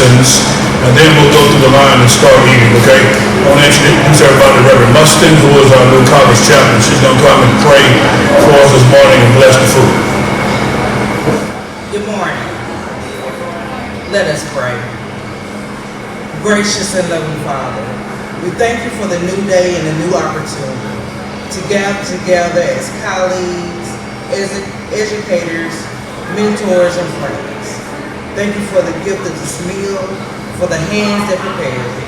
lessons, and then we'll go through the line and start eating, okay? I want to introduce everybody to Reverend Mustin, who is our new college chaplain. She's going to come and pray for us this morning and bless the food. Good morning. Let us pray. Gracious and loving Father, we thank you for the new day and the new opportunity to gather together as colleagues, as educators, mentors, and friends. Thank you for the gift of this meal, for the hands that prepared it.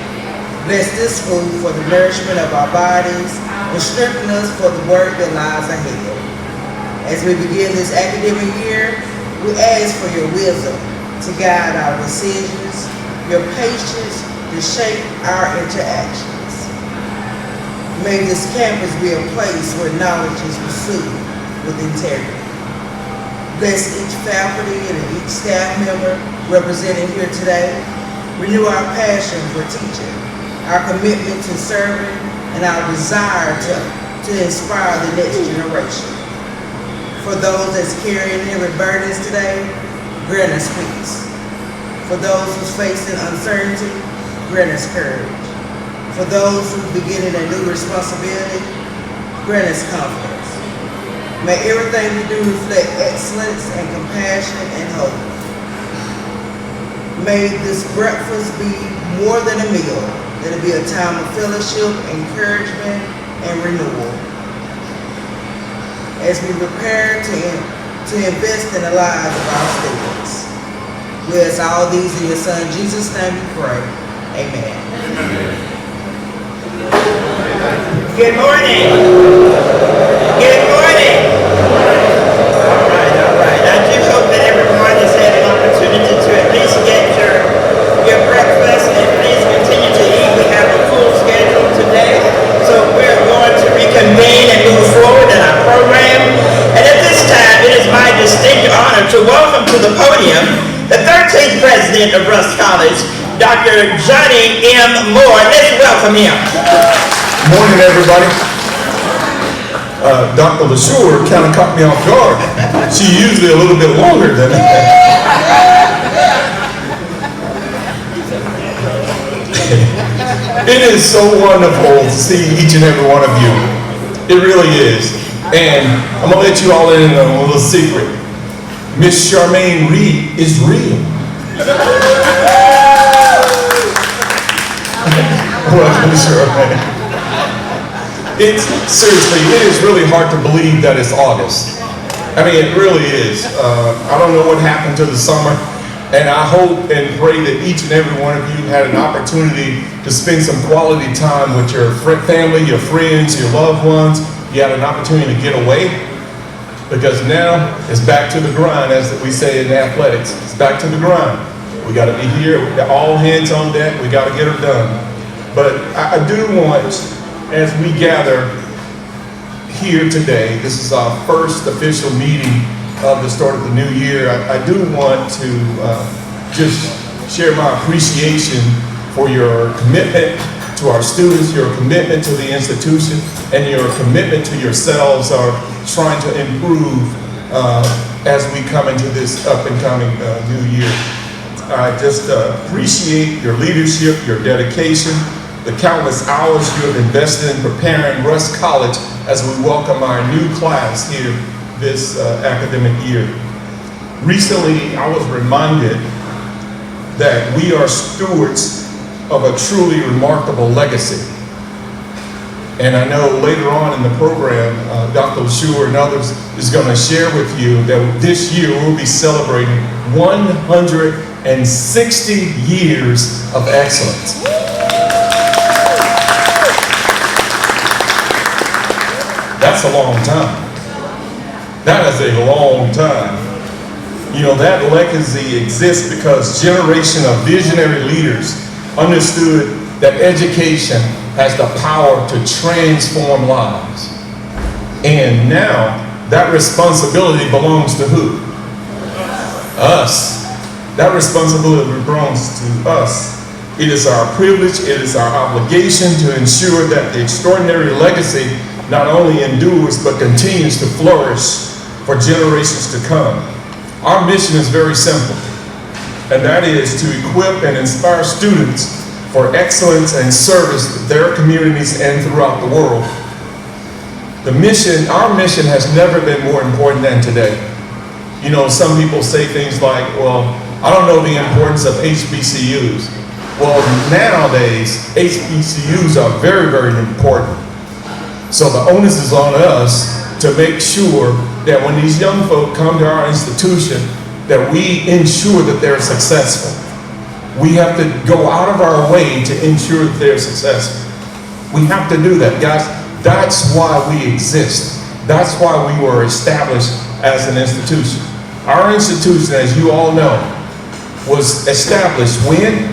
Bless this food for the nourishment of our bodies and strengthen us for the work that lies ahead. As we begin this academic year, we ask for your wisdom to guide our decisions, your patience to shape our interactions. May this campus be a place where knowledge is pursued with integrity. Bless each faculty and each staff member represented here today. Renew our passion for teaching, our commitment to serving, and our desire to inspire the next generation. For those that's carrying heavy burdens today, grant us peace. For those who's facing uncertainty, grant us courage. For those who are beginning a new responsibility, grant us confidence. May everything we do reflect excellence and compassion and hope. May this breakfast be more than a meal. Let it be a time of fellowship, encouragement, and renewal. As we prepare to invest in the lives of our students. We ask all these in your Son Jesus' name we pray. Amen. Good morning. Good morning. All right. I do hope that everyone has had an opportunity to at least get your breakfast, and please continue to eat. We have a full schedule today, so we're going to reconvene and move forward in our program. And at this time, it is my distinct honor to welcome to the podium the 13th president of Rust College, Dr. Johnny M. Moore. Let's welcome him. Good morning, everybody. Dr. LaSure kind of caught me off guard. She's usually a little bit longer than It is so wonderful to see each and every one of you. It really is. And I'm going to let you all in on a little secret. Miss Charmaine Reed is real. Welcome, Charmaine. Seriously, it is really hard to believe that it's August. I mean, it really is. I don't know what happened to the summer, and I hope and pray that each and every one of you had an opportunity to spend some quality time with your family, your friends, your loved ones. You had an opportunity to get away, because now it's back to the grind, as we say in athletics. It's back to the grind. We got to be here, all hands on deck. We got to get it done. But I do want, as we gather here today, this is our first official meeting of the start of the new year. I do want to just share my appreciation for your commitment to our students, your commitment to the institution, and your commitment to yourselves are trying to improve as we come into this up and coming new year. I just appreciate your leadership, your dedication, the countless hours you have invested in preparing Rust College as we welcome our new class here this academic year. Recently, I was reminded that we are stewards of a truly remarkable legacy. And I know later on in the program, Dr. LaSure and others is going to share with you that this year we'll be celebrating 160 years of excellence. That's a long time. That is a long time. You know, that legacy exists because generation of visionary leaders understood that education has the power to transform lives. And now, that responsibility belongs to who? Us. That responsibility belongs to us. It is our privilege, it is our obligation to ensure that the extraordinary legacy not only endures but continues to flourish for generations to come. Our mission is very simple. and that is to equip and inspire students for excellence and service to their communities and throughout the world. Our mission has never been more important than today. You know, some people say things like, well, I don't know the importance of HBCUs. Well, nowadays, HBCUs are very, very important. So the onus is on us to make sure that when these young folk come to our institution, that we ensure that they're successful. We have to go out of our way to ensure that they're successful. We have to do that, guys. That's why we exist. That's why we were established as an institution. Our institution, as you all know, was established when?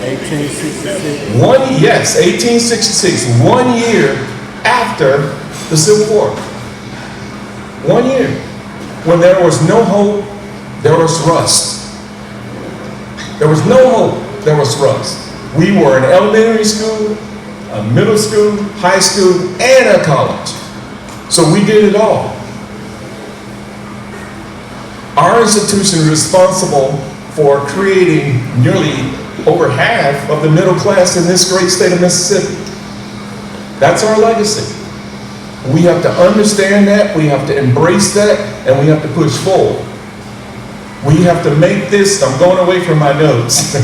1866. 1866, 1 year after the Civil War. 1 year. When there was no hope, there was rust. There was no hope, there was rust. We were an elementary school, a middle school, high school, and a college. So we did it all. Our institution is responsible for creating nearly over half of the middle class in this great state of Mississippi. That's our legacy. We have to understand that, we have to embrace that, and we have to push forward. We have to make this, I'm going away from my notes.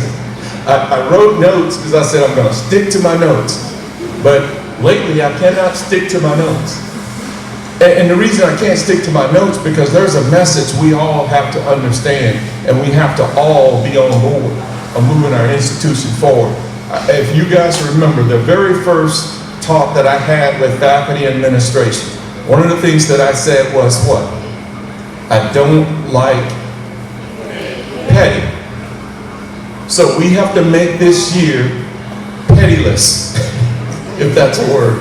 I wrote notes because I said I'm going to stick to my notes. But lately I cannot stick to my notes. And the reason I can't stick to my notes because there's a message we all have to understand, and we have to all be on board of moving our institution forward. If you guys remember, the very first talk that I had with faculty administration, one of the things that I said was what? I don't like petty. So we have to make this year pettyless, if that's a word.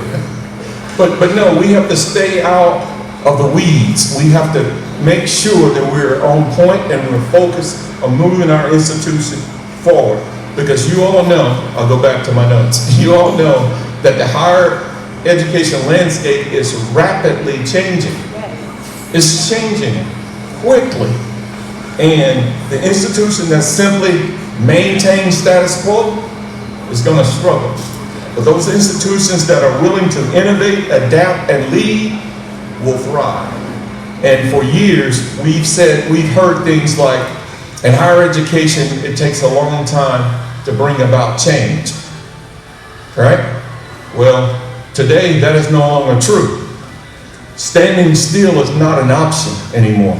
But no, we have to stay out of the weeds. We have to make sure that we're on point and we're focused on moving our institution forward. Because you all know, I'll go back to my notes, you all know that the higher education landscape is rapidly changing. It's changing quickly. And the institution that simply maintains status quo is going to struggle. But those institutions that are willing to innovate, adapt, and lead will thrive. And for years, we've heard things like, in higher education, it takes a long time to bring about change. Right? Well, today, that is no longer true. Standing still is not an option anymore.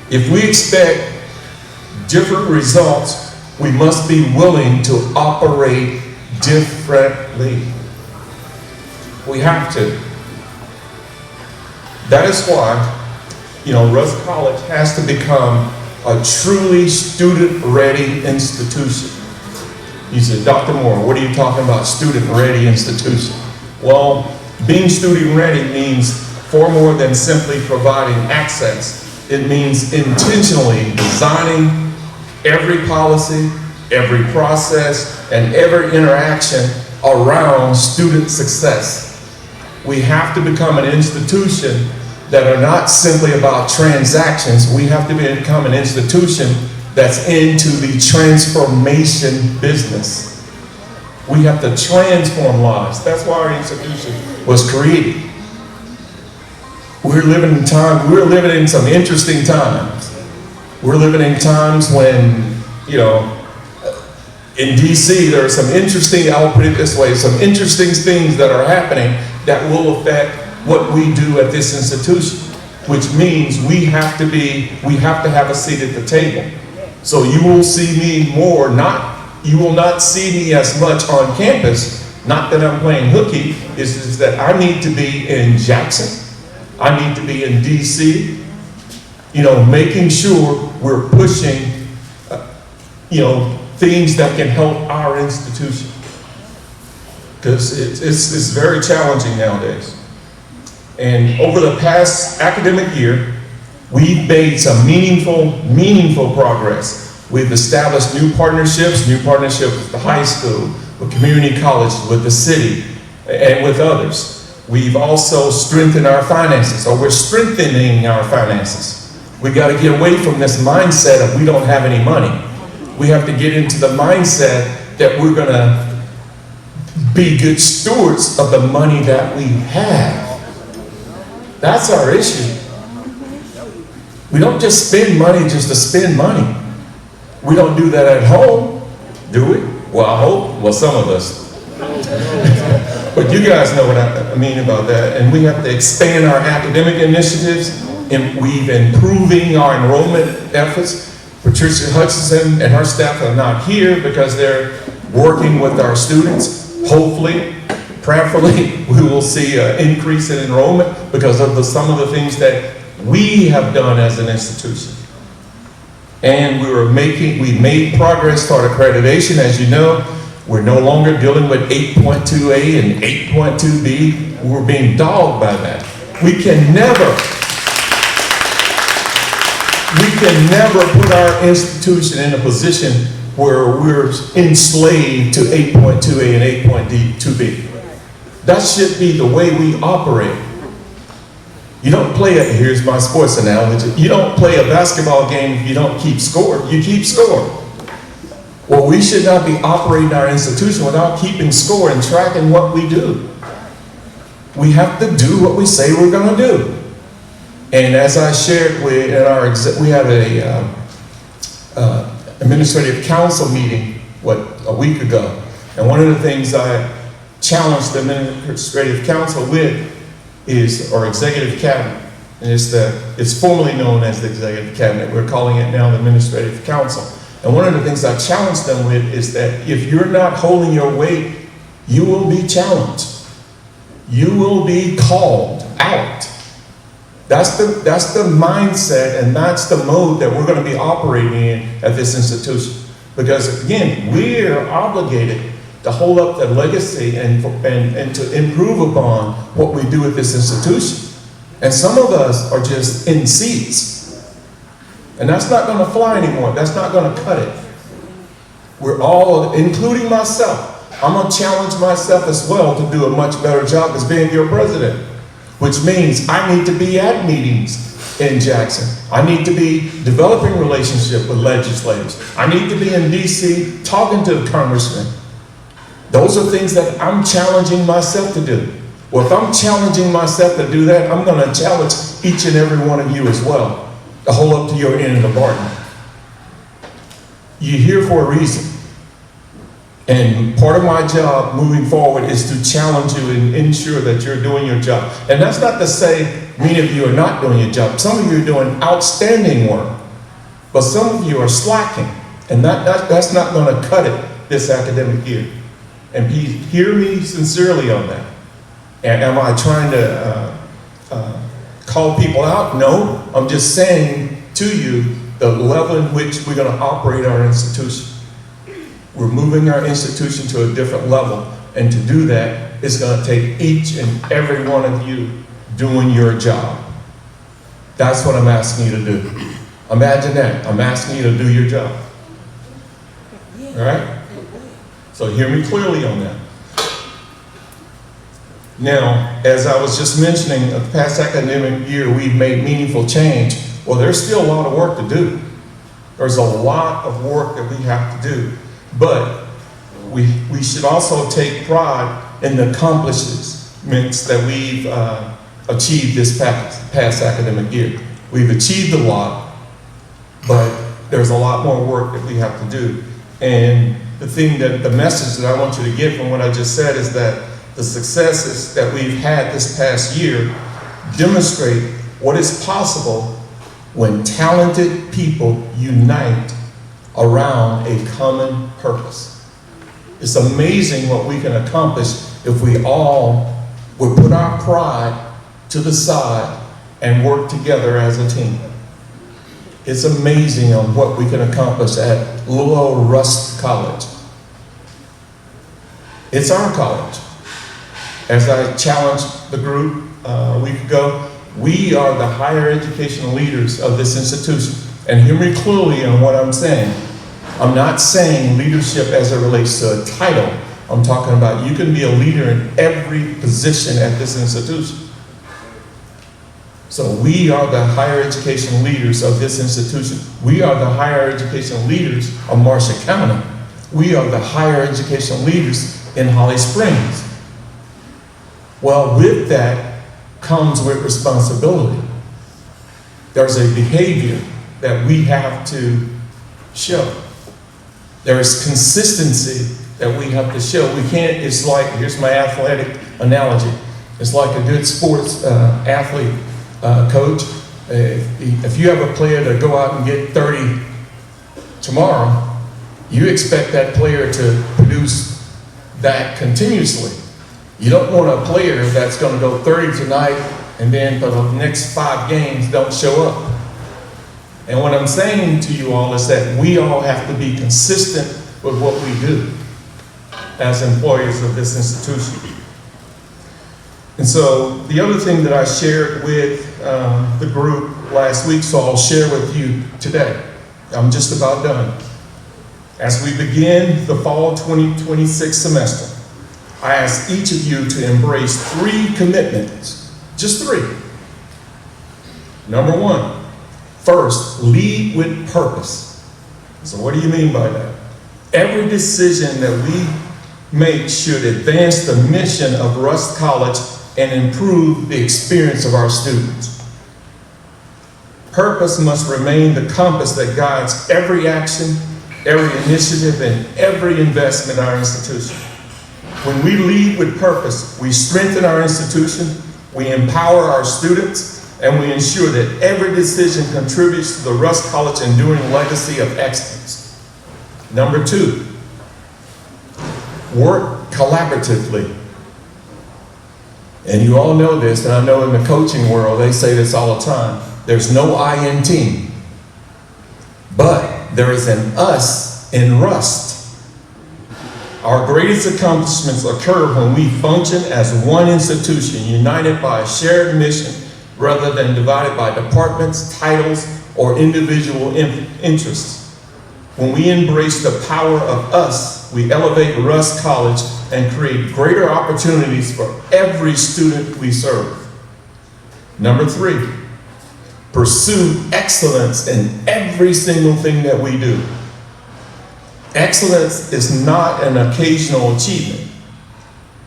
If we expect different results, we must be willing to operate differently. We have to. That is why, Rusk College has to become a truly student-ready institution. You said, Dr. Moore, what are you talking about, student-ready institution? Well, being student-ready means far more than simply providing access. It means intentionally designing every policy, every process, and every interaction around student success. We have to become an institution that are not simply about transactions. We have to become an institution that's into the transformation business. We have to transform lives. That's why our institution was created. We're living in some interesting times. We're living in times when, in DC, there are some interesting, I'll put it this way, some interesting things that are happening that will affect what we do at this institution, which means we have to have a seat at the table. So you will see me more, you will not see me as much on campus, not that I'm playing hooky, it's that I need to be in Jackson, I need to be in DC, making sure we're pushing, things that can help our institution. Because it's very challenging nowadays. And over the past academic year, we've made some meaningful progress. We've established new partnerships with the high school, with community colleges, with the city, and with others. We've also strengthened our finances, or we're strengthening our finances. We got to get away from this mindset of we don't have any money. we have to get into the mindset that we're gonna be good stewards of the money that we have. That's our issue. We don't just spend money just to spend money. We don't do that at home, do we? Well, I hope, well, some of us. But you guys know what I mean about that. And we have to expand our academic initiatives, and we've improving our enrollment efforts. Patricia Hutchinson and her staff are not here because they're working with our students. Hopefully, prayerfully, we will see an increase in enrollment because of some of the things that we have done as an institution. And we made progress toward accreditation. As you know, we're no longer dealing with 8.2A and 8.2B. We're being dogged by that. We can never put our institution in a position where we're enslaved to 8.2A and 8.2B. That should be the way we operate. You don't play it, here's my sports analogy, you don't play a basketball game if you don't keep score, you keep score. Well, we should not be operating our institution without keeping score and tracking what we do. We have to do what we say we're gonna do. And as I shared with we had a administrative council meeting, a week ago. And one of the things I challenged the administrative council with is our executive cabinet. And it's formally known as the executive cabinet. We're calling it now the administrative council. And one of the things I challenged them with is that if you're not holding your weight, you will be challenged. You will be called out. That's the mindset, and that's the mode that we're going to be operating in at this institution. Because again, we're obligated to hold up the legacy and to improve upon what we do at this institution. And some of us are just in seats. And that's not going to fly anymore. That's not going to cut it. We're all, including myself, I'm going to challenge myself as well to do a much better job as being your president. Which means I need to be at meetings in Jackson. I need to be developing relationship with legislators. I need to be in DC talking to the congressmen. Those are things that I'm challenging myself to do. Well, if I'm challenging myself to do that, I'm going to challenge each and every one of you as well to hold up to your end of the bargain. You're here for a reason. And part of my job moving forward is to challenge you and ensure that you're doing your job. And that's not to say many of you are not doing your job. Some of you are doing outstanding work, but some of you are slacking. And that's not going to cut it this academic year. And please hear me sincerely on that. And am I trying to call people out? No, I'm just saying to you the level in which we're going to operate our institution. We're moving our institution to a different level, and to do that, it's going to take each and every one of you doing your job. That's what I'm asking you to do. Imagine that. I'm asking you to do your job. All right? So hear me clearly on that. Now, as I was just mentioning, the past academic year, we've made meaningful change. Well, there's still a lot of work to do. There's a lot of work that we have to do. But we should also take pride in the accomplishments that we've achieved this past academic year. We've achieved a lot, but there's a lot more work that we have to do. And the message that I want you to get from what I just said is that the successes that we've had this past year demonstrate what is possible when talented people unite around a common purpose. It's amazing what we can accomplish if we all would put our pride to the side and work together as a team. It's amazing on what we can accomplish at little old Rust College. It's our college. As I challenged the group a week ago, we are the higher educational leaders of this institution. And hear me clearly on what I'm saying. I'm not saying leadership as it relates to a title. I'm talking about you can be a leader in every position at this institution. So we are the higher education leaders of this institution. We are the higher education leaders of Marshall County. We are the higher education leaders in Holly Springs. Well, with that comes with responsibility. There's a behavior that we have to show. There is consistency that we have to show. We can't, it's like, here's my athletic analogy. It's like a good sports athlete coach. If you have a player to go out and get 30 tomorrow, you expect that player to produce that continuously. You don't want a player that's going to go 30 tonight and then for the next 5 games don't show up. And what I'm saying to you all is that we all have to be consistent with what we do as employees of this institution. And so the other thing that I shared with the group last week, so I'll share with you today. I'm just about done. As we begin the fall 2026 semester, I ask each of you to embrace 3 commitments, just 3. Number 1, first, lead with purpose. So what do you mean by that? Every decision that we make should advance the mission of Rust College and improve the experience of our students. Purpose must remain the compass that guides every action, every initiative, and every investment in our institution. When we lead with purpose, we strengthen our institution, we empower our students, and we ensure that every decision contributes to the Rust College enduring legacy of excellence. Number 2, work collaboratively. And you all know this, and I know in the coaching world, they say this all the time. There's no I in team, but there is an us in Rust. Our greatest accomplishments occur when we function as one institution, united by a shared mission, rather than divided by departments, titles, or individual interests. When we embrace the power of us, we elevate Rust College and create greater opportunities for every student we serve. Number 3, pursue excellence in every single thing that we do. Excellence is not an occasional achievement.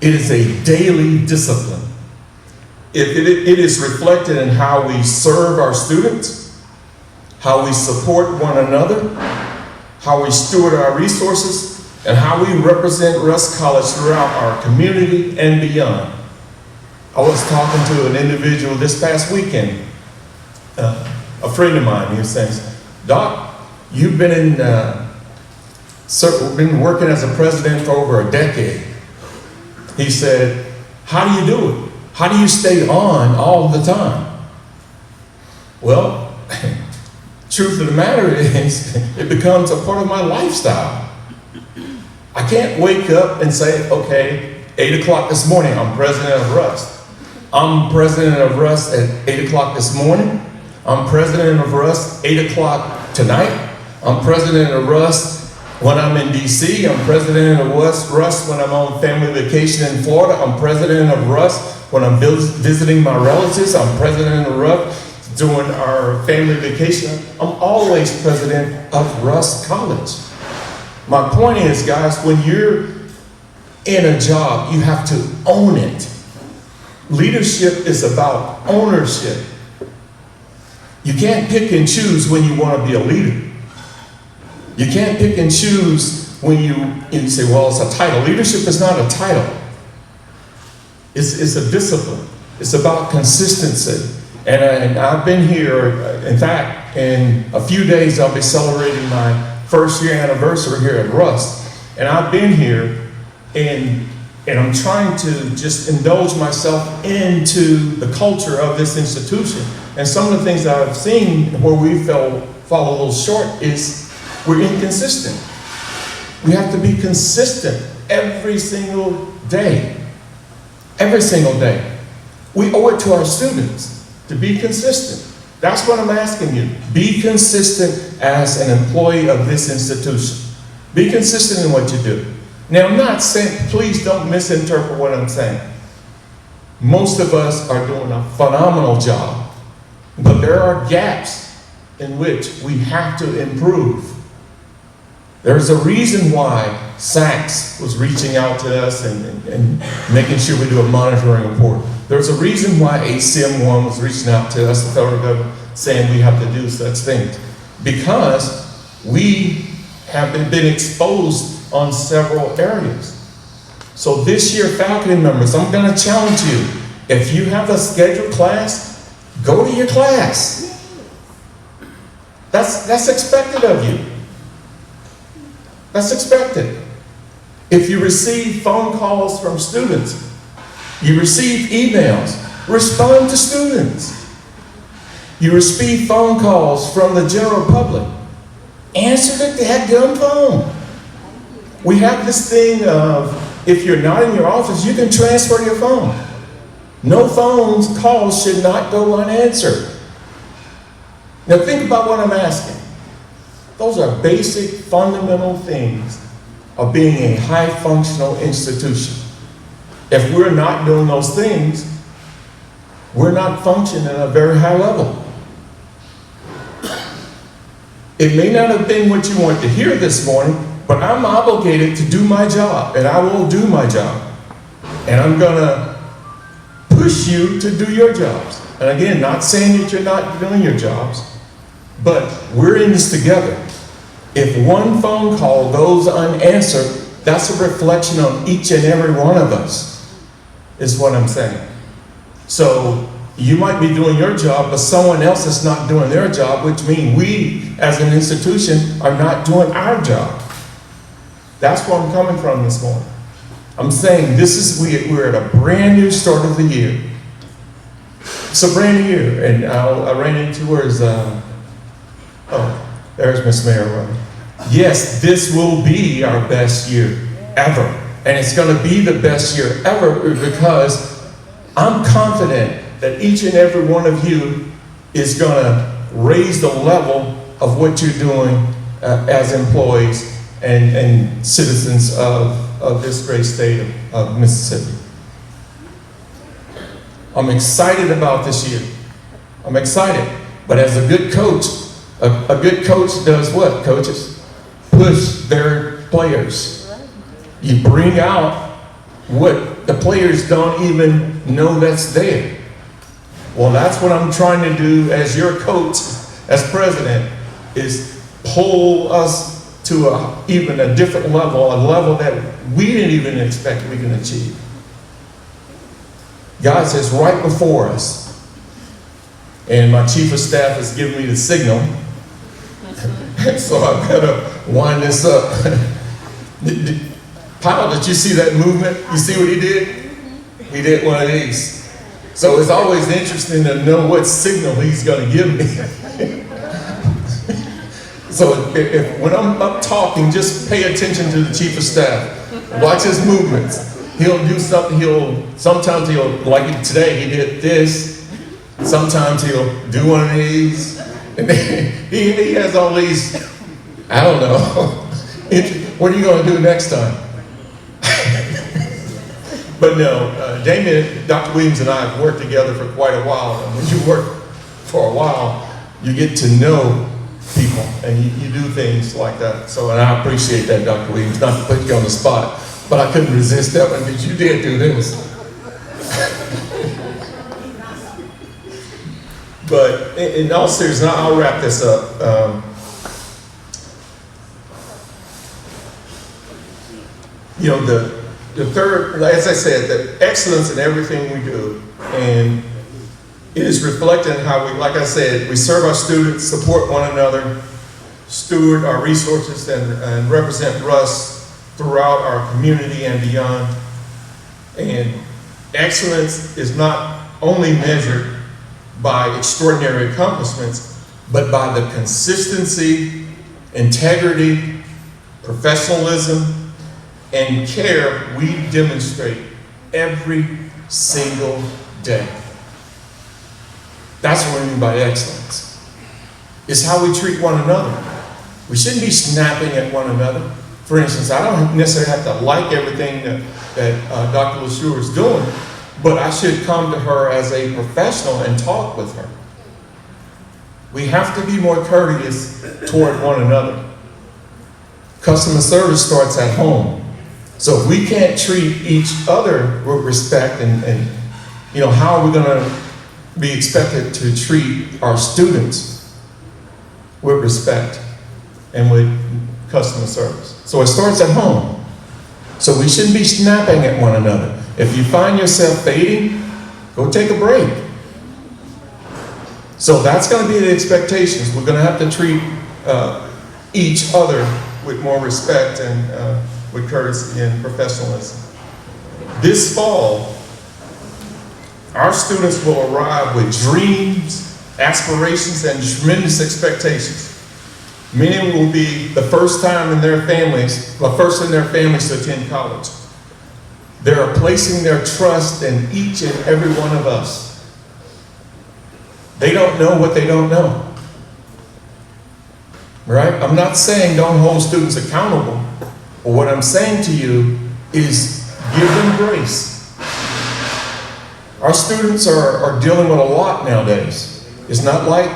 It is a daily discipline. It is reflected in how we serve our students, how we support one another, how we steward our resources, and how we represent Rust College throughout our community and beyond. I was talking to an individual this past weekend, a friend of mine. He was saying, "Doc, you've been been working as a president for over a decade." He said, "How do you do it? How do you stay on all the time?" Well, truth of the matter is, it becomes a part of my lifestyle. I can't wake up and say, okay, 8 o'clock this morning, I'm president of Rust. I'm president of Rust at 8 o'clock this morning. I'm president of Rust 8 o'clock tonight. I'm president of Rust when I'm in DC. I'm president of Rust when I'm on family vacation in Florida. I'm president of Rust when I'm visiting my relatives. I'm president of Rust during our family vacation. I'm always president of Rust College. My point is, guys, when you're in a job, you have to own it. Leadership is about ownership. You can't pick and choose when you want to be a leader. You can't pick and choose when you say, well, it's a title. Leadership is not a title. It's a discipline. It's about consistency. And I've been here, in fact, in a few days I'll be celebrating my first year anniversary here at Rust. And I've been here and I'm trying to just indulge myself into the culture of this institution. And some of the things that I've seen where we fall a little short is we're inconsistent. We have to be consistent every single day. Every single day. We owe it to our students to be consistent. That's what I'm asking you. Be consistent as an employee of this institution. Be consistent in what you do. Now, I'm not saying, please don't misinterpret what I'm saying. Most of us are doing a phenomenal job. But there are gaps in which we have to improve. There's a reason why SACS was reaching out to us and making sure we do a monitoring report. There's a reason why ACM1 was reaching out to us, the federal government, saying we have to do such things. Because we have been exposed on several areas. So this year, faculty members, I'm going to challenge you. If you have a scheduled class, go to your class. That's expected of you. That's expected. If you receive phone calls from students, you receive emails, respond to students. You receive phone calls from the general public, answer the dadgum phone. We have this thing of, if you're not in your office, you can transfer your phone. No phones calls should not go unanswered. Now think about what I'm asking. Those are basic, fundamental things of being a high-functional institution. If we're not doing those things, we're not functioning at a very high level. It may not have been what you want to hear this morning, but I'm obligated to do my job, and I will do my job. And I'm going to push you to do your jobs. And again, not saying that you're not doing your jobs, but we're in this together. If one phone call goes unanswered, that's a reflection on each and every one of us, is what I'm saying. So you might be doing your job, but someone else is not doing their job, which means we, as an institution, are not doing our job. That's where I'm coming from this morning. I'm saying we're at a brand new start of the year. It's a brand new year, and I ran into there's Miss Mayor running. Yes, this will be our best year ever, and it's going to be the best year ever because I'm confident that each and every one of you is going to raise the level of what you're doing as employees and citizens of this great state of Mississippi. I'm excited about this year. I'm excited. But as a good coach, a good coach does what, coaches? Push their players. You bring out what the players don't even know that's there. Well, that's what I'm trying to do as your coach, as president, is pull us to even a different level, a level that we didn't even expect we can achieve. God says right before us, and my chief of staff has given me the signal, so I better wind this up. Powell, did you see that movement? You see what he did? He did one of these. So it's always interesting to know what signal he's going to give me. So when I'm up talking, just pay attention to the chief of staff. Watch his movements. He'll do something, sometimes he'll, like today, he did this. Sometimes he'll do one of these. And then he has all these, I don't know. What are you going to do next time? But no, Damien, Dr. Williams and I have worked together for quite a while. And when you work for a while, you get to know people and you do things like that. So, and I appreciate that, Dr. Williams, not to put you on the spot, but I couldn't resist that one because you did do this. But in all seriousness, I'll wrap this up. The third, as I said, the excellence in everything we do, and it is reflected in how we, like I said, we serve our students, support one another, steward our resources, and represent Russ throughout our community and beyond. And excellence is not only measured by extraordinary accomplishments, but by the consistency, integrity, professionalism, and care we demonstrate every single day. That's what we mean by excellence. It's how we treat one another. We shouldn't be snapping at one another. For instance, I don't necessarily have to like everything that Dr. LeSure is doing, but I should come to her as a professional and talk with her. We have to be more courteous toward one another. Customer service starts at home. So if we can't treat each other with respect and how are we going to be expected to treat our students with respect and with customer service? So it starts at home. So we shouldn't be snapping at one another. If you find yourself fading, go take a break. So that's going to be the expectations. We're going to have to treat each other with more respect and with courtesy and professionalism. This fall, our students will arrive with dreams, aspirations, and tremendous expectations. Many will be the first in their families to attend college. They are placing their trust in each and every one of us. They don't know what they don't know. Right? I'm not saying don't hold students accountable, but what I'm saying to you is give them grace. Our students are dealing with a lot nowadays. It's not like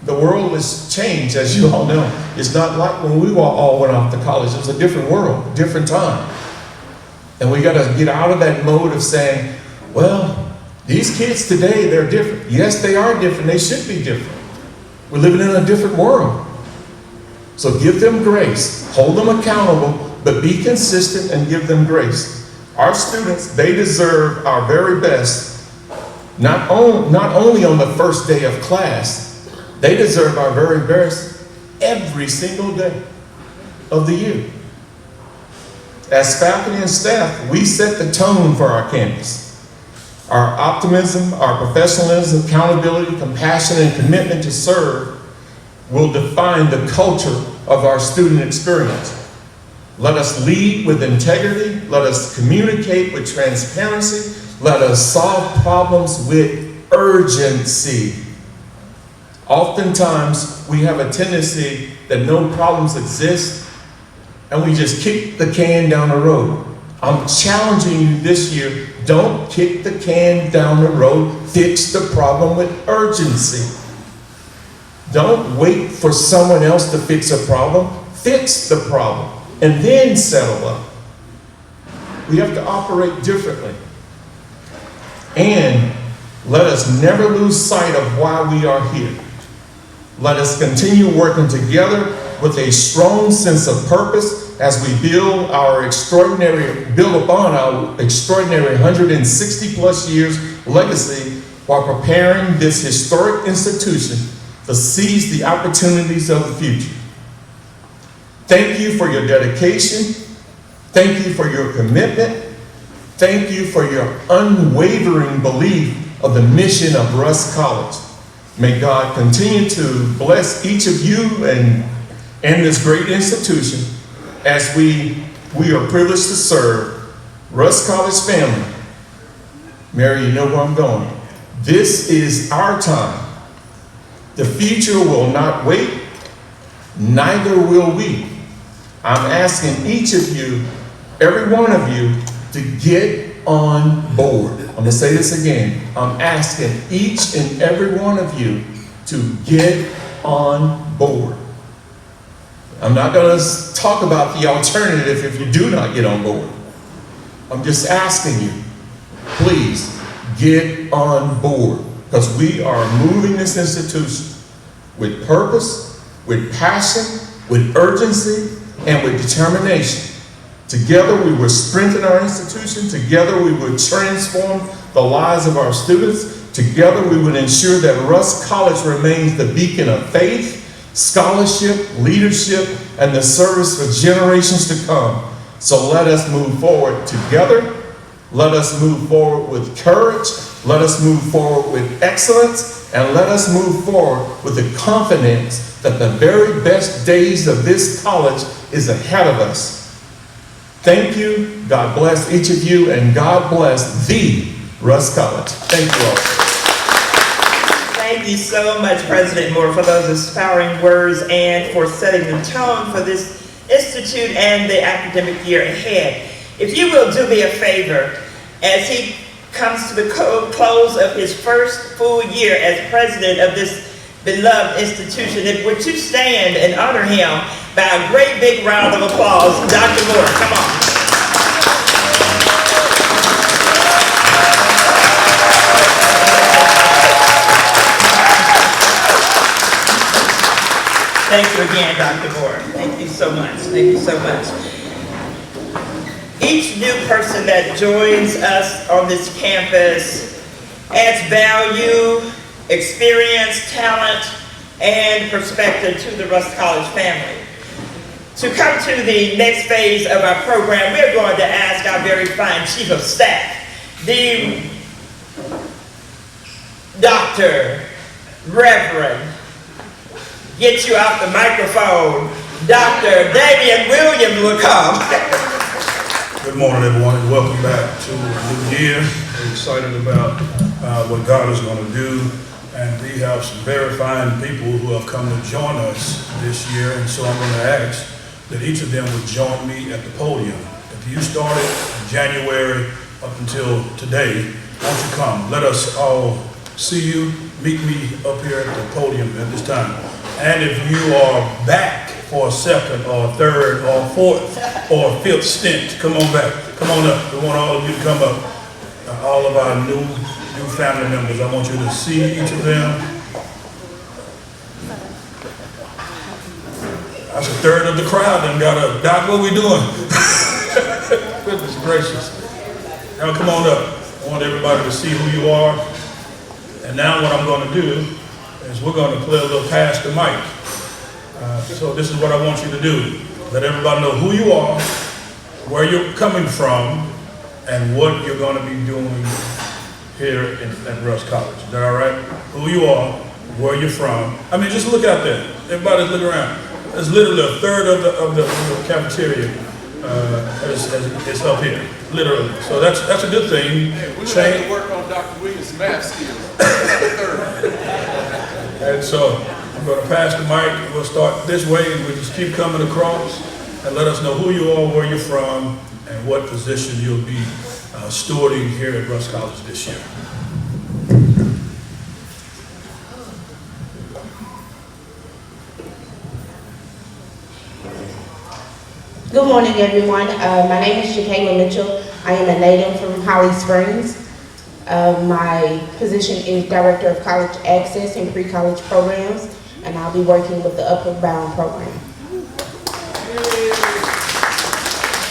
the world has changed, as you all know. It's not like when we all went off to college. It was a different world, a different time. And we got to get out of that mode of saying, well, these kids today, they're different. Yes, they are different. They should be different. We're living in a different world. So give them grace. Hold them accountable, but be consistent and give them grace. Our students, they deserve our very best, not only on the first day of class, they deserve our very best every single day of the year. As faculty and staff, we set the tone for our campus. Our optimism, our professionalism, accountability, compassion, and commitment to serve will define the culture of our student experience. Let us lead with integrity. Let us communicate with transparency. Let us solve problems with urgency. Oftentimes, we have a tendency that no problems exist, and we just kick the can down the road. I'm challenging you this year, don't kick the can down the road, fix the problem with urgency. Don't wait for someone else to fix a problem, fix the problem, and then settle up. We have to operate differently. And let us never lose sight of why we are here. Let us continue working together with a strong sense of purpose as we build upon our extraordinary 160 plus years legacy while preparing this historic institution to seize the opportunities of the future. Thank you for your dedication. Thank you for your commitment. Thank you for your unwavering belief of the mission of Rusk College. May God continue to bless each of you and this great institution as we are privileged to serve Rusk College family. Mary, you know where I'm going. This is our time. The future will not wait, neither will we. I'm asking each of you, every one of you, to get on board. I'm going to say this again. I'm asking each and every one of you to get on board. I'm not going to talk about the alternative if you do not get on board. I'm just asking you, please get on board, because we are moving this institution with purpose, with passion, with urgency, and with determination. Together we will strengthen our institution. Together we will transform the lives of our students. Together we will ensure that Rusk College remains the beacon of faith, scholarship, leadership, and the service for generations to come. So let us move forward together. Let us move forward with courage. Let us move forward with excellence. And let us move forward with the confidence that the very best days of this college is ahead of us. Thank you. God bless each of you, and God bless the Rusk College. Thank you all. Thank you so much, President Moore, for those inspiring words and for setting the tone for this institute and the academic year ahead. If you will do me a favor, as he comes to the close of his first full year as president of this beloved institution. If we're to stand and honor him by a great big round of applause, Dr. Moore, come on. Thank you again, Dr. Moore. Thank you so much. Thank you so much. Each new person that joins us on this campus adds value, experience, talent, and perspective to the Rusk College family. To come to the next phase of our program, we're going to ask our very fine Chief of Staff, the Dr. Reverend, get you off the microphone, Dr. Damian Williams will come. Good morning, everyone, and welcome back to a new year. We're excited about what God is going to do, and we have some very fine people who have come to join us this year, and so I'm going to ask that each of them would join me at the podium. If you started in January up until today, won't you come? Let us all see you. Meet me up here at the podium at this time. And if you are back for a second or a third or a fourth or a fifth stint, come on back. Come on up. We want all of you to come up. All of our new family members, I want you to see each of them. That's a third of the crowd that got up. Doc, what we doing? Goodness gracious. Now come on up. I want everybody to see who you are. And now what I'm going to do is we're going to play a little pass the mic. So this is what I want you to do. Let everybody know who you are, where you're coming from, and what you're going to be doing here at Rusk College. Is that all right? Who you are, where you're from. I mean, just look out there. Everybody's looking around. There's literally a third of the cafeteria is up here, literally. So that's a good thing. Hey, we're going to have to work on Dr. Williams' math skills. And so I'm going to pass the mic. We'll start this way, and we'll just keep coming across and let us know who you are, where you're from, and what position you'll be stewarding here at Rusk College this year. Good morning, everyone. My name is Shakayla Mitchell. I am a native from Holly Springs. My position is Director of College Access and Pre-College Programs, and I'll be working with the Upward Bound program.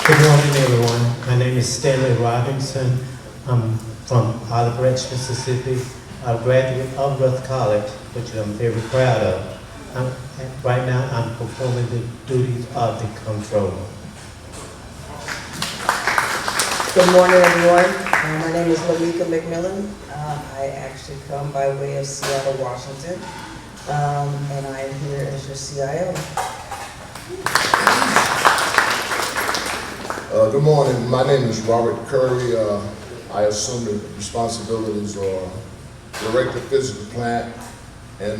Good morning, everyone. My name is Stanley Robinson. I'm from Olive Branch, Mississippi. I'm a graduate of Rusk College, which I'm very proud of. Right now, I'm performing the duties of the controller. Good morning, everyone. My name is Lamika McMillan. I actually come by way of Seattle, Washington, and I am here as your CIO. Good morning. My name is Robert Curry. I assume the responsibilities of Director of Physical Plant. And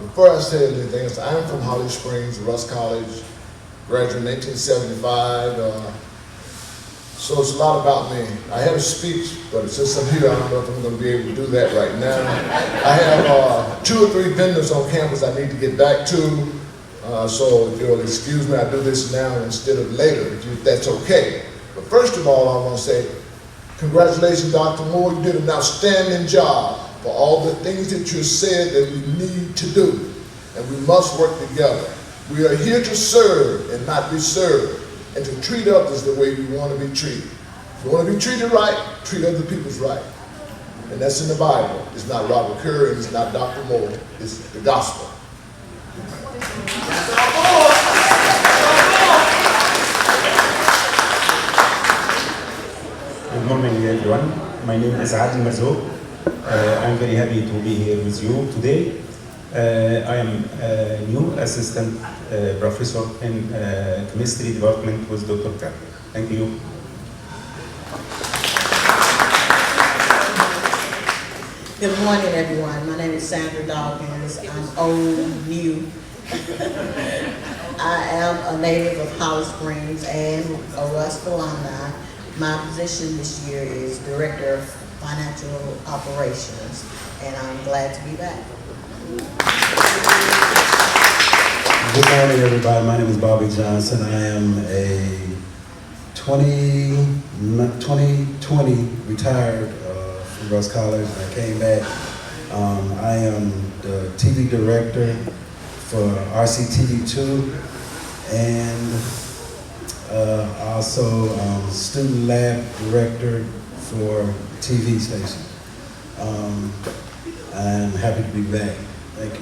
before I say anything else, I'm from Holly Springs, Rusk College, graduated in 1975. So it's a lot about me. I had a speech, but since I'm here, I don't know if I'm going to be able to do that right now. I have 2 or 3 vendors on campus I need to get back to. So if you'll excuse me, I do this now instead of later, if that's okay. But first of all, I want to say, congratulations, Dr. Moore. You did an outstanding job for all the things that you said that we need to do. And we must work together. We are here to serve and not be served, and to treat others the way we want to be treated. If you want to be treated right, treat other people's right. And that's in the Bible. It's not Robert Curry, it's not Dr. Moore, it's the gospel. Good morning, everyone. My name is Adil Marzouk. I'm very happy to be here with you today. I am a new assistant professor in chemistry department with Dr. Khan. Thank you. Good morning, everyone. My name is Sandra Dawkins. I'm old, new. I am a native of Holly Springs and a Rusk alumni. My position this year is Director of Financial Operations, and I'm glad to be back. Good morning, everybody. My name is Bobby Johnson. I am a 2020 retired from Russ College. I came back. I am the TV director for RCTV2 and also student lab director for TV station. I'm happy to be back. Thank you.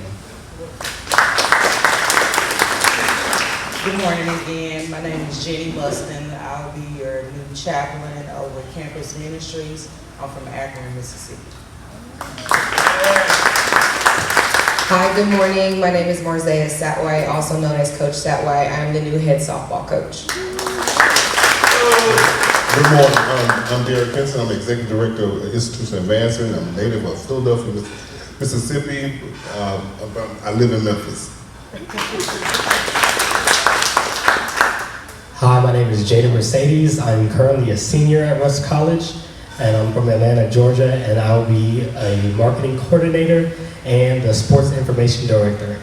Good morning again. My name is Jenny Buston. I'll be your new chaplain over Campus Ministries. I'm from Akron, Mississippi. Hi, good morning. My name is Marzea Satway, also known as Coach Satway. I'm the new head softball coach. Good morning. I'm Derek Benson. I'm Executive Director of Institutional Advancement. I'm a native of Philadelphia, Mississippi. I live in Memphis. Hi, my name is Jada Mercedes. I'm currently a senior at Russ College, and I'm from Atlanta, Georgia, and I'll be a marketing coordinator and the sports information director.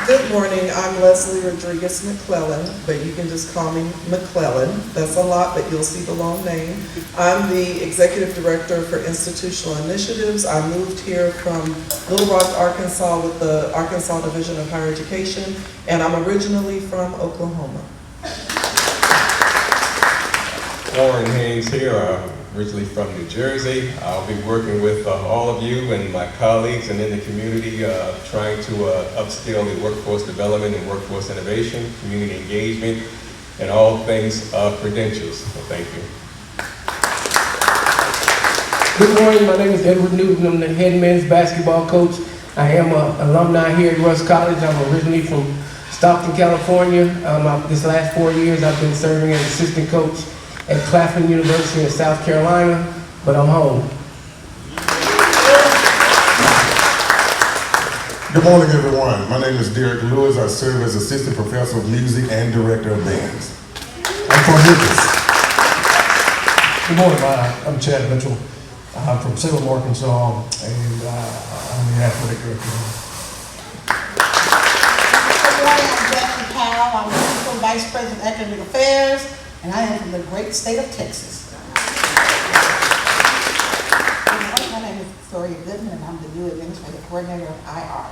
Good morning. I'm Leslie Rodriguez McClellan, but you can just call me McClellan. That's a lot, but you'll see the long name. I'm the Executive Director for Institutional Initiatives. I moved here from Little Rock, Arkansas with the Arkansas Division of Higher Education, and I'm originally from Oklahoma. Warren Haynes here, originally from New Jersey. I'll be working with all of you and my colleagues and in the community trying to upskill the workforce development and workforce innovation, community engagement, and all things credentials. So thank you. Good morning, my name is Edward Newton. I'm the head men's basketball coach. I am an alumni here at Russ College. I'm originally from Stockton, California. This last 4 years I've been serving as assistant coach at Claflin University in South Carolina, but I'm home. Good morning, everyone. My name is Derek Lewis. I serve as Assistant Professor of Music and Director of Bands. I'm from Memphis. Good morning, I'm Chad Mitchell. I'm from Salem, Arkansas, and I'm the athletic director. Good morning, I'm Jackie Powell. I'm the Principal Vice President of Academic Affairs, and I am from the great state of Texas. My name is Victoria Goodman, and I'm the new Administrative Coordinator of IR.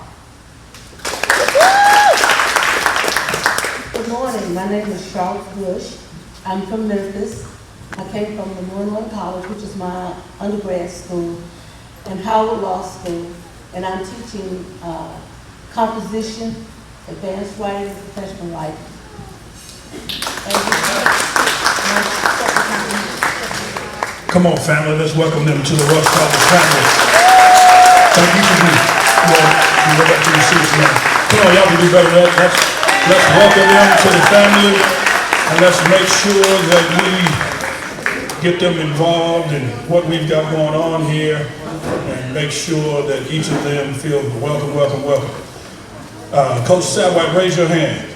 Good morning, my name is Charlotte Bush. I'm from Memphis. I came from the New England College, which is my undergrad school, and Howard Law School, and I'm teaching composition, advanced writing, and professional writing. Come on, family, let's welcome them to the Russ College family. Thank you for being here. You go back to your seats now. Come on, y'all can do better than that. Let's welcome them to the family, and let's make sure that we get them involved in what we've got going on here, and make sure that each of them feel welcome, welcome, welcome. Coach Satway, raise your hand.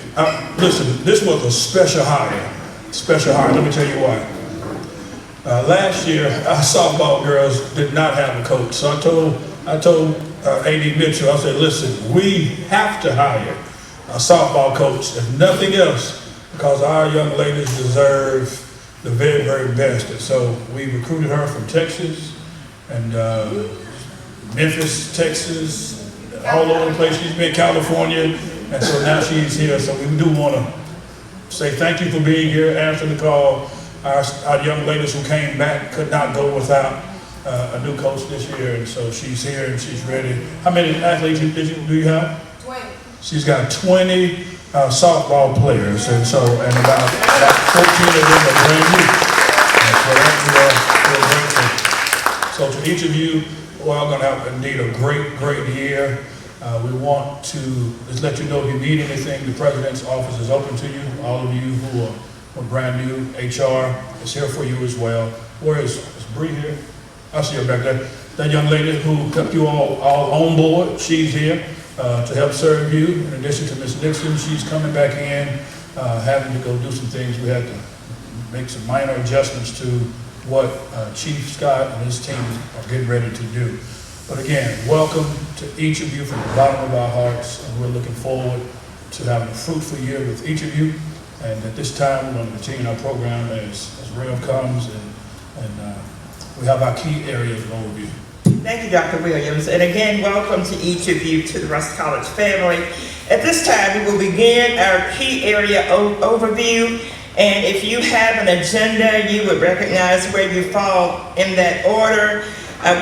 Listen, this was a special hire. Special hire, let me tell you why. Last year, our softball girls did not have a coach. So I told A.D. Mitchell, I said, listen, we have to hire a softball coach, if nothing else, because our young ladies deserve the very, very best. And so we recruited her from Texas and Memphis, Texas, all over the place. She's been in California, and so now she's here. So we do want to say thank you for being here, answer the call. Our young ladies who came back could not go without a new coach this year, and so she's here and she's ready. How many athletes do you have? 20. She's got 20 softball players, and about 14 of them are brand new. And so to each of you, we're all going to have indeed a great, great year. We want to just let you know if you need anything, the President's office is open to you. All of you who are brand new, HR is here for you as well. Where is Bree here? I see her back there. That young lady who kept you all on board, she's here to help serve you. In addition to Ms. Nixon, she's coming back in, having to go do some things. We had to make some minor adjustments to what Chief Scott and his team are getting ready to do. But again, welcome to each of you from the bottom of our hearts, and we're looking forward to having a fruitful year with each of you. And at this time, we're going to continue our program as Rev comes, and we have our key areas of overview. Thank you, Dr. Williams. And again, welcome to each of you to the Rusk College family. At this time, we will begin our key area overview. And if you have an agenda, you would recognize where you fall in that order.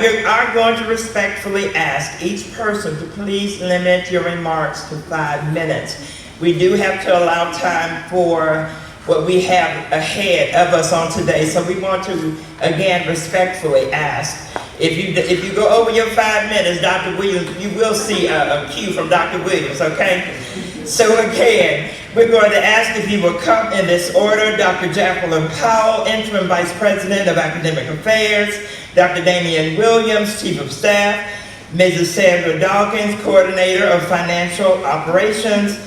We are going to respectfully ask each person to please limit your remarks to 5 minutes. We do have to allow time for what we have ahead of us on today. So we want to, again, respectfully ask. If you go over your 5 minutes, Dr. Williams, you will see a cue from Dr. Williams, okay? So again, we're going to ask if you will come in this order. Dr. Jacqueline Powell, Interim Vice President of Academic Affairs. Dr. Damian Williams, Chief of Staff. Mrs. Sandra Dawkins, Coordinator of Financial Operations.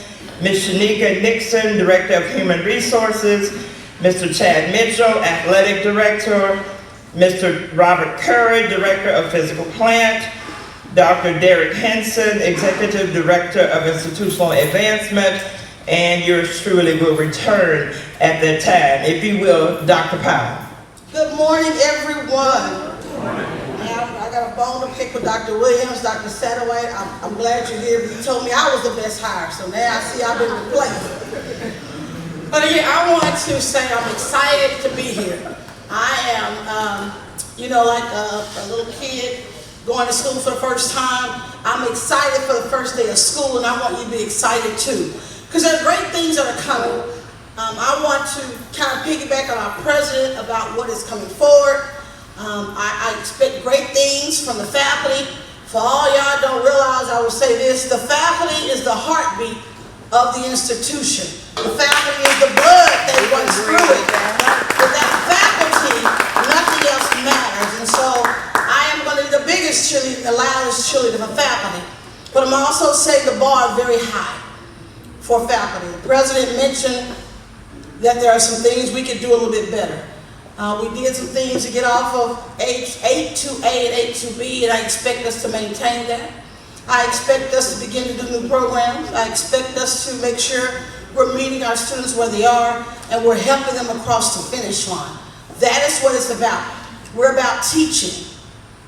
Ms. Shanika Nixon, Director of Human Resources. Mr. Chad Mitchell, Athletic Director. Mr. Robert Curry, Director of Physical Plant. Dr. Derek Henson, Executive Director of Institutional Advancement. And yours truly will return at that time. If you will, Dr. Powell. Good morning, everyone. I got a bone to pick with Dr. Williams, Dr. Satterwhite. I'm glad you're here. You told me I was the best hire, so now I see I've been replaced. But again, I want to say I'm excited to be here. I am, like a little kid going to school for the first time. I'm excited for the first day of school, and I want you to be excited too. Because there are great things that are coming. I want to kind of piggyback on our president about what is coming forward. I expect great things from the faculty. For all y'all don't realize, I will say this, the faculty is the heartbeat of the institution. The faculty is the blood that runs through it. Without faculty, nothing else matters. And so I am going to be the biggest cheerleader, the loudest cheerleader for faculty. But I'm also saying the bar is very high for faculty. The president mentioned that there are some things we could do a little bit better. We did some things to get off of H-8-2A and H-2B, and I expect us to maintain that. I expect us to begin to do new programs. I expect us to make sure we're meeting our students where they are, and we're helping them across the finish line. That is what it's about. We're about teaching.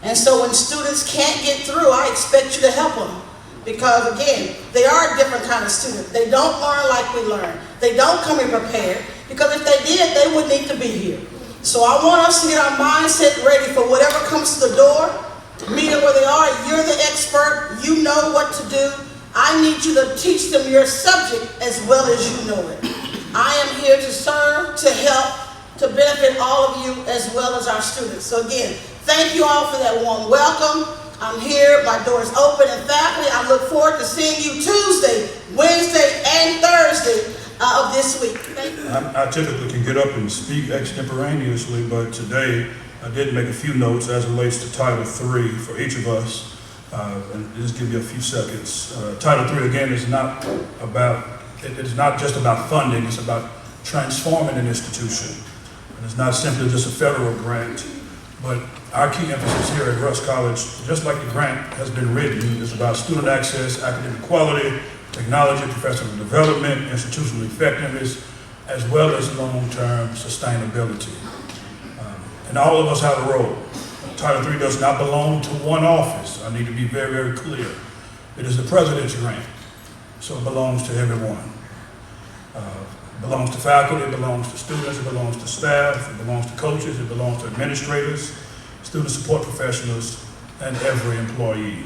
And so when students can't get through, I expect you to help them. Because again, they are a different kind of student. They don't learn like we learn. They don't come in prepared, because if they did, they wouldn't need to be here. So I want us to get our mindset ready for whatever comes to the door, meet them where they are. You're the expert. You know what to do. I need you to teach them your subject as well as you know it. I am here to serve, to help, to benefit all of you as well as our students. So again, thank you all for that warm welcome. I'm here, my door is open, and faculty, I look forward to seeing you Tuesday, Wednesday, and Thursday of this week. Thank you. I typically can get up and speak extemporaneously, but today I did make a few notes as it relates to Title III for each of us, and just give you a few seconds. Title III, again, is not about, it's not just about funding, it's about transforming an institution. And it's not simply just a federal grant, but our key emphasis here at Rusk College, just like the grant has been written, is about student access, academic quality, technology, professional development, institutional effectiveness, as well as long-term sustainability. And all of us have a role. Title III does not belong to one office. I need to be very, very clear. It is the president's grant, so it belongs to everyone. It belongs to faculty, it belongs to students, it belongs to staff, it belongs to coaches, it belongs to administrators, student support professionals, and every employee.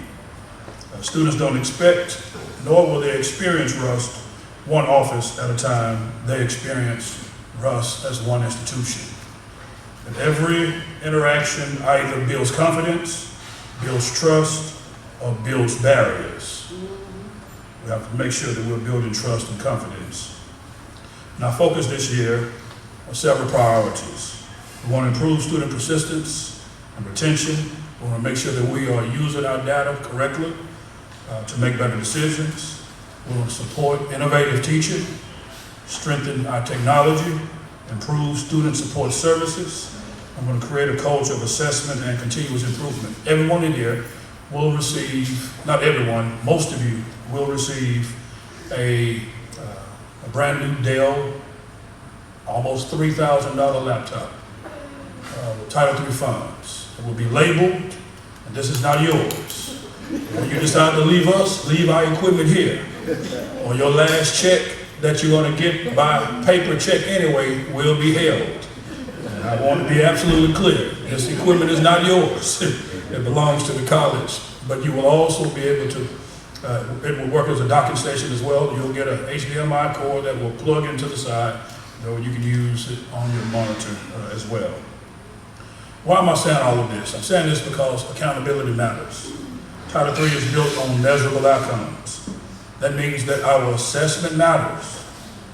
Students don't expect, nor will they experience Rusk one office at a time. They experience Rusk as one institution. And every interaction either builds confidence, builds trust, or builds barriers. We have to make sure that we're building trust and confidence. And our focus this year are several priorities. We want to improve student persistence and retention. We want to make sure that we are using our data correctly to make better decisions. We want to support innovative teaching, strengthen our technology, improve student support services, I'm going to create a culture of assessment and continuous improvement. Everyone in here will receive, not everyone, most of you will receive a brand new Dell, almost $3,000 laptop with Title III funds. It will be labeled, and this is not yours. When you decide to leave us, leave our equipment here. Or your last check that you're going to get by paper check anyway will be held. And I want to be absolutely clear. This equipment is not yours. It belongs to the college. But you will also be able to, it will work as a docking station as well. You'll get a HDMI cord that will plug into the side. You can use it on your monitor as well. Why am I saying all of this? I'm saying this because accountability matters. Title III is built on measurable outcomes. That means that our assessment matters,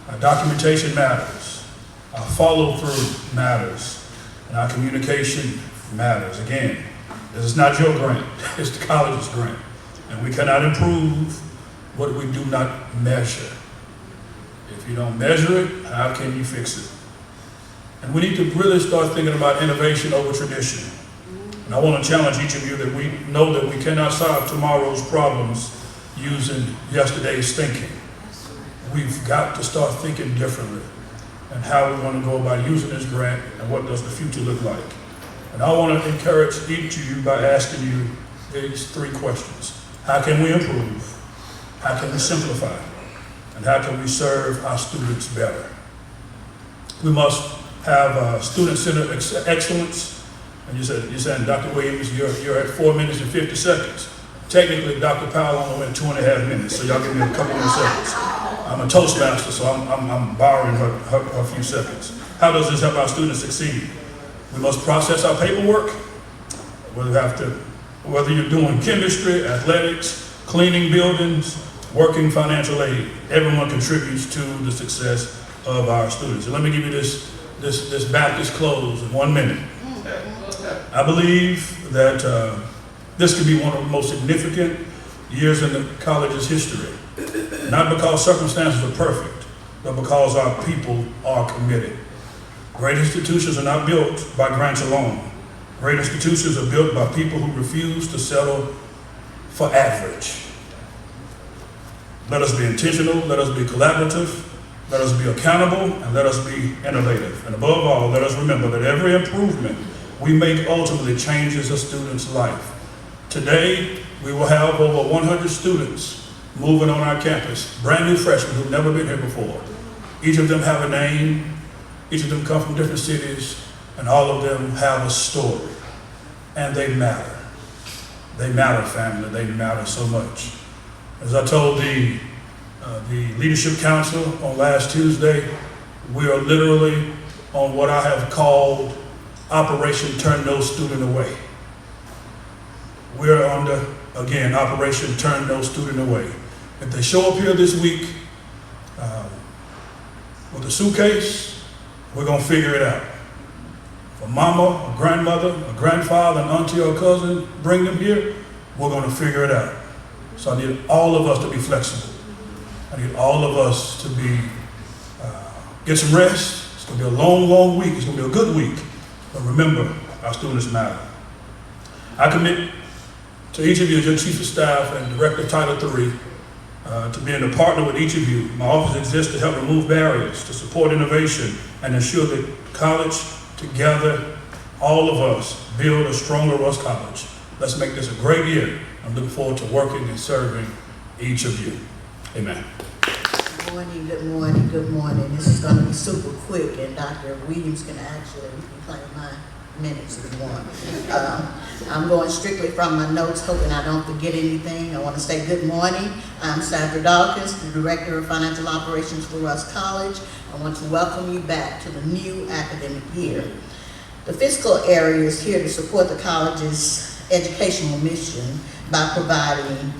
our documentation matters, our follow-through matters, and our communication matters. Again, this is not your grant, it's the college's grant. And we cannot improve what we do not measure. If you don't measure it, how can you fix it? And we need to really start thinking about innovation over tradition. And I want to challenge each of you that we know that we cannot solve tomorrow's problems using yesterday's thinking. We've got to start thinking differently and how we want to go about using this grant and what does the future look like. And I want to encourage each of you by asking you these three questions. How can we improve? How can we simplify? And how can we serve our students better? We must have student-centered excellence. And you're saying, Dr. Williams, you're at 4 minutes and 50 seconds. Technically, Dr. Powell only went 2.5 minutes, so y'all give me a couple more seconds. I'm a Toastmaster, so I'm borrowing her few seconds. How does this help our students succeed? We must process our paperwork, whether you're doing chemistry, athletics, cleaning buildings, working financial aid. Everyone contributes to the success of our students. And let me give you this Baptist close in 1 minute. I believe that this could be one of the most significant years in the college's history. Not because circumstances are perfect, but because our people are committed. Great institutions are not built by grants alone. Great institutions are built by people who refuse to settle for average. Let us be intentional, let us be collaborative, let us be accountable, and let us be innovative. And above all, let us remember that every improvement we make ultimately changes a student's life. Today, we will have over 100 students moving on our campus, brand new freshmen who've never been here before. Each of them have a name, each of them come from different cities, and all of them have a story. And they matter. They matter, family, they matter so much. As I told the Leadership Council on last Tuesday, we are literally on what I have called Operation Turn No Student Away. We're under, again, Operation Turn No Student Away. If they show up here this week with a suitcase, we're going to figure it out. If a mama, a grandmother, a grandfather, an auntie or a cousin bring them here, we're going to figure it out. So I need all of us to be flexible. I need all of us to get some rest. It's going to be a long, long week. It's going to be a good week. But remember, our students matter. I commit to each of you as your Chief of Staff and Director of Title III to being a partner with each of you. My office exists to help remove barriers, to support innovation, and ensure that college, together, all of us, build a stronger Russ College. Let's make this a great year. I'm looking forward to working and serving each of you. Amen. Good morning, good morning, good morning. This is going to be super quick, and Dr. Williams can actually reclaim my minutes if you want. I'm going strictly from my notes, hoping I don't forget anything. I want to say good morning. I'm Sandra Dawkins, the Director of Financial Operations for Russ College. I want to welcome you back to the new academic year. The fiscal area is here to support the college's educational mission by providing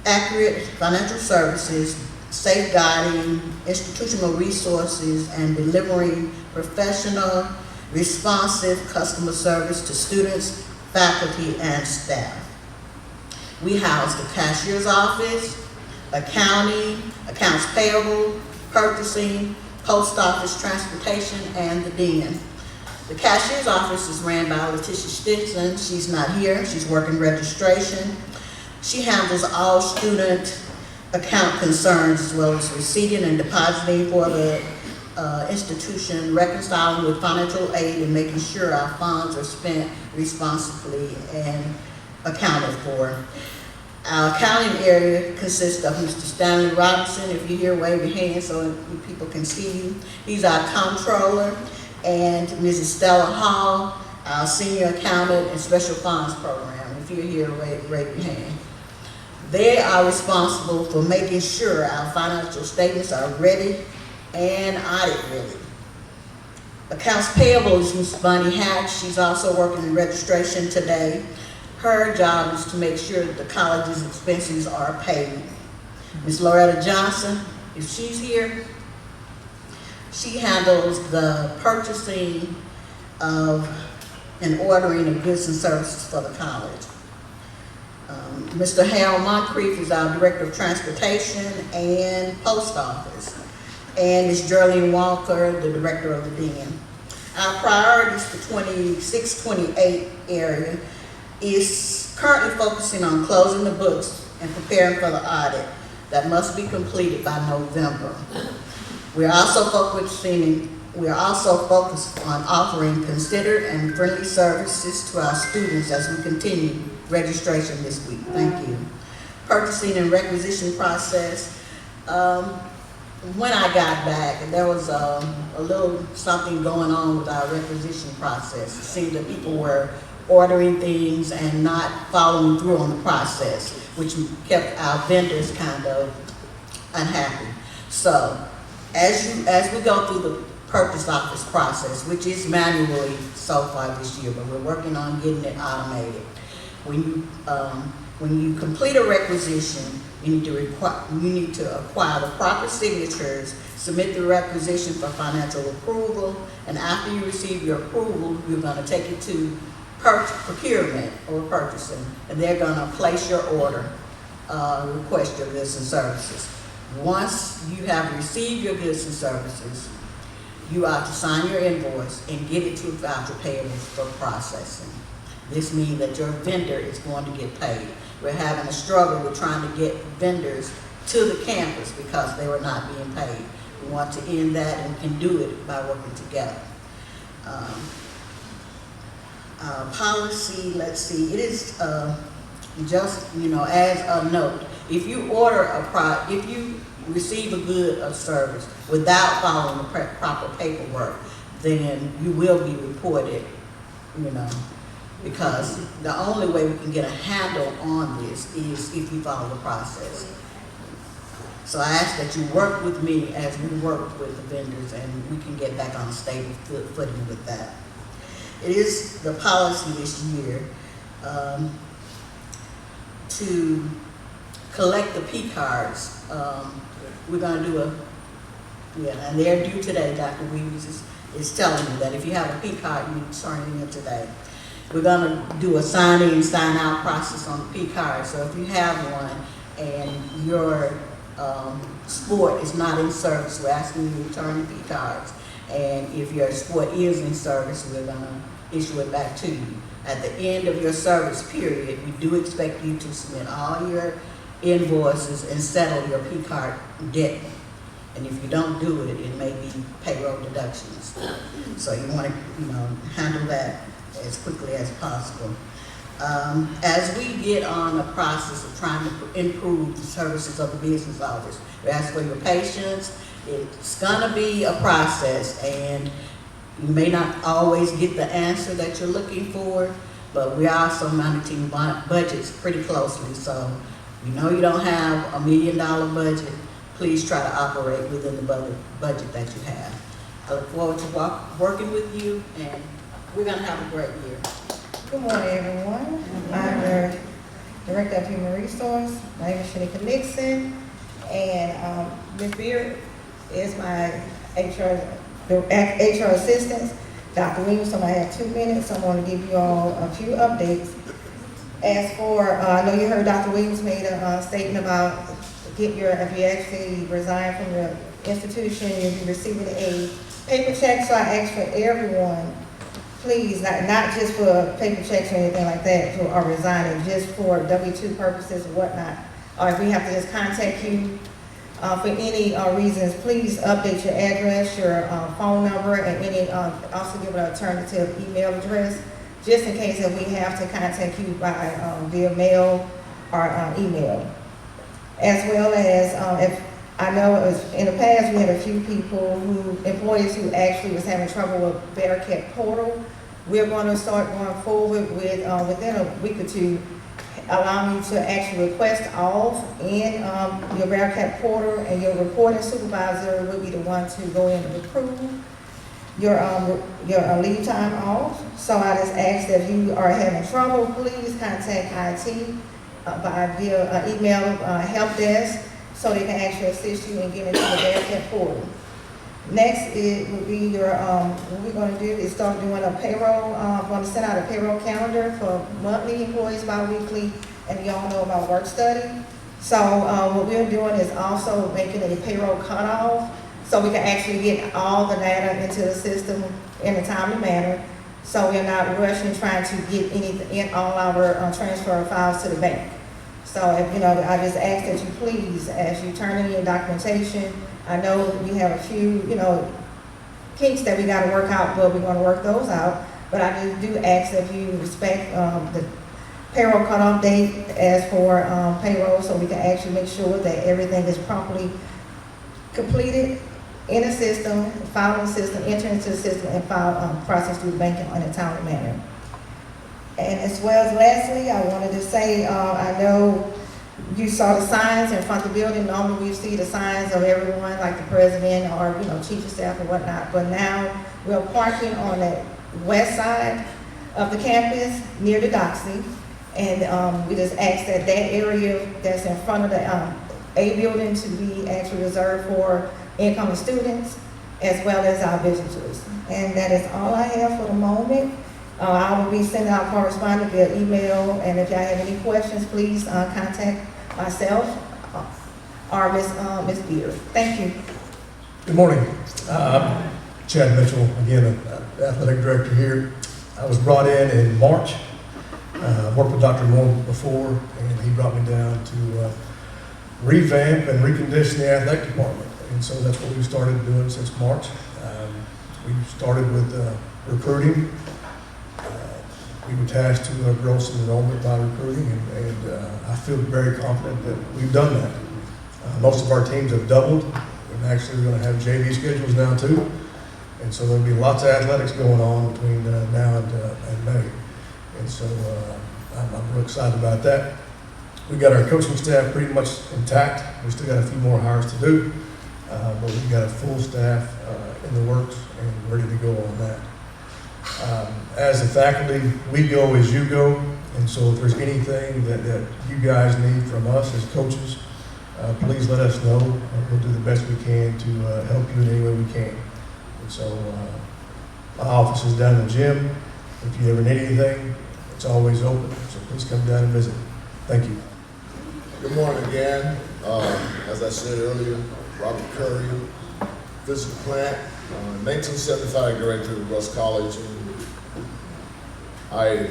accurate financial services, safeguarding institutional resources, and delivering professional, responsive customer service to students, faculty, and staff. We house the cashier's office, accounting, accounts payable, purchasing, post office, transportation, and the dean. The cashier's office is ran by Letitia Stinson. She's not here. She's working registration. She handles all student account concerns as well as receiving and depositing for the institution, reconciling with financial aid, and making sure our funds are spent responsibly and accounted for. Our accounting area consists of Mr. Stanley Robinson. If you're here, wave your hand so people can see you. He's our comptroller. And Mrs. Stella Hall, our senior accountant and special funds program. If you're here, raise your hand. They are responsible for making sure our financial statements are ready and audit ready. Accounts payable is Ms. Bunny Hatch. She's also working in registration today. Her job is to make sure that the college's expenses are paid. Ms. Loretta Johnson, if she's here, she handles the purchasing of and ordering of goods and services for the college. Mr. Harold Moncrief is our Director of Transportation and Post Office. And Ms. Geraldine Walker, the Director of the Den. Our priorities for 26-28 area is currently focusing on closing the books and preparing for the audit that must be completed by November. We are also focused on offering considered and friendly services to our students as we continue registration this week. Thank you. Purchasing and requisition process. When I got back, there was a little something going on with our requisition process. It seemed that people were ordering things and not following through on the process, which kept our vendors kind of unhappy. So, as we go through the purchase office process, which is manually so far this year, but we're working on getting it automated. When you complete a requisition, you need to acquire the proper signatures, submit the requisition for financial approval, and after you receive your approval, you're going to take it to procurement or purchasing, and they're going to place your order, request your goods and services. Once you have received your goods and services, you are to sign your invoice and get it to voucher payables for processing. This means that your vendor is going to get paid. We're having a struggle with trying to get vendors to the campus because they were not being paid. We want to end that and can do it by working together. Policy, let's see, it is just, as a note, if you if you receive a good or service without following the proper paperwork, then you will be reported, because the only way we can get a handle on this is if we follow the process. So I ask that you work with me as we work with the vendors and we can get back on a stable footing with that. It is the policy this year to collect the P cards. We're going to do and they're due today. Dr. Weaves is telling me that if you have a P card, you turn it in today. We're going to do a sign in, sign out process on the P card. So if you have one and your sport is not in service, we're asking you to return the P cards. And if your sport is in service, we're going to issue it back to you. At the end of your service period, we do expect you to submit all your invoices and settle your P card debt. And if you don't do it, it may be payroll deductions. So you want to, handle that as quickly as possible. As we get on the process of trying to improve the services of the business office, we ask for your patience. It's gonna be a process, and you may not always get the answer that you're looking for, but we are also monitoring budgets pretty closely. So you don't have $1 million budget, please try to operate within the budget that you have. I look forward to working with you, and we're going to have a great year. Good morning, everyone. I'm the Director of Human Resource. My name is Shanika Nixon, and Ms. Beard is my HR assistant. Dr. Williamson, I have 2 minutes, so I want to give you all a few updates. As for, I know you heard Dr. Williams made a statement about if you actually resign from your institution, you'll be receiving a paper check. So I ask for everyone please, not just for paper checks or anything like that, or resigning, just for W-2 purposes and whatnot. Or if we have to just contact you for any reasons, please update your address, your phone number, and any, also give an alternative email address, just in case if we have to contact you by via mail or email. As well as, if I know it was, in the past we had a few people employees who actually was having trouble with Bearcat Portal. We're going to start going forward with, within a week or two, allowing you to actually request off in your Bearcat Portal, and your reporting supervisor will be the one to go in and approve your leave time off. So I just ask that if you are having trouble, please contact IT via email help desk, so they can actually assist you in getting into the Bearcat Portal. Next, it would be your, what we're going to do is start doing a payroll, going to send out a payroll calendar for monthly employees, bi-weekly, and y'all know about work study. So what we're doing is also making a payroll cutoff, so we can actually get all the data into the system in a timely manner, so we're not rushing trying to get anything in all our transfer files to the bank. So, if, you know, I just ask that you please, as you turn in your documentation, I know we have a few, you know, kinks that we got to work out, but we're going to work those out. But I do ask that you respect the payroll cutoff date as for payroll, so we can actually make sure that everything is properly completed in the system, filed in the system, entered into the system, and filed, processed through banking in a timely manner. And as well as lastly, I wanted to say, I know you saw the signs in front of the building. Normally we see the signs of everyone, like the president or, you know, chief of staff or whatnot. But now we're parking on the west side of the campus near the Doxy. And we just ask that that area that's in front of the A building to be actually reserved for incoming students as well as our visitors. And that is all I have for the moment. I will be sending out correspondence via email, and if y'all have any questions, please contact myself or Ms. Beard. Thank you. Good morning. I'm Chad Mitchell, again, athletic director here. I was brought in March. Worked with Dr. Moore before, and he brought me down to revamp and recondition the athletic department. And so that's what we started doing since March. We started with recruiting. We were tasked to grow some enrollment by recruiting, and I feel very confident that we've done that. Most of our teams have doubled. We're actually going to have JV schedules now too, and so there'll be lots of athletics going on between now and May. And so I'm real excited about that. We got our coaching staff pretty much intact. We still got a few more hires to do, but we've got a full staff in the works and ready to go on that. As a faculty, we go as you go, and so if there's anything that you guys need from us as coaches, please let us know, and we'll do the best we can to help you in any way we can. And so my office is down in the gym. If you ever need anything, it's always open, so please come down and visit. Thank you. Good morning again. As I said earlier, Robert Curry, physical plant, 1975 graduated of Rusk College. And I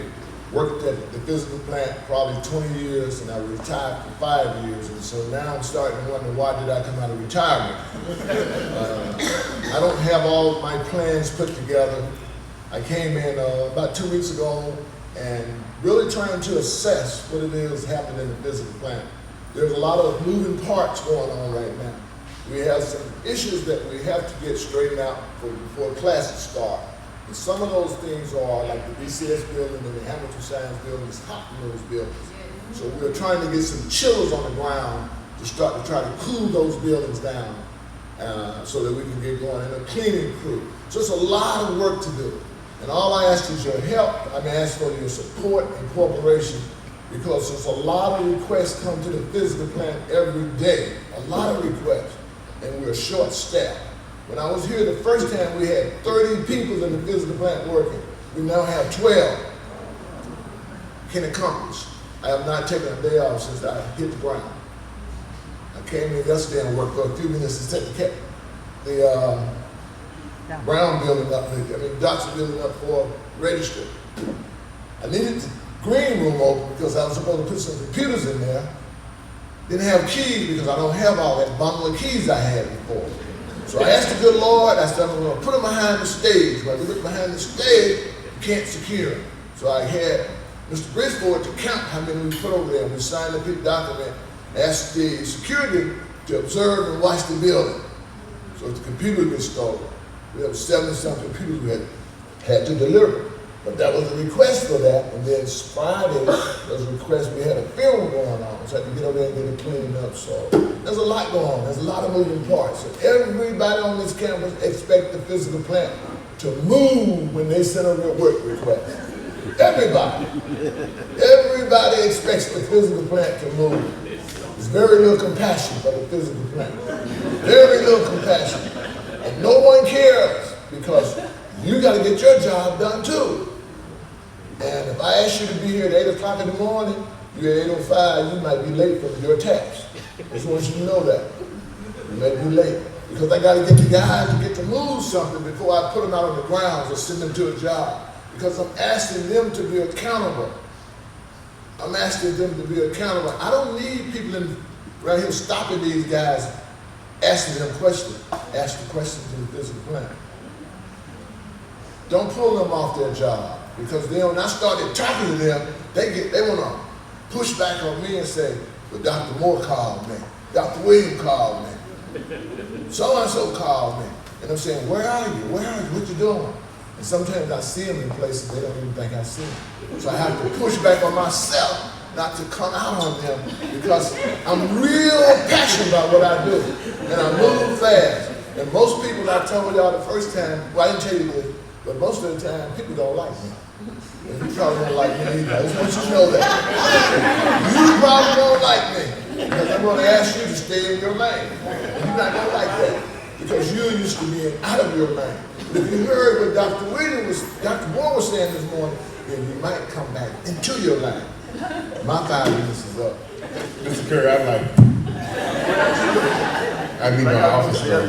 worked at the physical plant probably 20 years, and I retired for 5 years. And so now I'm starting to wonder, why did I come out of retirement? I don't have all my plans put together. I came in about 2 weeks ago and really trying to assess what it is happening in the physical plant. There's a lot of moving parts going on right now. We have some issues that we have to get straightened out before classes start. And some of those things are like the BCS building and the Hamilton Science building is hot in those buildings. So we're trying to get some chillers on the ground to start to try to cool those buildings down so that we can get going. And a cleaning crew. So it's a lot of work to do. And all I ask is your help. I'm asking for your support and cooperation, because there's a lot of requests come to the physical plant every day. A lot of requests. And we're short-staffed. When I was here the first time, we had 30 people in the physical plant working. We now have 12. Can accomplish. I have not taken a day off since I hit the ground. I came in yesterday and worked for a few minutes to set the Brown building up, Dodson building up for registered. I needed the green room open because I was supposed to put some computers in there. Didn't have keys because I don't have all that bundle of keys I had before. So I asked the good Lord, I said, I'm going to put them behind the stage. When I look behind the stage, you can't secure them. So I had Mr. Bridgeford to count how many we put over there. We signed the big document, asked the security to observe and watch the building. So the computer gets stolen. We have 70-some computers we had to deliver. But that was a request for that. And then Friday was a request. We had a funeral going on. So I had to get over there and get it cleaned up. So there's a lot going on. There's a lot of moving parts. So everybody on this campus expects the physical plant to move when they send over their work request. Everybody. Everybody expects the physical plant to move. There's very little compassion for the physical plant. Very little compassion. And no one cares because you got to get your job done too. And if I ask you to be here at 8 o'clock in the morning, you're at 8:05, you might be late for your tax. I just want you to know that. You may be late. Because I got to get the guys to get to move something before I put them out on the grounds or send them to a job. Because I'm asking them to be accountable. I'm asking them to be accountable. I don't need people right here stopping these guys, asking them questions. Ask the questions to the physical plant. Don't pull them off their job. Because then when I started talking to them, they want to push back on me and say, well, Dr. Moore called me. Dr. Williams called me. So-and-so called me. And I'm saying, where are you? Where are you? What you doing? And sometimes I see them in places they don't even think I see them. So I have to push back on myself not to come out on them because I'm real passionate about what I do. And I move fast. And most people, I told y'all the first time, well, I didn't tell you this, but most of the time, people don't like me. And you probably don't like me either. I just want you to know that. You probably don't like me. Because I'm going to ask you to stay in your lane. And you're not going to like that. Because you're used to being out of your lane. But if you heard what Dr. Moore was saying this morning, then you might come back into your lane. My 5 minutes is up. Mr. Curry, I need my office here.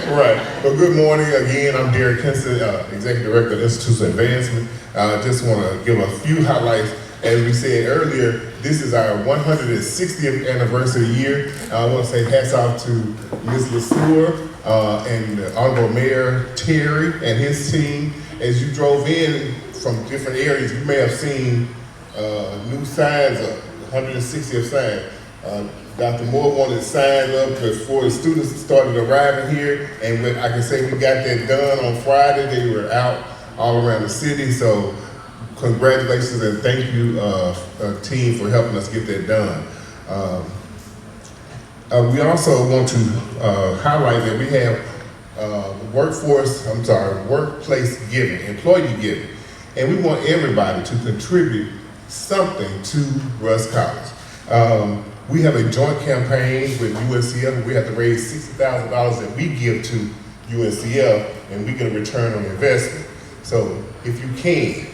Right. Well, good morning again. I'm Derek Henson, Executive Director of the Institute of Advancement. I just want to give a few highlights. As we said earlier, this is our 160th anniversary year. I want to say hats off to Ms. LeSueur and the Honorable Mayor Terry and his team. As you drove in from different areas, you may have seen new signs, 160th sign. Dr. Moore wanted signs up before the students started arriving here, and I can say we got that done on Friday. They were out all around the city, so congratulations and thank you, team, for helping us get that done. We also want to highlight that we have workplace giving, employee giving, and we want everybody to contribute something to Rusk College. We have a joint campaign with UNCF. We have to raise $60,000 that we give to UNCF, and we get a return on investment. So if you can,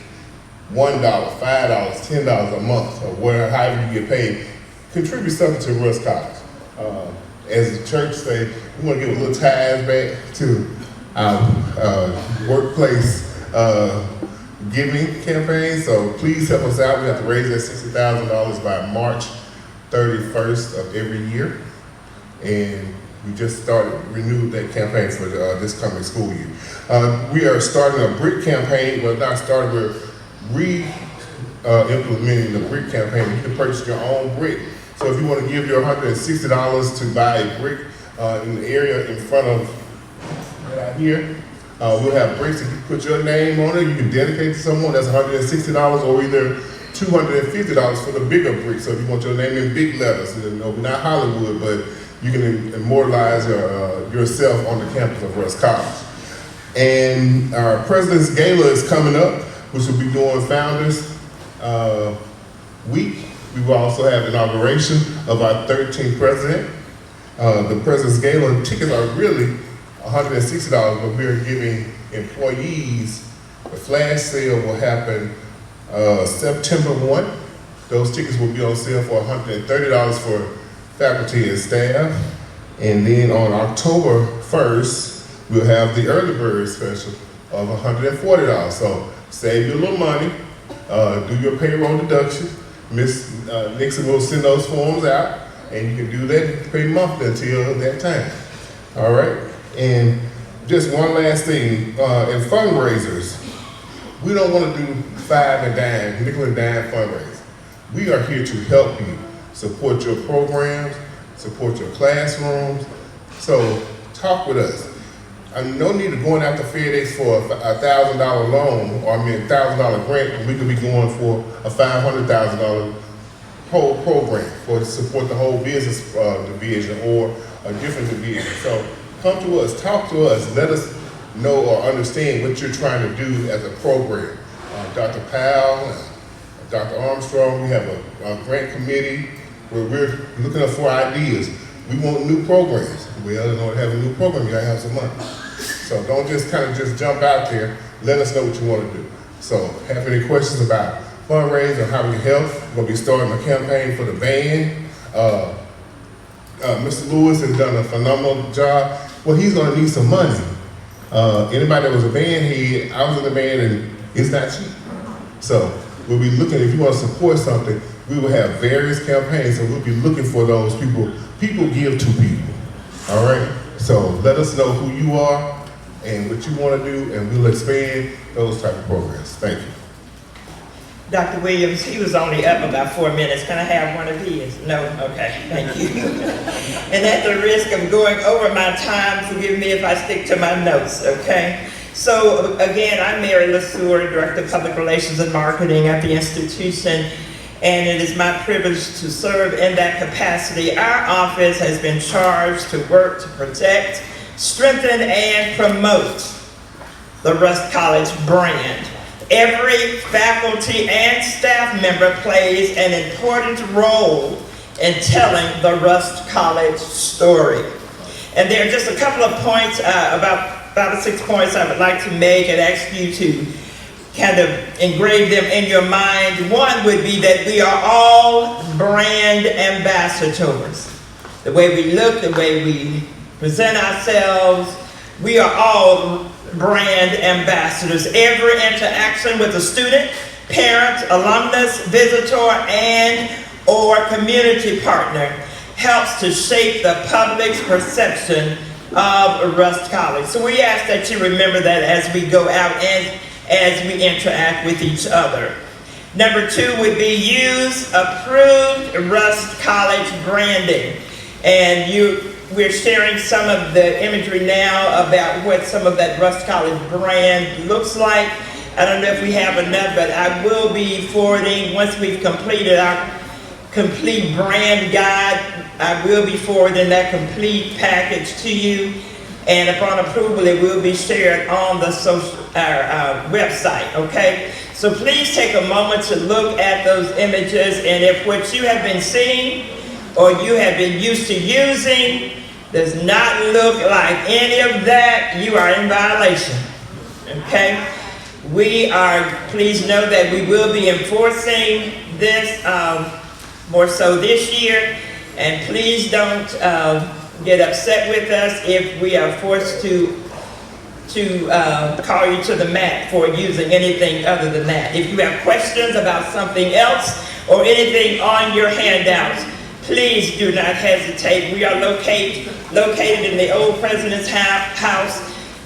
$1, $5, $10 a month, or however you get paid, contribute something to Rusk College. As the church say, we want to give a little tithe back to our workplace giving campaign. So please help us out. We have to raise that $60,000 by March 31st of every year. And we just renewed that campaign for this coming school year. We are starting a brick campaign. Well, not starting, we're implementing the brick campaign. You can purchase your own brick. So if you want to give your $160 to buy a brick in the area in front of right here, we'll have bricks. If you put your name on it, you can dedicate to someone. That's $160, or either $250 for the bigger brick. So if you want your name in big letters, not Hollywood, but you can immortalize yourself on the campus of Rusk College. And our President's Gala is coming up, which will be doing Founders Week. We will also have inauguration of our 13th president. The President's Gala tickets are really $160, but we're giving employees, the flash sale will happen September 1. Those tickets will be on sale for $130 for faculty and staff. And then on October 1st, we'll have the early bird special of $140. So save you a little money, do your payroll deduction. Miss Nixon will send those forms out, and you can do that pay monthly until that time. All right? And just one last thing, in fundraisers, we don't want to do nickel and dime fundraisers. We are here to help you, support your programs, support your classrooms. So talk with us. No need of going after FedEx for a $1,000 loan, or $1,000 grant, when we could be going for a $500,000 whole program to support the whole business division or a different division. So come to us, talk to us, let us know or understand what you're trying to do as a program. Dr. Powell, Dr. Armstrong, we have a grant committee where we're looking up for ideas. We want new programs. Well, in order to have a new program, you gotta have some money. So don't just jump out there. Let us know what you want to do. So have any questions about fundraising or how we can help? We're gonna be starting a campaign for the band. Mr. Lewis has done a phenomenal job. Well, he's gonna need some money. Anybody that was a band head, I was in the band, and it's not cheap. So we'll be looking, if you want to support something, we will have various campaigns, and we'll be looking for those people. People give to people, all right? So let us know who you are and what you want to do, and we'll expand those type of programs. Thank you. Dr. Williams, he was only up about 4 minutes. Can I have one of his? No? Okay, thank you. And at the risk of going over my time, forgive me if I stick to my notes, okay? So again, I'm Mary LeSueur, Director of Public Relations and Marketing at the institution, and it is my privilege to serve in that capacity. Our office has been charged to work to protect, strengthen, and promote the Rust College brand. Every faculty and staff member plays an important role in telling the Rust College story. And there are just a couple of points, about 5 or 6 points I would like to make and ask you to kind of engrave them in your mind. One would be that we are all brand ambassadors. The way we look, the way we present ourselves, we are all brand ambassadors. Every interaction with a student, parent, alumnus, visitor, and or community partner helps to shape the public's perception of Rust College. So we ask that you remember that as we go out and as we interact with each other. Number 2 would be use approved Rust College branding. And we're sharing some of the imagery now about what some of that Rust College brand looks like. I don't know if we have enough, but I will be forwarding, once we've completed our complete brand guide, I will be forwarding that complete package to you. And upon approval, it will be shared on the our website, okay? So please take a moment to look at those images, and if what you have been seeing or you have been used to using does not look like any of that, you are in violation, okay? Please know that we will be enforcing this more so this year, and please don't get upset with us if we are forced to call you to the mat for using anything other than that. If you have questions about something else or anything on your handouts, please do not hesitate. We are located in the old President's House.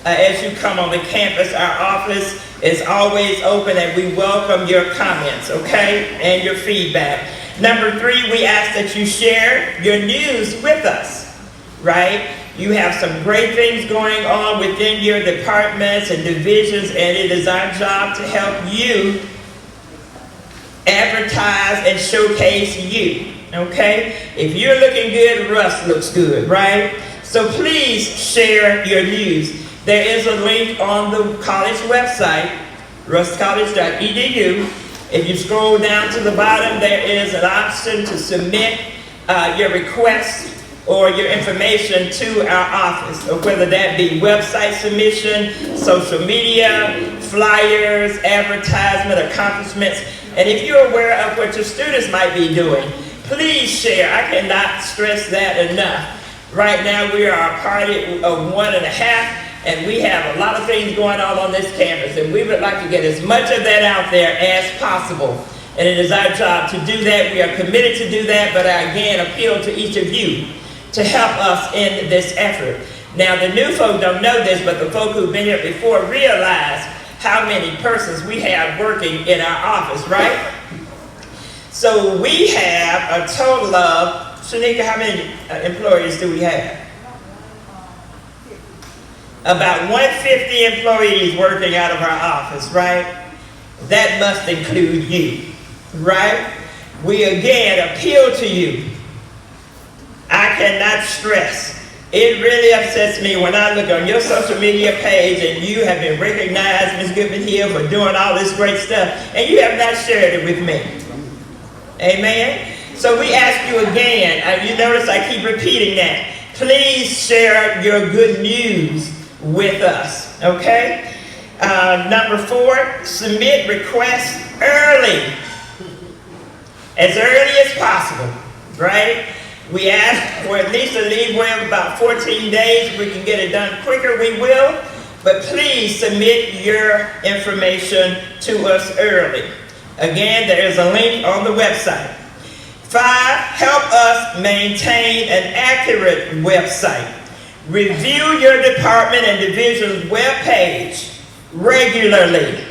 As you come on the campus, our office is always open, and we welcome your comments, okay, and your feedback. Number 3, we ask that you share your news with us, right? You have some great things going on within your departments and divisions, and it is our job to help you advertise and showcase you, okay? If you're looking good, Rust looks good, right? So please share your news. There is a link on the college website, rustcollege.edu. If you scroll down to the bottom, there is an option to submit your request or your information to our office, or whether that be website submission, social media, flyers, advertisement, accomplishments. And if you're aware of what your students might be doing, please share. I cannot stress that enough. Right now we are a party of 1.5, And we have a lot of things going on this campus, and we would like to get as much of that out there as possible. And it is our job to do that. We are committed to do that, but I again appeal to each of you to help us in this effort. Now, the new folk don't know this, but the folk who've been here before realize how many persons we have working in our office, right? So we have a total of, Shanika, how many employees do we have? About 150 employees working out of our office, right? That must include you, right? We again appeal to you. I cannot stress. It really upsets me when I look on your social media page and you have been recognized, Ms. Goodman Hill, for doing all this great stuff, and you have not shared it with me. Amen? So we ask you again, you notice I keep repeating that, please share your good news with us, okay? Number 4, submit requests early. As early as possible, right? We ask for at least a leeway of about 14 days. If we can get it done quicker, we will. But please submit your information to us early. Again, there is a link on the website. 5, help us maintain an accurate website. Review your department and division's webpage regularly.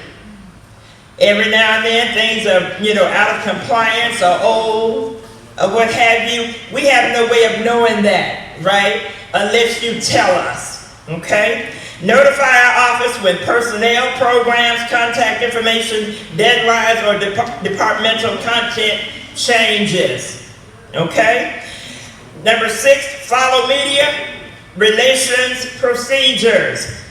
Every now and then things are, out of compliance or old or what have you. We have no way of knowing that, right? Unless you tell us, okay? Notify our office when personnel, programs, contact information, deadlines, or departmental content changes, okay? Number 6, follow media relations procedures.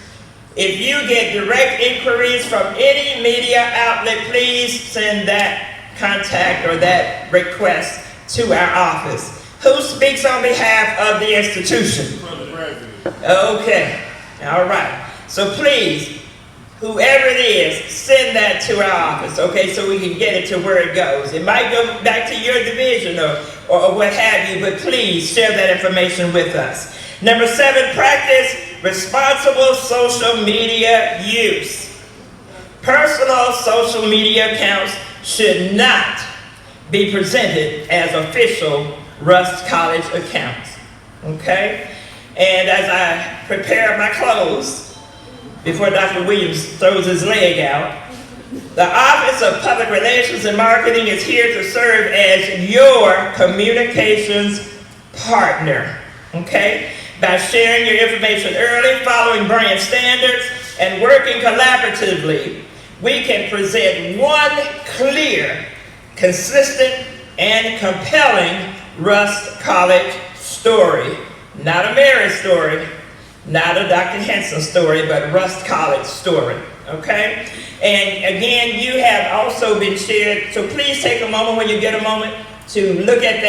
If you get direct inquiries from any media outlet, please send that contact or that request to our office. Who speaks on behalf of the institution? Okay, all right. So please, whoever it is, send that to our office, okay, so we can get it to where it goes. It might go back to your division or what have you, but please share that information with us. Number 7, practice responsible social media use. Personal social media accounts should not be presented as official Rust College accounts, okay? And as I prepare my clothes before Dr. Williams throws his leg out, the Office of Public Relations and Marketing is here to serve as your communications partner, okay? By sharing your information early, following brand standards, and working collaboratively, we can present one clear, consistent, and compelling Rust College story. Not a Mary story, not a Dr. Henson story, but Rust College story, okay? And again, you have also been shared, so please take a moment when you get a moment to look at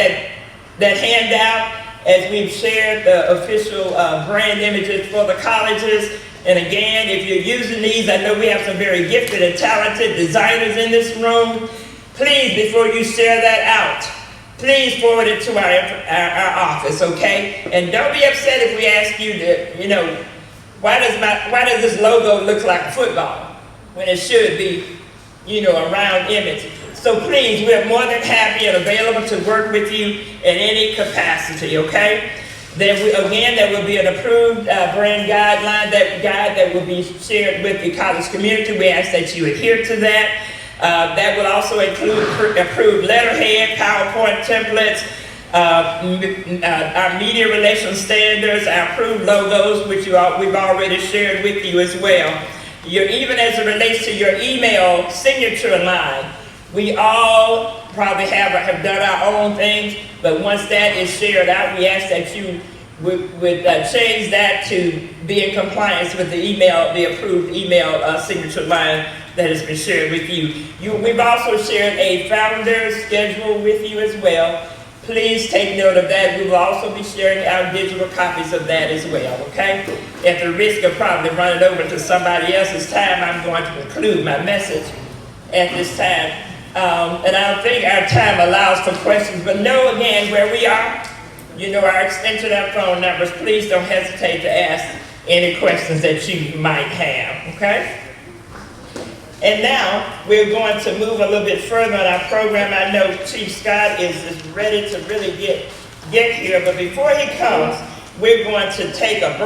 that handout as we've shared the official brand images for the colleges. And again, if you're using these, I know we have some very gifted and talented designers in this room. Please, before you share that out, please forward it to our office, okay? And don't be upset if we ask you to, why does this logo look like football when it should be, a round image? So please, we're more than happy and available to work with you in any capacity, okay? There will be an approved brand guideline, that will be shared with the college community. We ask that you adhere to that. That will also include approved letterhead, PowerPoint templates, our media relations standards, our approved logos, which we've already shared with you as well. Even as it relates to your email signature line, we all probably have done our own things, but once that is shared out, we ask that you would change that to be in compliance with the approved email signature line that has been shared with you. We've also shared a founder schedule with you as well. Please take note of that. We will also be sharing our digital copies of that as well, okay? At the risk of probably running over to somebody else's time, I'm going to conclude my message at this time. And I don't think our time allows for questions, but know again where we are. Our extension, our phone numbers. Please don't hesitate to ask any questions that you might have, okay? And now, we're going to move a little bit further in our program. I know Chief Scott is ready to really get here, but before he comes, we're going to take a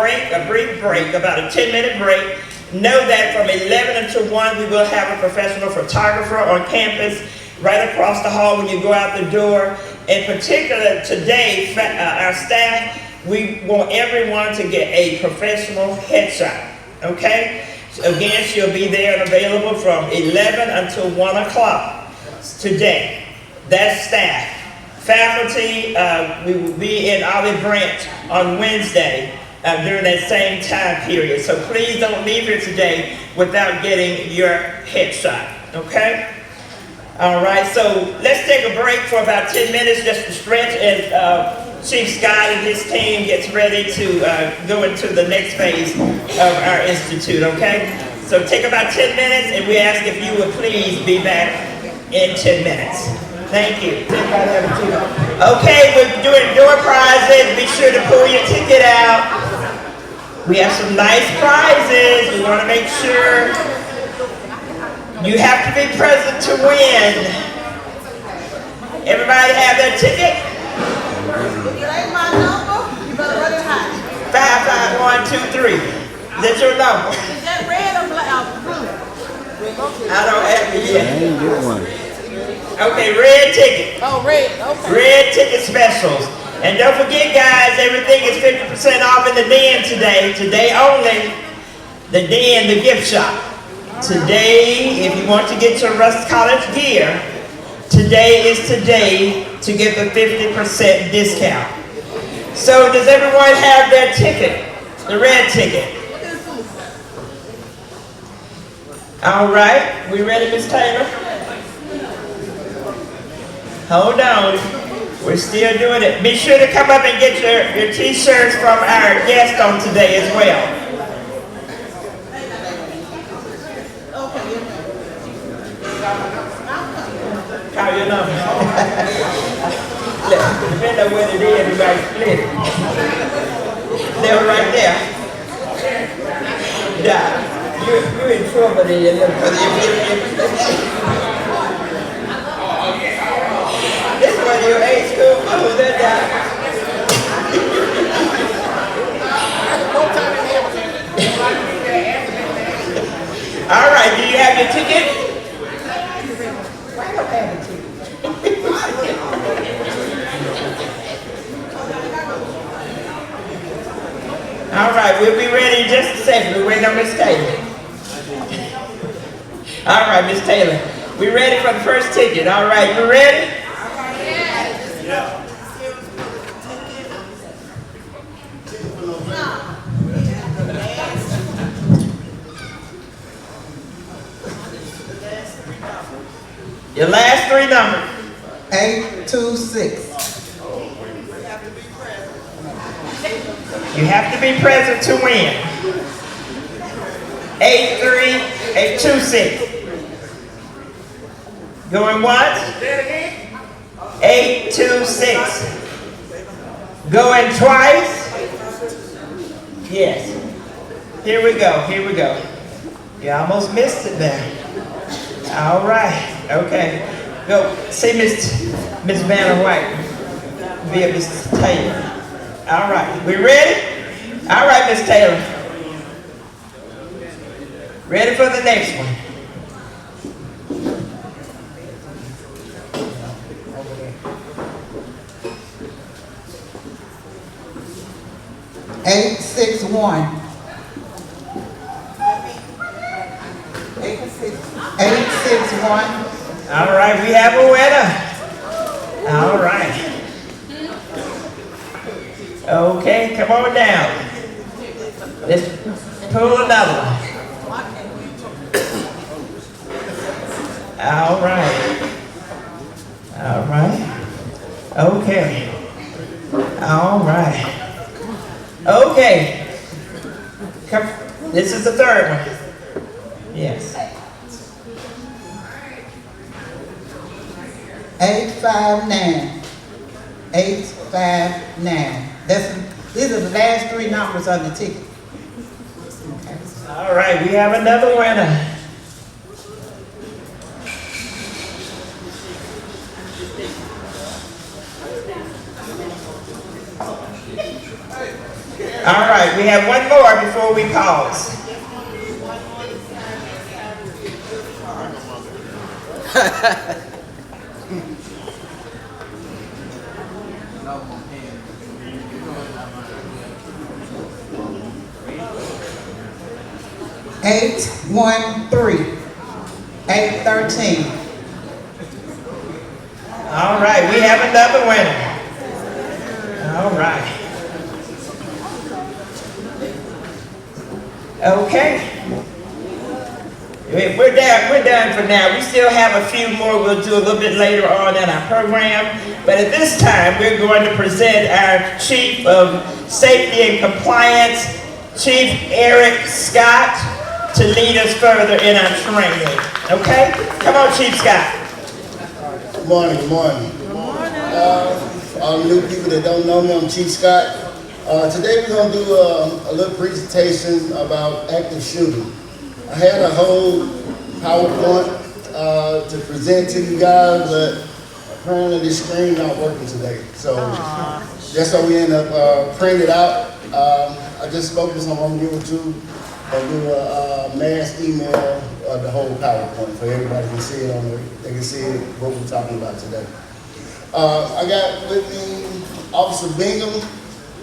brief break, about a 10-minute break. Know that from 11 until 1, we will have a professional photographer on campus right across the hall when you go out the door. In particular, today, our staff, we want everyone to get a professional headshot, okay? Again, she'll be there and available from 11 until 1 o'clock today. That's staff. Faculty, we will be in Olive Branch on Wednesday during that same time period. So please don't leave here today without getting your headshot, okay? All right, so let's take a break for about 10 minutes just to stretch as Chief Scott and his team gets ready to go into the next phase of our institute, okay? So take about 10 minutes, and we ask if you would please be back in 10 minutes. Thank you. Okay, we're doing door prizes. Be sure to pull your ticket out. We have some nice prizes. We want to make sure you have to be present to win. Everybody have their ticket? If it ain't my number, you better run it high. 55123. Is that your number? Is that red or black? Blue? I don't have it yet. I didn't get one. Okay, red ticket. Oh, red. Okay. Red ticket specials. And don't forget, guys, everything is 50% off in the Den today. Today only. The Den, the gift shop. Today, if you want to get your Russ College gear, today is today to get the 50% discount. So does everyone have their ticket? The red ticket? All right, we ready, Ms. Taylor? Hold on, we're still doing it. Be sure to come up and get your t-shirts from our guest on today as well. Call your number. Look, depending on what it is, everybody split it. They're right there. Nah, you're in trouble there, this one your age school, oh, that all right, do you have your ticket? Why don't I have a ticket? All right, we'll be ready in just a second. We're waiting on Miss Taylor. All right, Miss Taylor. We ready for the first ticket. All right, you ready? Yeah. Your last three numbers. 826. You have to be present to win. 83826. Going once? 826. Going twice? Yes. Here we go. Here we go. You almost missed it there. All right. Okay. Go see Miss Vanna White via Miss Taylor. All right. We ready? All right, Miss Taylor. Ready for the next one. Eight, 6, 1. 861. All right, we have a winner. All right. Okay, come on down. Let's pull another one. All right. All right. Okay. All right. Okay. Come. This is the third one. Yes. 859. 859. These are the last three numbers on the ticket. All right, we have another winner. All right, we have one more before we pause. Eight, 1, 3. 8, 13. All right, we have another winner. All right. Okay. We're done for now. We still have a few more we'll do a little bit later on in our program. But at this time, we're going to present our Chief of Safety and Compliance, Chief Eric Scott, to lead us further in our training. Okay? Come on, Chief Scott. Good morning, good morning. All the new people that don't know me, I'm Chief Scott. Today we're going to do a little presentation about active shooter. I had a whole PowerPoint to present to you guys, but apparently this screen not working today. So that's why we end up printing it out. I just focus on what I'm doing too, and do a mass email of the whole PowerPoint so everybody can see it on there. They can see what we're talking about today. I got with me Officer Bingham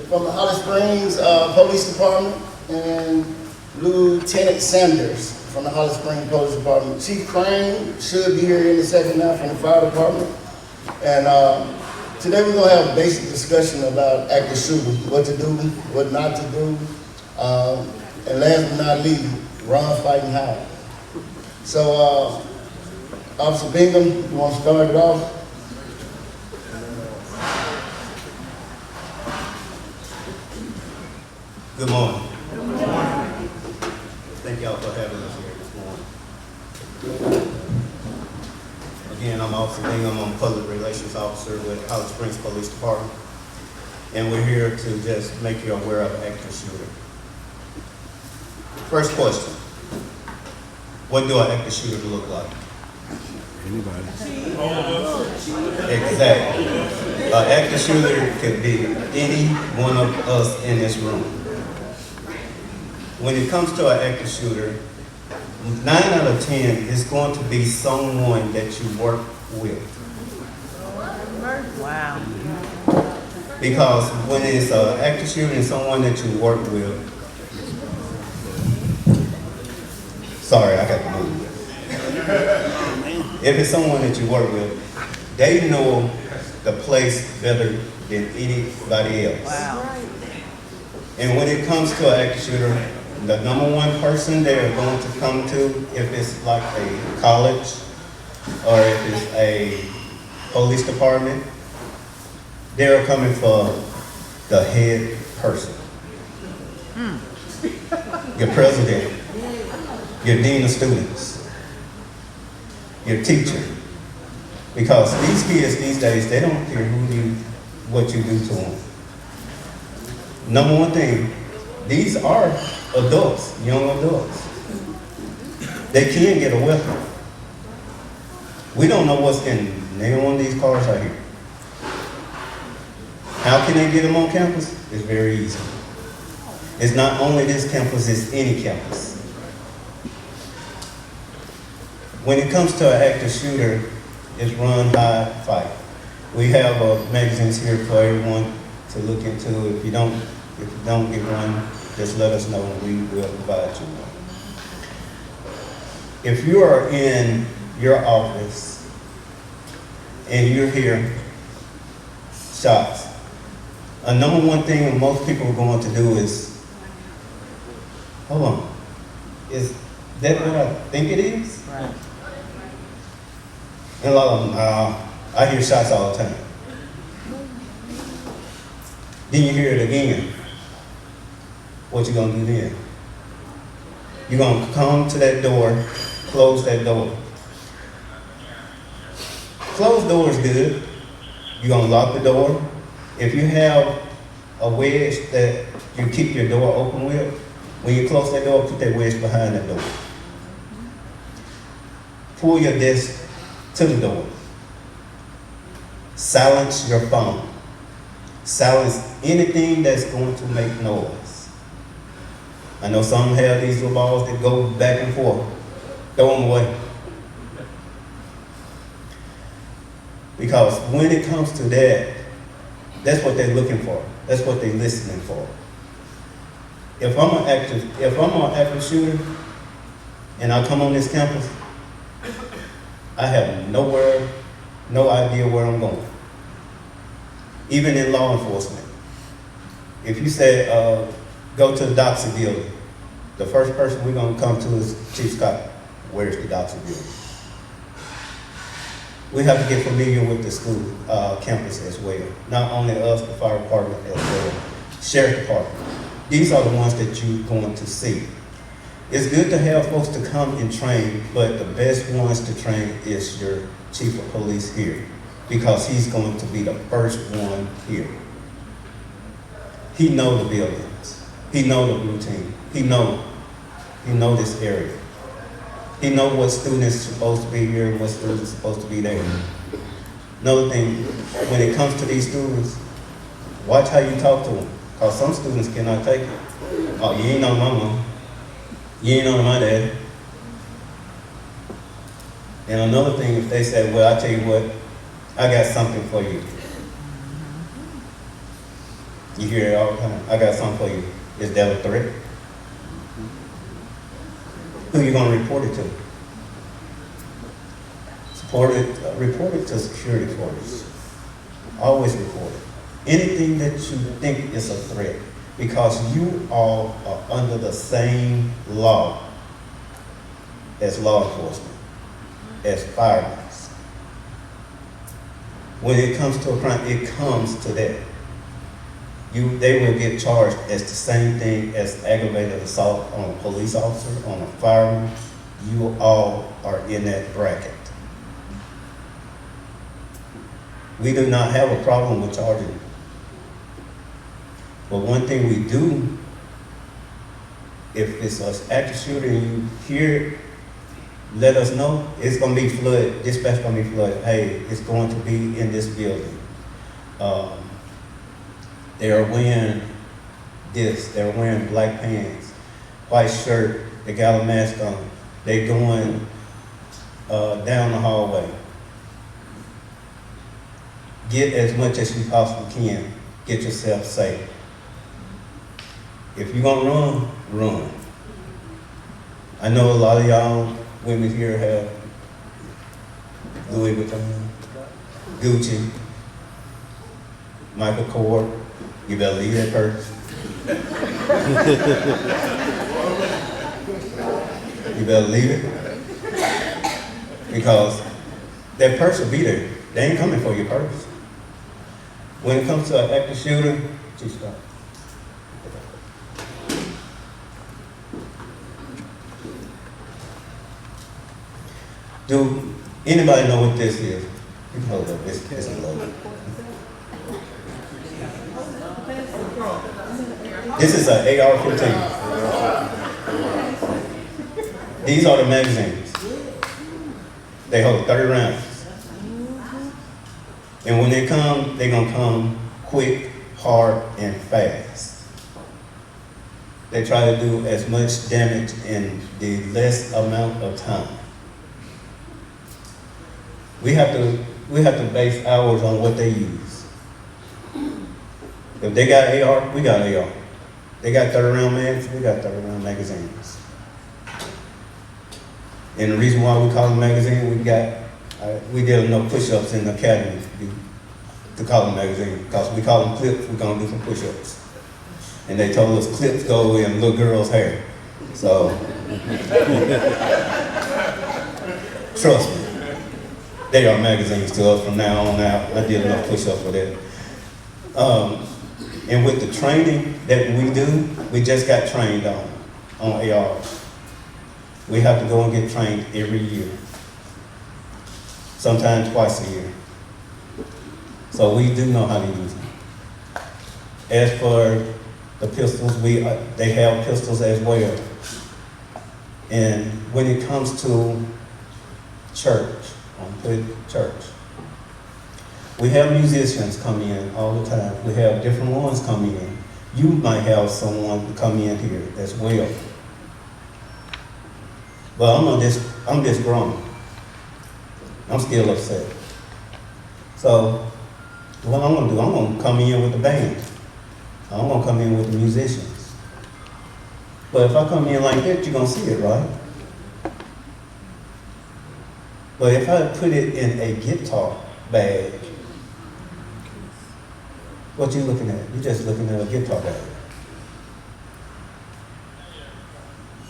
from the Holly Springs Police Department and Lieutenant Sanders from the Holly Springs Police Department. Chief Crane should be here in a second now from the Fire Department. And today we're going to have a basic discussion about active shooter, what to do, what not to do, and last but not least, run, fight, and hide. So, Officer Bingham, you want to start it off? Good morning. Good morning. Thank y'all for having us here this morning. Again, I'm Officer Bingham. I'm Public Relations Officer with Holly Springs Police Department. And we're here to just make you aware of active shooter. First question. What do an active shooter look like? Anybody. Exactly. An active shooter could be any one of us in this room. When it comes to an active shooter, 9 out of 10 is going to be someone that you work with. Wow. Because when it's an active shooter and someone that you work with, sorry, I got to move. If it's someone that you work with, they know the place better than anybody else. Wow. And when it comes to an active shooter, the number one person they're going to come to, if it's like a college or if it's a police department, they're coming for the head person. Your president, your dean of students, your teacher. Because these kids these days, they don't care what you do to them. Number one thing, these are adults, young adults. They can get a weapon. We don't know what's in neither one of these cars out here. How can they get them on campus? It's very easy. It's not only this campus, it's any campus. When it comes to an active shooter, it's run, hide, fight. We have magazines here for everyone to look into. If you don't get one, just let us know and we will provide you one. If you are in your office and you're hearing shots, a number one thing most people are going to do is, hold on, is that what I think it is? Right. And a lot of them, I hear shots all the time. Then you hear it again. What you gonna do then? You're gonna come to that door, close that door. Closed door is good. You're gonna lock the door. If you have a wedge that you keep your door open with, When you close that door, put that wedge behind that door. Pull your desk to the door. Silence your phone. Silence anything that's going to make noise. I know some have these little balls that go back and forth. Throw them away. Because when it comes to that, that's what they're looking for. That's what they're listening for. If I'm an active shooter and I come on this campus, I have no idea where I'm going. Even in law enforcement. If you say, go to the Doxy building, the first person we're gonna come to is Chief Scott. Where's the Doxy building? We have to get familiar with the school campus as well. Not only us, the fire department as well, sheriff department. These are the ones that you're going to see. It's good to have folks to come and train, but the best ones to train is your chief of police here, because he's going to be the first one here. He knows the buildings. He knows the routine. He knows this area. He knows what students are supposed to be here and what students are supposed to be there. Another thing, when it comes to these students, watch how you talk to them, because some students cannot take it. Oh, you ain't know my mom. You ain't know my dad. And another thing, if they say, well, I tell you what, I got something for you. You hear it all the time. I got something for you. Is that a threat? Who you gonna report it to? Report it to security force. Always report it. Anything that you think is a threat, because you all are under the same law as law enforcement, as firemen. When it comes to a crime, it comes to that. They will get charged as the same thing as aggravated assault on a police officer, on a fireman. You all are in that bracket. We do not have a problem with charging. But one thing we do, if it's an active shooter and you hear it, let us know. It's going to be flooded. Dispatch going to be flooded. Hey, it's going to be in this building. They are wearing this. They're wearing black pants, white shirt. They got a mask on. They going down the hallway. Get as much as you possibly can. Get yourself safe. If you're gonna run, run. I know a lot of y'all women here have Louis Vuitton, Gucci, Michael Kors. You better leave that purse. You better leave it. Because that purse will be there. They ain't coming for your purse. When it comes to an active shooter, Chief Scott. Do anybody know what this is? You can hold up. This is low. This is an AR-15. These are the magazines. They hold 30 rounds. And when they come, they're gonna come quick, hard, and fast. They try to do as much damage in the less amount of time. We have to base ours on what they use. If they got AR, we got AR. They got 30-round mags, we got 30-round magazines. And the reason why we call them magazine, we did enough push-ups in the academy to call them magazine. Because we call them clips, we're gonna do some push-ups. And they told us clips go in little girls' hair. So, trust me. They are magazines to us from now on out. I did enough push-ups for that. And with the training that we do, we just got trained on ARs. We have to go and get trained every year. Sometimes twice a year. So we do know how to use them. As for the pistols, they have pistols as well. And when it comes to church, we have musicians come in all the time. We have different ones come in. You might have someone come in here as well. But I'm just grown. I'm still upset. So what I'm gonna do, I'm gonna come in with the band. I'm gonna come in with the musicians. But if I come in like that, you're gonna see it, right? But if I put it in a guitar bag, what you looking at? You're just looking at a guitar bag.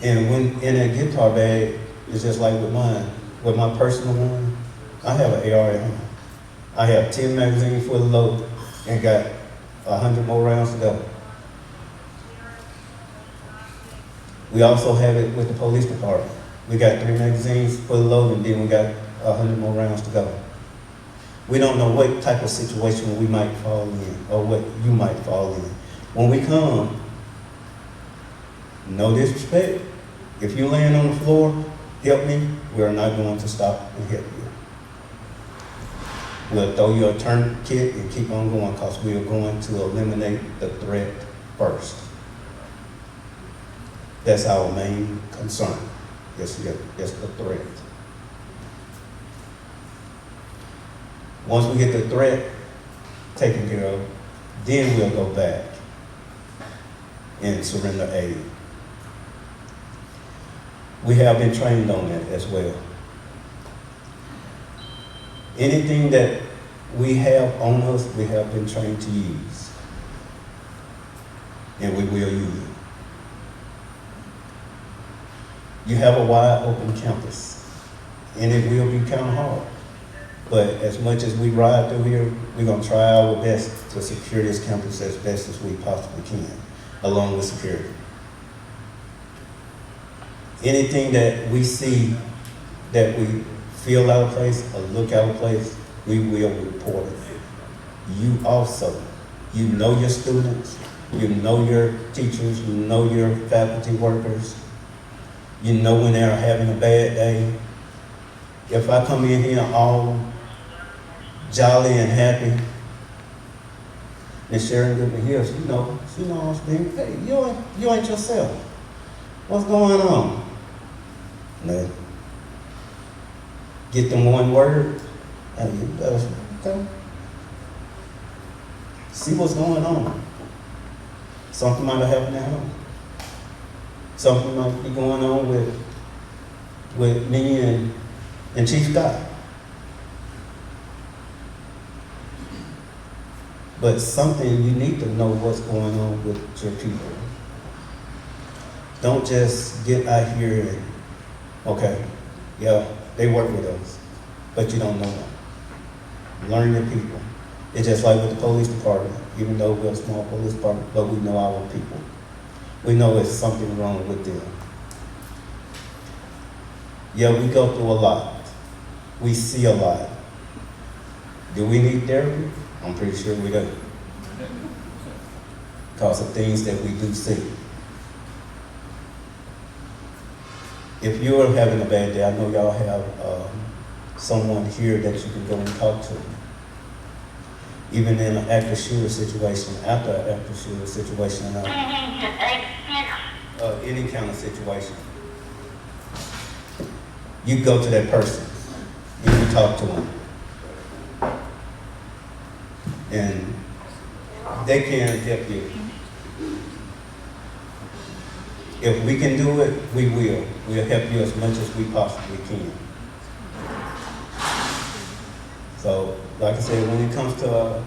And when in a guitar bag, it's just like with mine, with my personal one, I have an AR at home. I have 10 magazines for the load and got 100 more rounds to go. We also have it with the police department. We got 3 magazines for the load and then we got 100 more rounds to go. We don't know what type of situation we might fall in or what you might fall in. When we come, no disrespect. If you're laying on the floor, help me, we're not going to stop and help you. We'll throw you a tourniquet and keep on going because we are going to eliminate the threat first. That's our main concern. Yes, the threat. Once we get the threat taken care of, then we'll go back and surrender aid. We have been trained on that as well. Anything that we have on us, we have been trained to use. And we will use it. You have a wide open campus, and it will be kind of hard. But as much as we ride through here, we're going to try our best to secure this campus as best as we possibly can, along with security. Anything that we see that we feel out of place or look out of place, we will report it. You also, you know your students, you know your teachers, you know your faculty workers, you know when they're having a bad day. If I come in here all jolly and happy, Miss Sharon Goodman here, she knows being, hey, you ain't yourself. What's going on? No. Get them one word, and you better okay. See what's going on. Something might have happened at home. Something might be going on with me and Chief Scott. But something you need to know what's going on with your people. Don't just get out here and, okay, yeah, they work with us, but you don't know them. Learn your people. It's just like with the police department, even though we're a small police department, but we know our people. We know there's something wrong with them. Yeah, we go through a lot. We see a lot. Do we need therapy? I'm pretty sure we do. Because of things that we do see. If you're having a bad day, I know y'all have someone here that you can go and talk to. Even in an active shooter situation, after an active shooter situation, any kind of situation, you go to that person and you talk to them. And they can help you. If we can do it, we will. We'll help you as much as we possibly can. So, like I said, when it comes to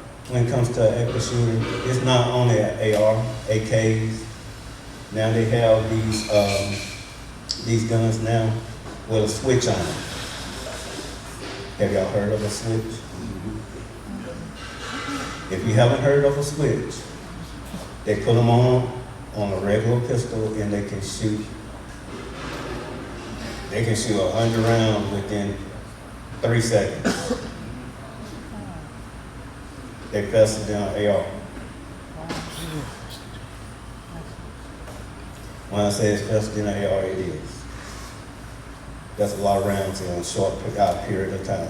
active shooting, it's not only AR, AKs. Now they have these guns now with a switch on them. Have y'all heard of a switch? If you haven't heard of a switch, they put them on a regular pistol and they can shoot 100 rounds within 3 seconds. They faster than an AR. When I say especially in the AR, it is. That's a lot of rounds in a short period of time.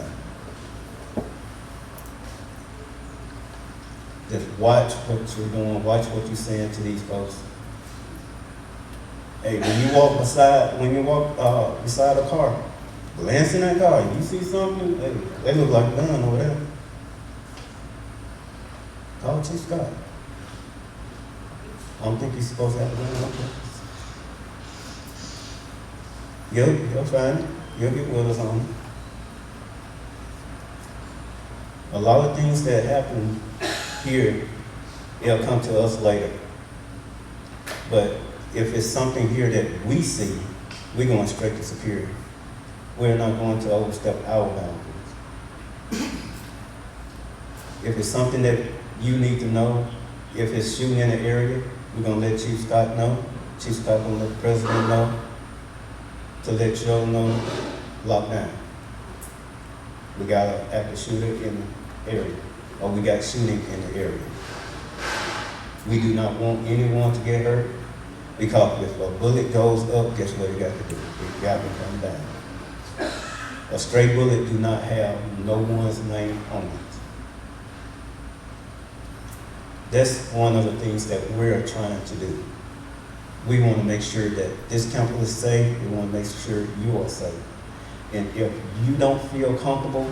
Just watch what you're doing, watch what you're saying to these folks. Hey, when you walk beside a car, glance in that car, you see something, hey, they look like a gun over there. Call Chief Scott. I don't think he's supposed to have a gun like that. You'll find it. You'll get with us on it. A lot of things that happen here, it'll come to us later. But if it's something here that we see, we're going straight to security. We're not going to overstep our boundaries. If it's something that you need to know, if it's shooting in the area, we're going to let Chief Scott know. Chief Scott going to let the president know, to let you all know, lockdown. We got an active shooter in the area, or we got shooting in the area. We do not want anyone to get hurt, because if a bullet goes up, guess what you got to do? You got to come down. A stray bullet do not have no one's name on it. That's one of the things that we're trying to do. We want to make sure that this campus is safe. We want to make sure you are safe. And if you don't feel comfortable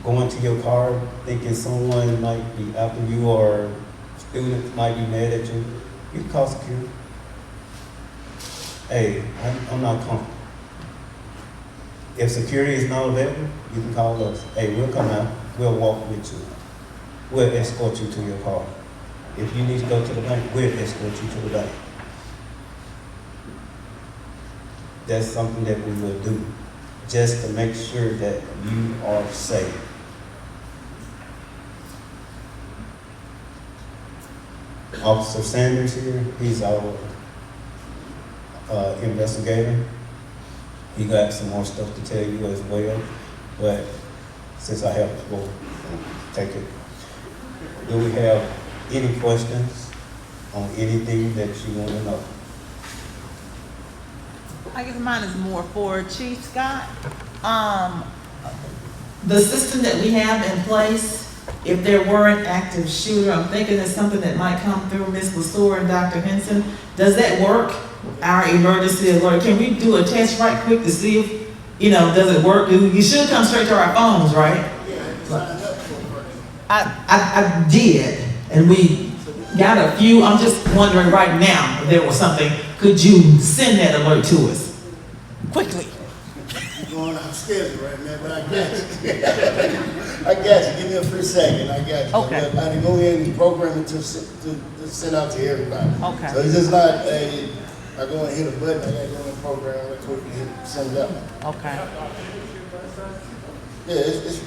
going to your car thinking someone might be after you or students might be mad at you, you can call security. Hey, I'm not comfortable. If security is not available, you can call us. Hey, we'll come out. We'll walk with you. We'll escort you to your car. If you need to go to the bank, we'll escort you to the bank. That's something that we will do, just to make sure that you are safe. Officer Sanders here, he's our investigator. He got some more stuff to tell you as well, but since I have the floor, take it. Do we have any questions on anything that you want to know? I guess mine is more for Chief Scott. The system that we have in place, if there were an active shooter, I'm thinking it's something that might come through Ms. Lesueur and Dr. Henson. Does that work? Our emergency alert, can we do a test right quick to see if, does it work? You should come straight to our phones, right? I did, and we got a few. I'm just wondering right now if there was something. Could you send that alert to us quickly? You're going out schedule right now, but I got you. I got you. Give me a free second. I got you. Okay. I can go in and program it to send out to everybody. Okay. So it's just not I go and hit a button. I got to go and program it quickly and send it out. Okay. Yeah, it's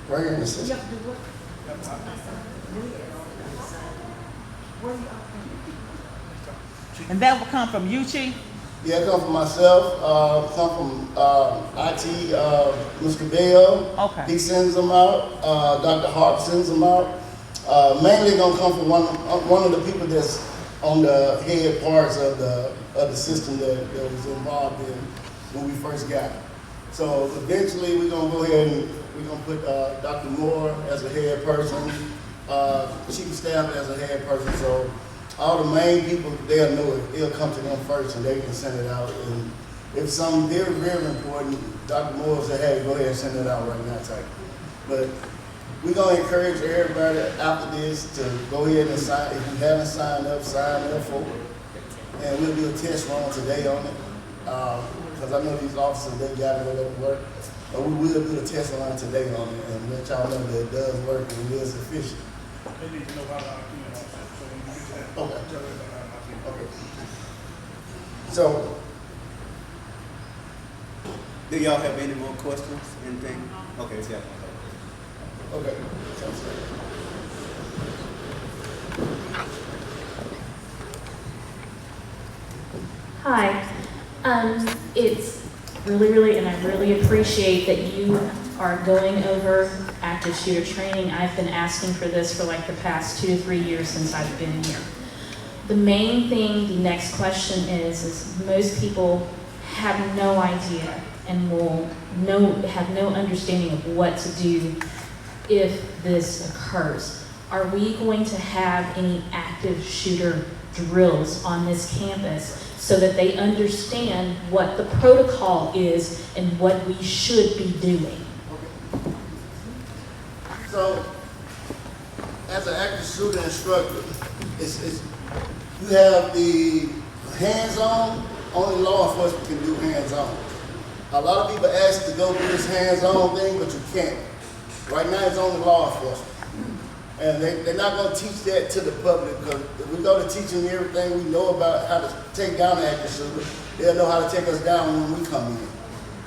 right here in the system. And that will come from you, Chief? Yeah, it come from myself, come from IT, Mr. Bell. Okay. He sends them out. Dr. Harp sends them out. Mainly gonna come from one of the people that's on the head parts of the system that was involved in when we first got it. So eventually we're gonna go ahead and we're gonna put Dr. Moore as a head person, Chief of Staff as a head person. So all the main people, they'll know it. It'll come to them first and they can send it out. And if something very, very important, Dr. Moore will say, hey, go ahead and send it out right now type. But we're going to encourage everybody after this to go ahead and sign. If you haven't signed up for it. And we'll do a test run today on it. Because I know these officers, they got to go to work. But we will do a test run today on it and let y'all know that it does work and it is efficient. They need to know how to opt in also, so when you get to that, Okay. tell everybody how to opt in. Okay. So, Do y'all have any more questions? Anything? Okay, yeah. okay. Sounds good. Hi. It's really, and I really appreciate that you are going over active shooter training. I've been asking for this for like the past 2 to 3 years since I've been here. The main thing, the next question is most people have no idea and have no understanding of what to do if this occurs. Are we going to have any active shooter drills on this campus so that they understand what the protocol is and what we should be doing? So, as an active shooter instructor, you have the hands-on, only law enforcement can do hands-on. A lot of people ask to go through this hands-on thing, but you can't. Right now, it's only law enforcement. And they're not going to teach that to the public, because if we go to teaching everything we know about how to take down the active shooter, they'll know how to take us down when we come in.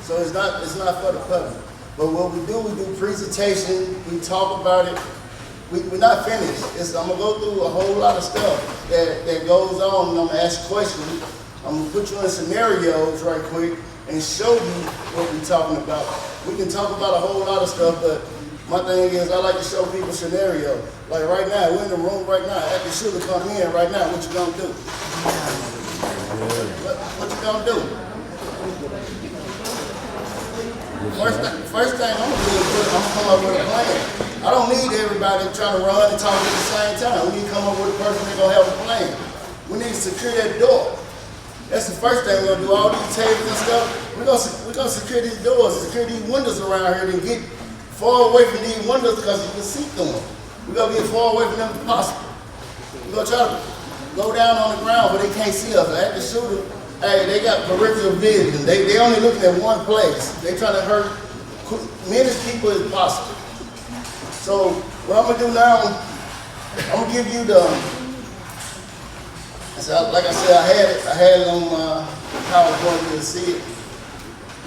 So it's not for the public. But what we do presentation, we talk about it. We're not finished. I'm going to go through a whole lot of stuff that goes on, and I'm going to ask questions. I'm going to put you in scenarios right quick and show you what we're talking about. We can talk about a whole lot of stuff, but my thing is I like to show people scenarios. Like right now, we're in the room right now. Active shooter come in right now. What you gonna do? What you gonna do? First thing I'm gonna do is I'm gonna come up with a plan. I don't need everybody trying to run and talk at the same time. We need to come up with a person that's gonna have a plan. We need to secure that door. That's the first thing we're gonna do. All these tables and stuff, we're gonna secure these doors, secure these windows around here, and get far away from these windows because you can see through them. We're gonna get far away from them as possible. We're gonna try to go down on the ground where they can't see us. The active shooter, hey, they got peripheral vision. They only looking at one place. They trying to hurt many people as possible. So what I'm gonna do now, I'm gonna give you like I said, I had it on my PowerPoint, you can see it.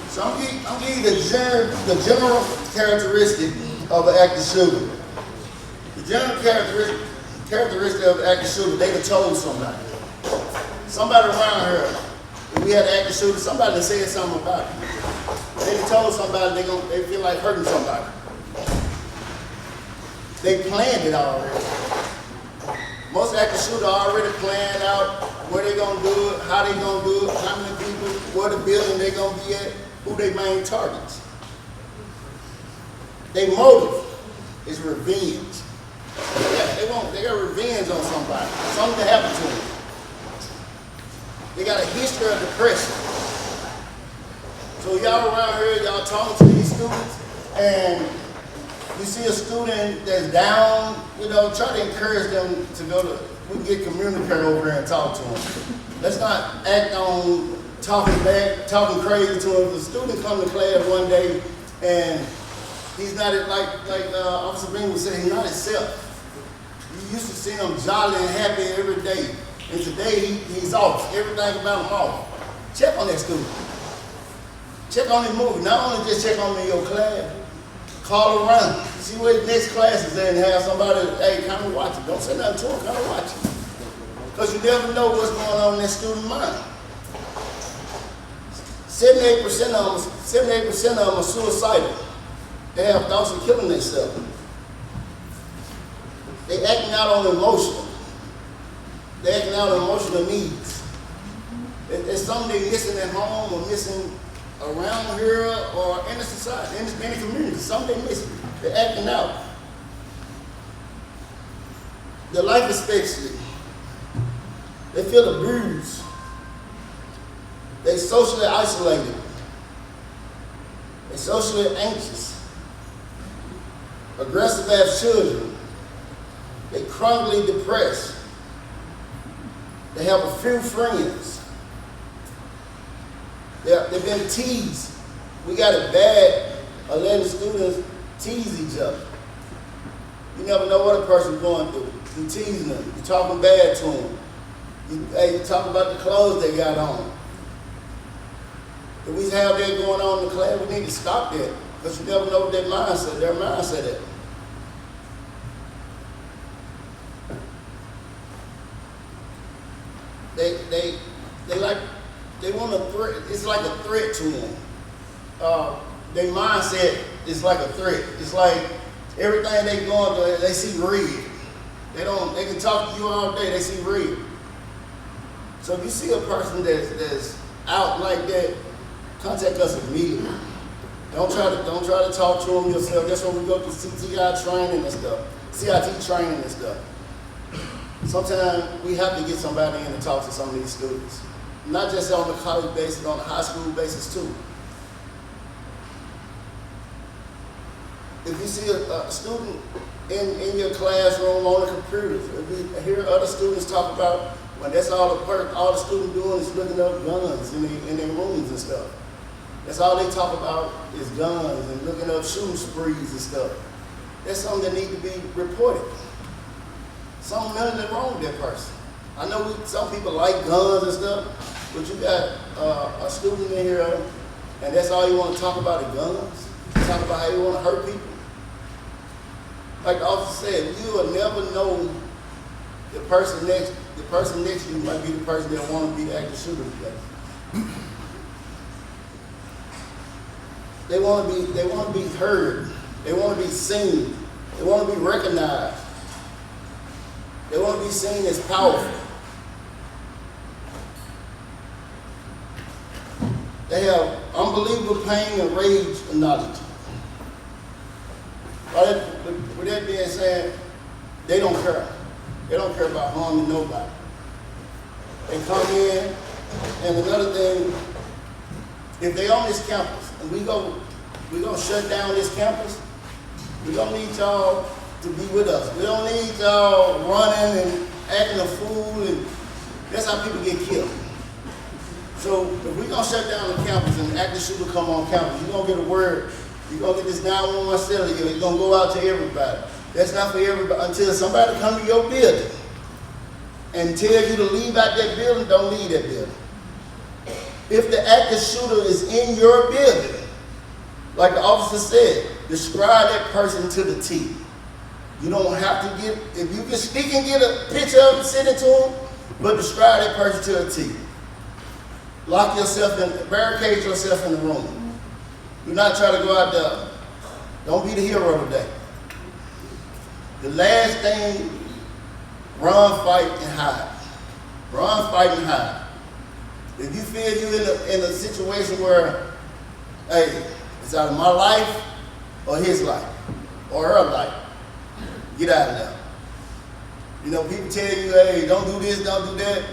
So I'm giving you the general characteristic of an active shooter. The general characteristic of an active shooter, they have told somebody. Somebody around here, if we had an active shooter, somebody that said something about it. They have told somebody they feel like hurting somebody. They planned it already. Most active shooters already planned out where they gonna do it, how they gonna do it, how many people, where the building they gonna be at, who they main targets. Their motive is revenge. They got revenge on somebody. Something happened to them. They got a history of depression. So y'all around here, y'all talking to these students, and you see a student that's down, try to encourage them to go to, we can get community care over here and talk to them. Let's not act on talking back, talking crazy to him. If a student comes to class one day and he's not like Officer Bean would say, he's not himself. You used to see him jolly and happy every day. And today he's off. Everything about him off. Check on that student. Check on his movie. Not only just check on him in your class, call around. See where his next class is at and have somebody, hey, come and watch it. Don't say nothing to him, come and watch it. Because you never know what's going on in that student's mind. 78% of them are suicidal. They have thoughts of killing themselves. They acting out on emotion. They acting out on emotional needs. It's something they're missing at home or missing around here or in the society, in the community. Something they're missing. They're acting out. Their life expectancy. They feel abused. They socially isolated. They socially anxious. Aggressive as children. They chronically depressed. They have a few friends. They've been teased. We got it bad of letting students tease each other. You never know what a person's going through. You teasing them. You talking bad to them. You talk about the clothes they got on. If we have that going on in the class, we need to stop that. Because you never know what their mindset is. They want a threat. It's like a threat to them. Their mindset is like a threat. It's like everything they going through, they see red. They can talk to you all day, they see red. So if you see a person that's out like that, contact us immediately. Don't try to talk to them yourself. That's when we go through CTI training and stuff, CIT training and stuff. Sometimes we have to get somebody in to talk to some of these students. Not just on the college basis, on the high school basis too. If you see a student in your classroom on the computers, if you hear other students talk about when that's all the student doing is looking up guns in their rooms and stuff. That's all they talk about is guns and looking up shooting sprees and stuff. That's something that needs to be reported. Nothing wrong with that person. I know some people like guns and stuff, but you got a student in here and that's all you want to talk about is guns? Talk about how you want to hurt people? Like the officer said, you will never know the person next to you might be the person that want to be the active shooter today. They want to be heard. They want to be seen. They want to be recognized. They want to be seen as powerful. They have unbelievable pain and rage and knowledge. With that being said, they don't care. They don't care about harming nobody. They come in, and another thing, if they on this campus and we gonna shut down this campus, we don't need y'all to be with us. We don't need y'all running and acting a fool, and that's how people get killed. So if we gonna shut down the campus and the active shooter come on campus, you're gonna get a word. You're going to get this 911 cellular, it's going to go out to everybody. That's not for everybody until somebody come to your building and tell you to leave out that building, don't leave that building. If the active shooter is in your building, like the officer said, describe that person to the T. You don't have to get, if you can speak and get a picture of him, send it to him, but describe that person to the T. Lock yourself in, barricade yourself in the room. Do not try to go out there. Don't be the hero today. The last thing, run, fight, and hide. Run, fight, and hide. If you feel you're in a situation where, hey, it's out of my life or his life or her life, get out of there. You know, people tell you, hey, don't do this, don't do that.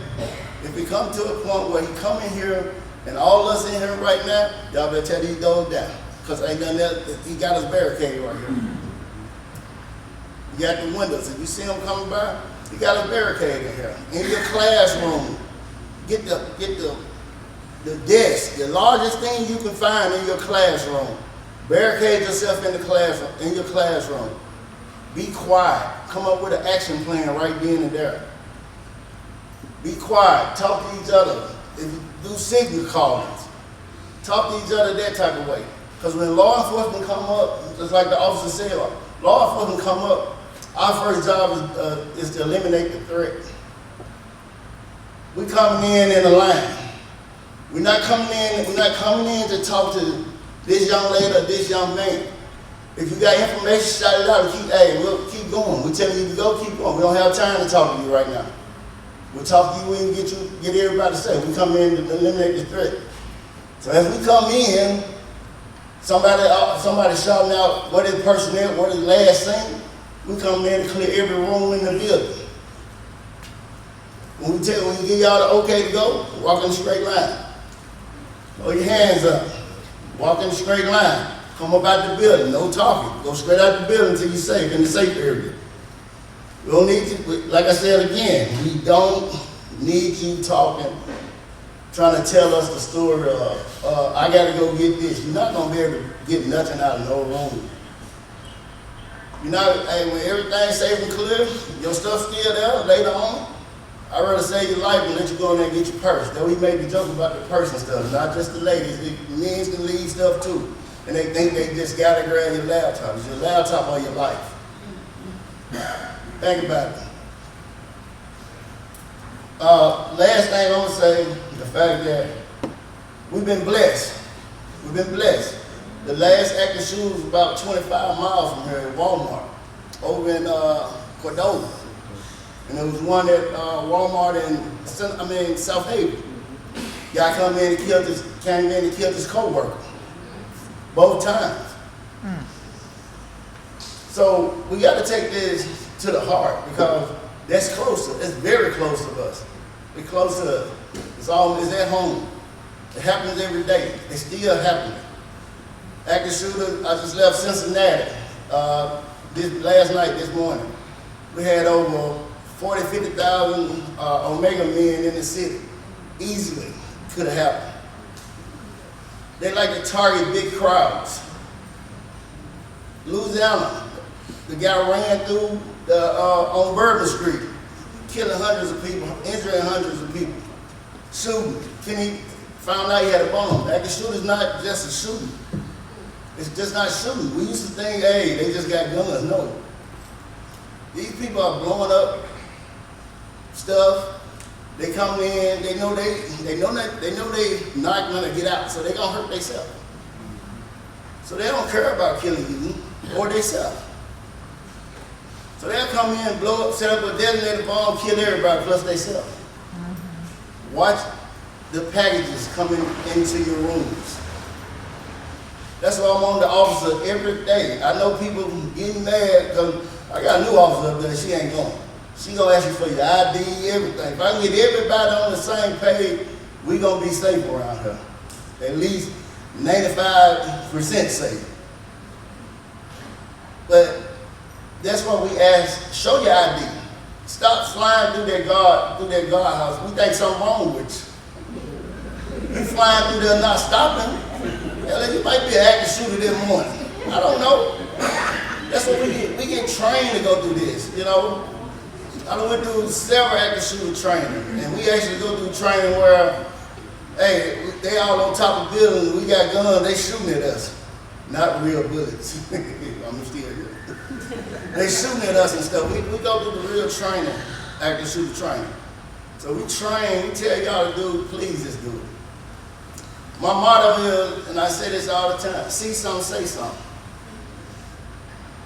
If we come to a point where he come in here and all of us in here right now, y'all better tear these doors down. Because ain't nothing else, he got us barricaded right here. You got the windows. If you see him coming by, he got us barricaded in here. In your classroom, get the desk, the largest thing you can find in your classroom. Barricade yourself in your classroom. Be quiet. Come up with an action plan right then and there. Be quiet. Talk to each other. If you do signal callings, talk to each other that type of way. Because when law enforcement come up, just like the officer said, law enforcement come up, our first job is to eliminate the threat. We coming in a line. We're not coming in to talk to this young lady or this young man. If you got information, shout it out and we'll keep going. We're telling you to go, keep going. We don't have time to talk to you right now. We'll talk to you when we get everybody safe. We come in to eliminate the threat. So as we come in, somebody shouting out what is personnel, what is last thing, we come in to clear every room in the building. When we give y'all the okay to go, walk in a straight line. Throw your hands up. Walk in a straight line. Come up out the building, no talking. Go straight out the building until you're safe, in the safe area. We don't need you, like I said again, we don't need you talking, trying to tell us the story of, I gotta go get this. You're not gonna be able to get nothing out of no room. You're not, hey, when everything's safe and clear, your stuff's still there later on, I'd rather save your life than let you go in there and get your purse. Though he made the joke about the purse and stuff, not just the ladies, the men can leave stuff too. And they think they just gotta grab your laptop. It's your laptop or your life. Think about it. Last thing I'm gonna say, the fact that we've been blessed. We've been blessed. The last active shooter was about 25 miles from here at Walmart, over in Cordova. And there was one at Walmart in South Haven. Guy came in and killed his co-worker. Both times. So we got to take this to the heart because that's closer. It's very close to us. It's close to us. It's at home. It happens every day. It's still happening. Active shooter, I just left Cincinnati this morning. We had over 40, 50,000 Omega men in the city. Easily could have happened. They like to target big crowds. Louisiana, the guy ran through on Bourbon Street, killing hundreds of people, injuring hundreds of people, shooting. Kenny found out he had a bomb. Active shooter's not just a shooting. It's just not shooting. We used to think, hey, they just got guns. No. These people are blowing up stuff. They come in, they know they not gonna get out, so they gonna hurt themselves. So they don't care about killing you or themselves. So they'll come in, blow up, set up a detonator bomb, kill everybody plus themselves. Watch the packages coming into your rooms. That's why I'm on the officer every day. I know people getting mad because I got a new officer up there, she ain't going. She gonna ask you for your ID, everything. If I can get everybody on the same page, we gonna be safe around here. At least 95% safe. But that's what we ask, show your ID. Stop flying through that guardhouse. We think something wrong with you. You flying through there not stopping. Hell, you might be an active shooter this morning. I don't know. That's what we get. We get trained to go through this, you know. I went through several active shooter training, and we actually go through training where, hey, they all on top of buildings, we got guns, they shooting at us. Not real bullets. I'm still here. They shooting at us and stuff. We go through the real training, active shooter training. So we train, we tell y'all to do it, please just do it. My motto is, and I say this all the time, see something, say something.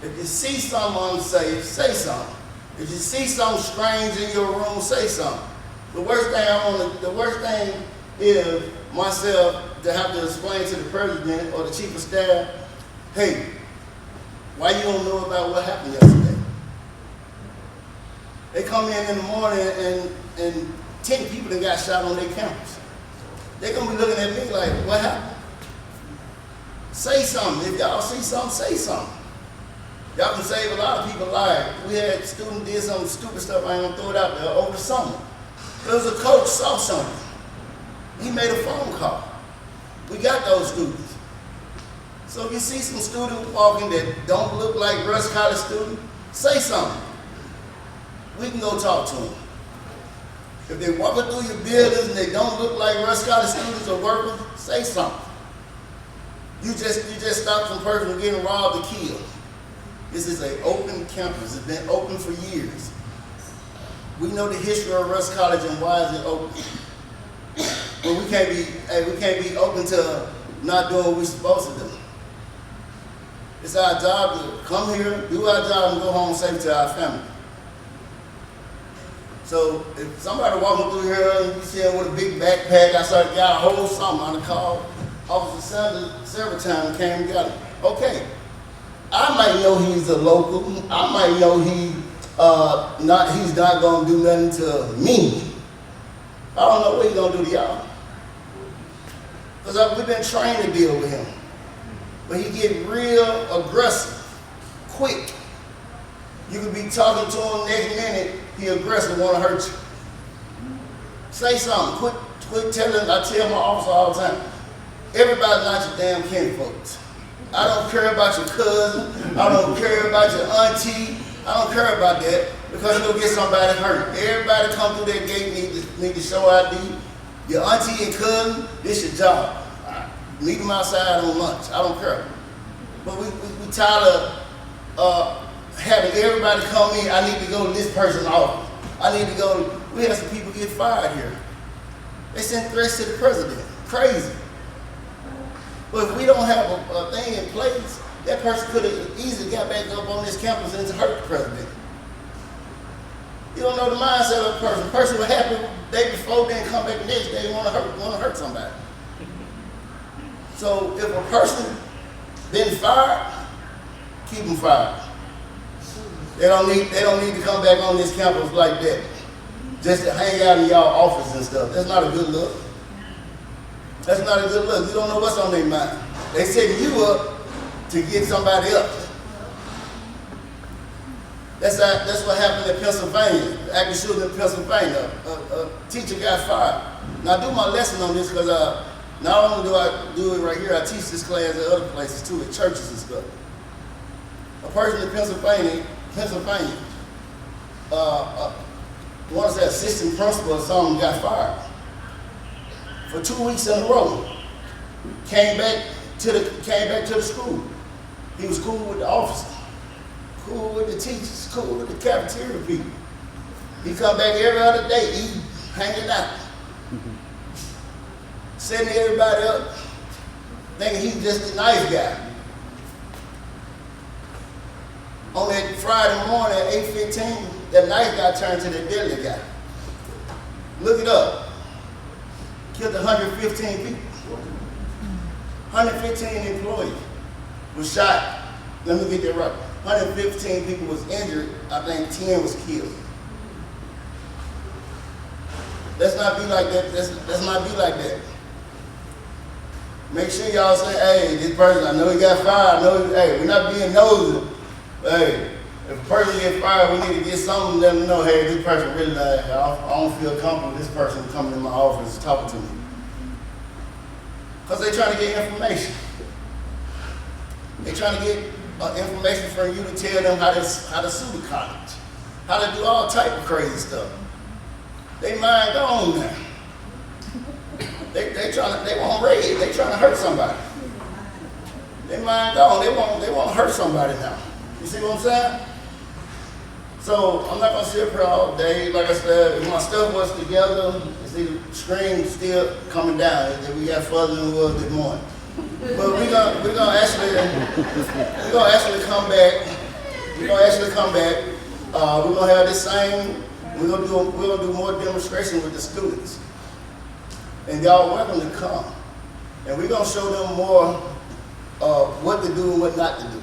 If you see something unsafe, say something. If you see something strange in your room, say something. The worst thing is myself to have to explain to the president or the chief of staff, hey, why you don't know about what happened yesterday? They come in the morning and 10 people that got shot on their campus. They're gonna be looking at me like, what happened? Say something. If y'all see something, say something. Y'all can save a lot of people's lives. We had students did some stupid stuff, I ain't gonna throw it out there, over the summer. There was a coach saw something. He made a phone call. We got those students. So if you see some students walking that don't look like Rusk College students, say something. We can go talk to them. If they're walking through your buildings and they don't look like Rusk College students or workers, say something. You just stopped some person from getting robbed or killed. This is an open campus. It's been open for years. We know the history of Rusk College and why is it open. But we can't be open to not doing what we're supposed to do. It's our job to come here, do our job, and go home safe to our family. So if somebody walking through here and you see him with a big backpack, I saw a guy hold something on the call. Officer Sanders several times came and got him. Okay. I might know he's a local. I might know he's not gonna do nothing to me. I don't know what he's gonna do to y'all. Because we've been trained to deal with him. But he get real aggressive, quick. You could be talking to him next minute, he aggressive, wanna hurt you. Say something, quit telling, I tell my officer all the time, everybody's not your damn kinfolks. I don't care about your cousin. I don't care about your auntie. I don't care about that because you'll get somebody hurt. Everybody come through that gate need to show ID. Your auntie and cousin, this your job. Meet them outside on lunch. I don't care. But we tired of having everybody come in. I need to go to this person's office. I need to go. We had some people get fired here. They sent threats to the president. Crazy. But if we don't have a thing in place, that person could have easily got back up on this campus and hurt the president. You don't know the mindset of a person. A person was happy the day before, then come back the next day and want to hurt somebody. So if a person been fired, keep them fired. They don't need to come back on this campus like that, just to hang out in y'all office and stuff. That's not a good look. That's not a good look. You don't know what's on their mind. They setting you up to get somebody else. That's what happened in Pennsylvania. Active shooting in Pennsylvania. A teacher got fired. Now I do my lesson on this because not only do I do it right here, I teach this class at other places too, at churches and stuff. A person in Pennsylvania, I want to say assistant principal or something got fired for 2 weeks in a row. Came back to the school. He was cool with the officer, cool with the teachers, cool with the cafeteria people. He come back every other day, eating, hanging out, setting everybody up, thinking he's just a nice guy. On that Friday morning at 8:15, that nice guy turned to the deadly guy. Look it up. Killed 115 people. 115 employees was shot. Let me get that right. 115 people was injured. I think 10 was killed. Let's not be like that. Let's not be like that. Make sure y'all say, hey, this person, I know he got fired. I know, hey, we're not being nosy. Hey, if a person gets fired, we need to get something to let them know, hey, this person really, I don't feel comfortable with this person coming in my office talking to me. Because they're trying to get information. They're trying to get information from you to tell them how to sue the college, how to do all type of crazy stuff. They mind gone now. They want raid. They trying to hurt somebody. They mind gone. They want to hurt somebody now. You see what I'm saying? So I'm not gonna sit up here all day. Like I said, if my stuff was together, you see the screen still coming down. We got further than it was this morning. But we're gonna actually come back. We're gonna actually come back. We're gonna have this same. We're gonna do more demonstration with the students, and y'all welcome to come. And we're gonna show them more what to do and what not to do.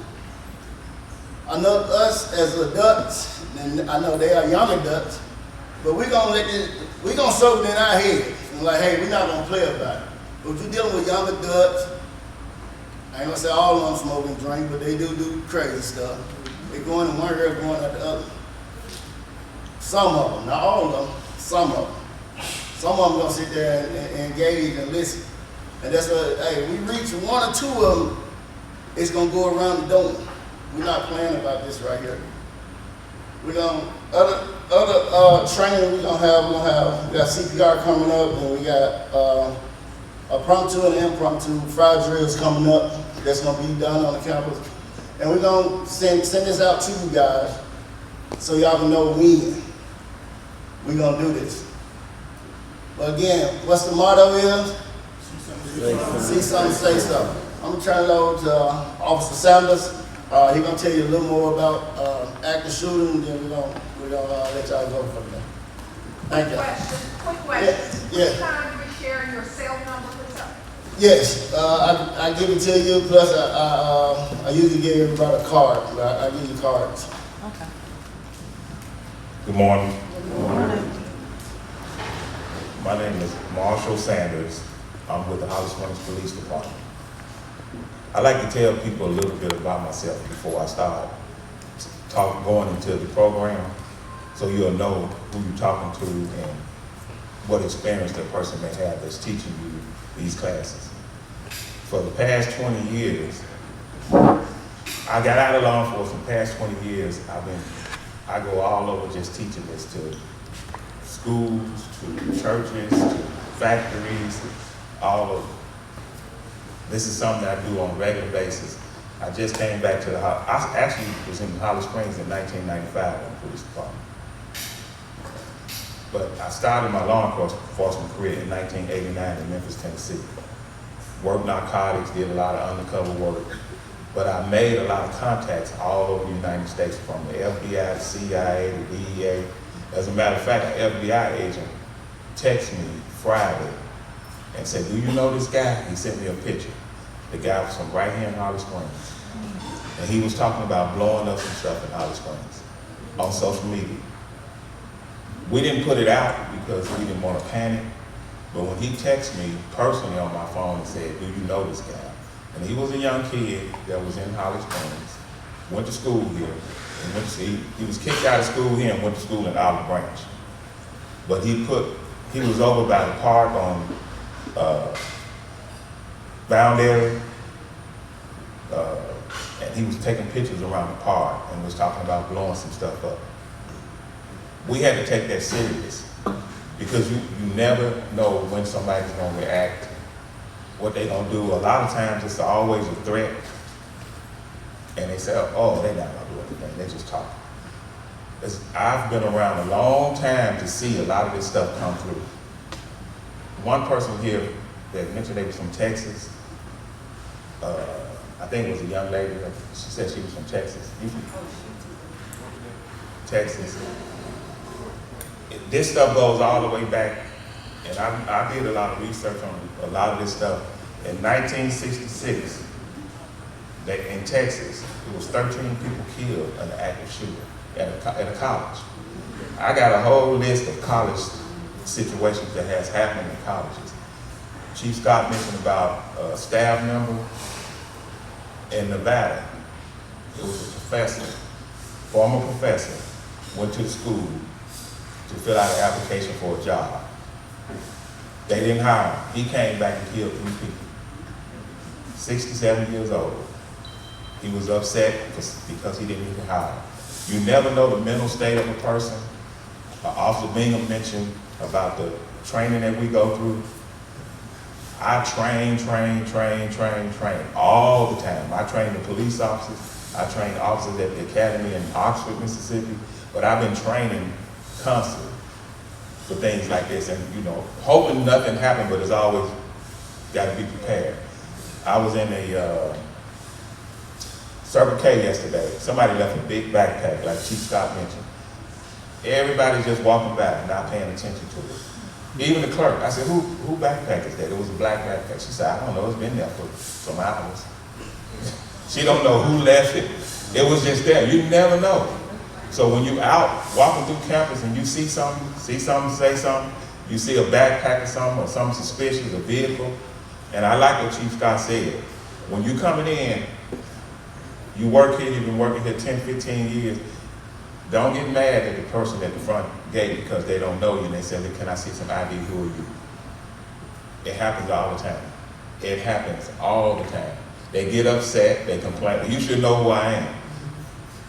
I know us as adults, and I know they are young adults, but we're gonna soak it in our heads. And like, hey, we're not gonna play about it. But if you're dealing with young adults, I ain't gonna say all of them smoke and drink, but they do crazy stuff. They're going in one area, going at the other. Some of them, not all of them, some of them. Some of them gonna sit there and engage and listen. And that's what, hey, we reach one or two of them, it's gonna go around the dome. We're not playing about this right here. We're gonna, other training we got CPR coming up, and we got impromptu and impromptu fire drills coming up that's gonna be done on the campus. And we're gonna send this out to you guys so y'all can know when we're gonna do this. But again, what's the motto is? See something, say something. I'm gonna turn it over to Officer Sanders. He's gonna tell you a little more about active shooting, and then we're gonna let y'all go from there. Thank you. Quick question. Yeah. Would you kindly be sharing your cell number with us? Yes, I give it to you. Plus, I usually give everybody a card. I give you cards. Okay. Good morning. Good morning. My name is Marshall Sanders. I'm with the Holly Springs Police Department. I like to tell people a little bit about myself before I start going into the program, so you'll know who you're talking to and what experience that person may have that's teaching you these classes. For the past 20 years, I got out of law enforcement. The past 20 years, I go all over just teaching this to schools, to churches, to factories, all of. This is something I do on a regular basis. I just came back to I actually was in Holly Springs in 1995 in the police department. But I started my law enforcement career in 1989 in Memphis, Tennessee. Worked narcotics, did a lot of undercover work. But I made a lot of contacts all over the United States, from the FBI, the CIA, the DEA, As a matter of fact, an FBI agent texted me Friday and said, do you know this guy? He sent me a picture. The guy was from right here in Holly Springs. And he was talking about blowing up some stuff in Holly Springs on social media. We didn't put it out because we didn't want to panic, but when he texted me personally on my phone and said, do you know this guy? And he was a young kid that was in Holly Springs, went to school here, and he was kicked out of school here and went to school in Olive Branch. But he was over by the park on Boundary, and he was taking pictures around the park and was talking about blowing some stuff up. We had to take that serious because you never know when somebody's gonna react, what they're gonna do. A lot of times it's always a threat, and they say, oh, they're not gonna do anything, they just talk. I've been around a long time to see a lot of this stuff come through. One person here that mentioned they was from Texas, I think it was a young lady, she said she was from Texas. You from Texas? This stuff goes all the way back, and I did a lot of research on a lot of this stuff. In 1966, in Texas, it was 13 people killed in an active shooter at a college. I got a whole list of college situations that has happened in colleges. Chief Scott mentioned about a staff member in Nevada. It was a professor, former professor, went to the school to fill out an application for a job. They didn't hire him. He came back and killed 3 people. 67 years old. He was upset because he didn't get hired. You never know the mental state of a person. Officer Bingham mentioned about the training that we go through. I train all the time. I train the police officers. I train officers at the academy in Oxford, Mississippi. But I've been training constantly for things like this, and hoping nothing happened, but it's always got to be prepared. I was in a Circle K yesterday. Somebody left a big backpack, like Chief Scott mentioned. Everybody's just walking by, not paying attention to it. Even the clerk, I said, who backpack is that? It was a black backpack. She said, I don't know, it's been there for some hours. She don't know who left it. It was just there. You never know. So when you out walking through campus and you see something, say something, you see a backpack or something suspicious, a vehicle, and I like what Chief Scott said. When you coming in, you work here, you've been working here 10, 15 years, don't get mad at the person at the front gate because they don't know you and they say, can I see some ID, who are you? It happens all the time. It happens all the time. They get upset, they complain, you should know who I am.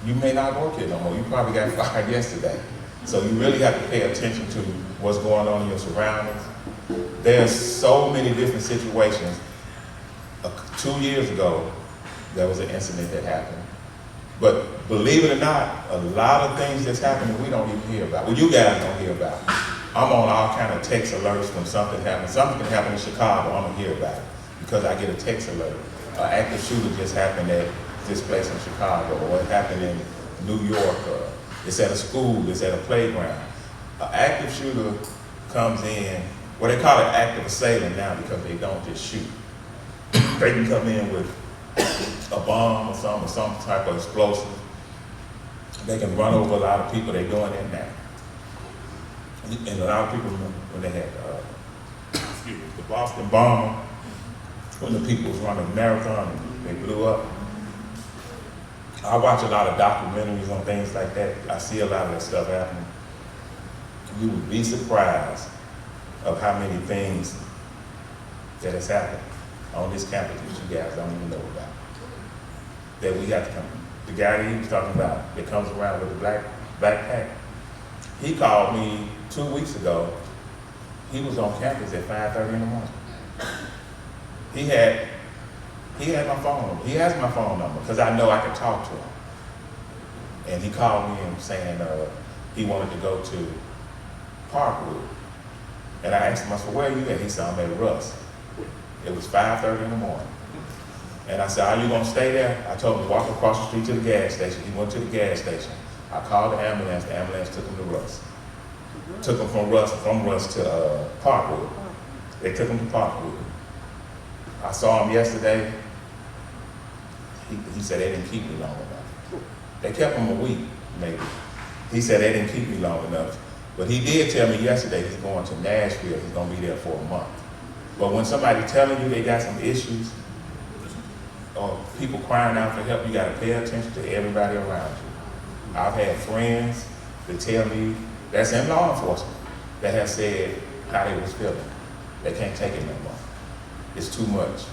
You may not work here no more. You probably got fired yesterday. So you really have to pay attention to what's going on in your surroundings. There's so many different situations. 2 years ago, there was an incident that happened. But believe it or not, a lot of things that's happening we don't even hear about. Well, you guys don't hear about. I'm on all kind of text alerts when something happens. Something can happen in Chicago, I don't hear about it because I get a text alert. An active shooter just happened at this place in Chicago, or it happened in New York, or it's at a school, it's at a playground. An active shooter comes in, well, they call it active assailant now because they don't just shoot. They can come in with a bomb or some type of explosive. They can run over a lot of people. They're doing it now. And a lot of people, when they had the Boston bomber, when the people was running a marathon and they blew up. I watch a lot of documentaries on things like that. I see a lot of that stuff happening. You would be surprised of how many things that has happened on this campus that you guys don't even know about. That we have to come. The guy that he was talking about that comes around with a black backpack, he called me 2 weeks ago. He was on campus at 5:30 in the morning. He had my phone number. He has my phone number because I know I can talk to him. And he called me and saying he wanted to go to Parkwood. And I asked him, I said, where are you at? He said, I'm at Russ. It was 5:30 in the morning. And I said, are you gonna stay there? I told him to walk across the street to the gas station. He went to the gas station. I called the ambulance took him to Russ. took him from Russ to Parkwood. They took him to Parkwood. I saw him yesterday. He said they didn't keep me long enough. They kept him a week, maybe. He said they didn't keep me long enough. But he did tell me yesterday he's going to Nashville. He's going to be there for a month. But when somebody telling you they got some issues, or people crying out for help, you got to pay attention to everybody around you. I've had friends that tell me, that's in law enforcement, that have said how they was feeling. They can't take it no more. It's too much.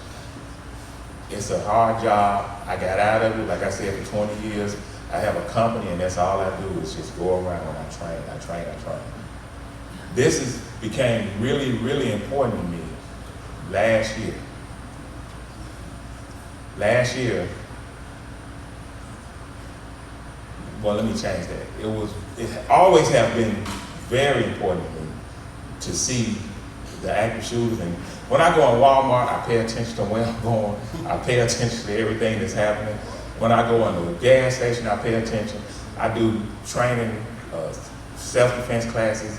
It's a hard job. I got out of it, like I said, for 20 years. I have a company, and that's all I do is just go around and I train. This became really, really important to me last year. Last year, well, let me change that. It always have been very important to me to see the active shooters. And when I go in Walmart, I pay attention to where I'm going. I pay attention to everything that's happening. When I go into a gas station, I pay attention. I do training, self-defense classes.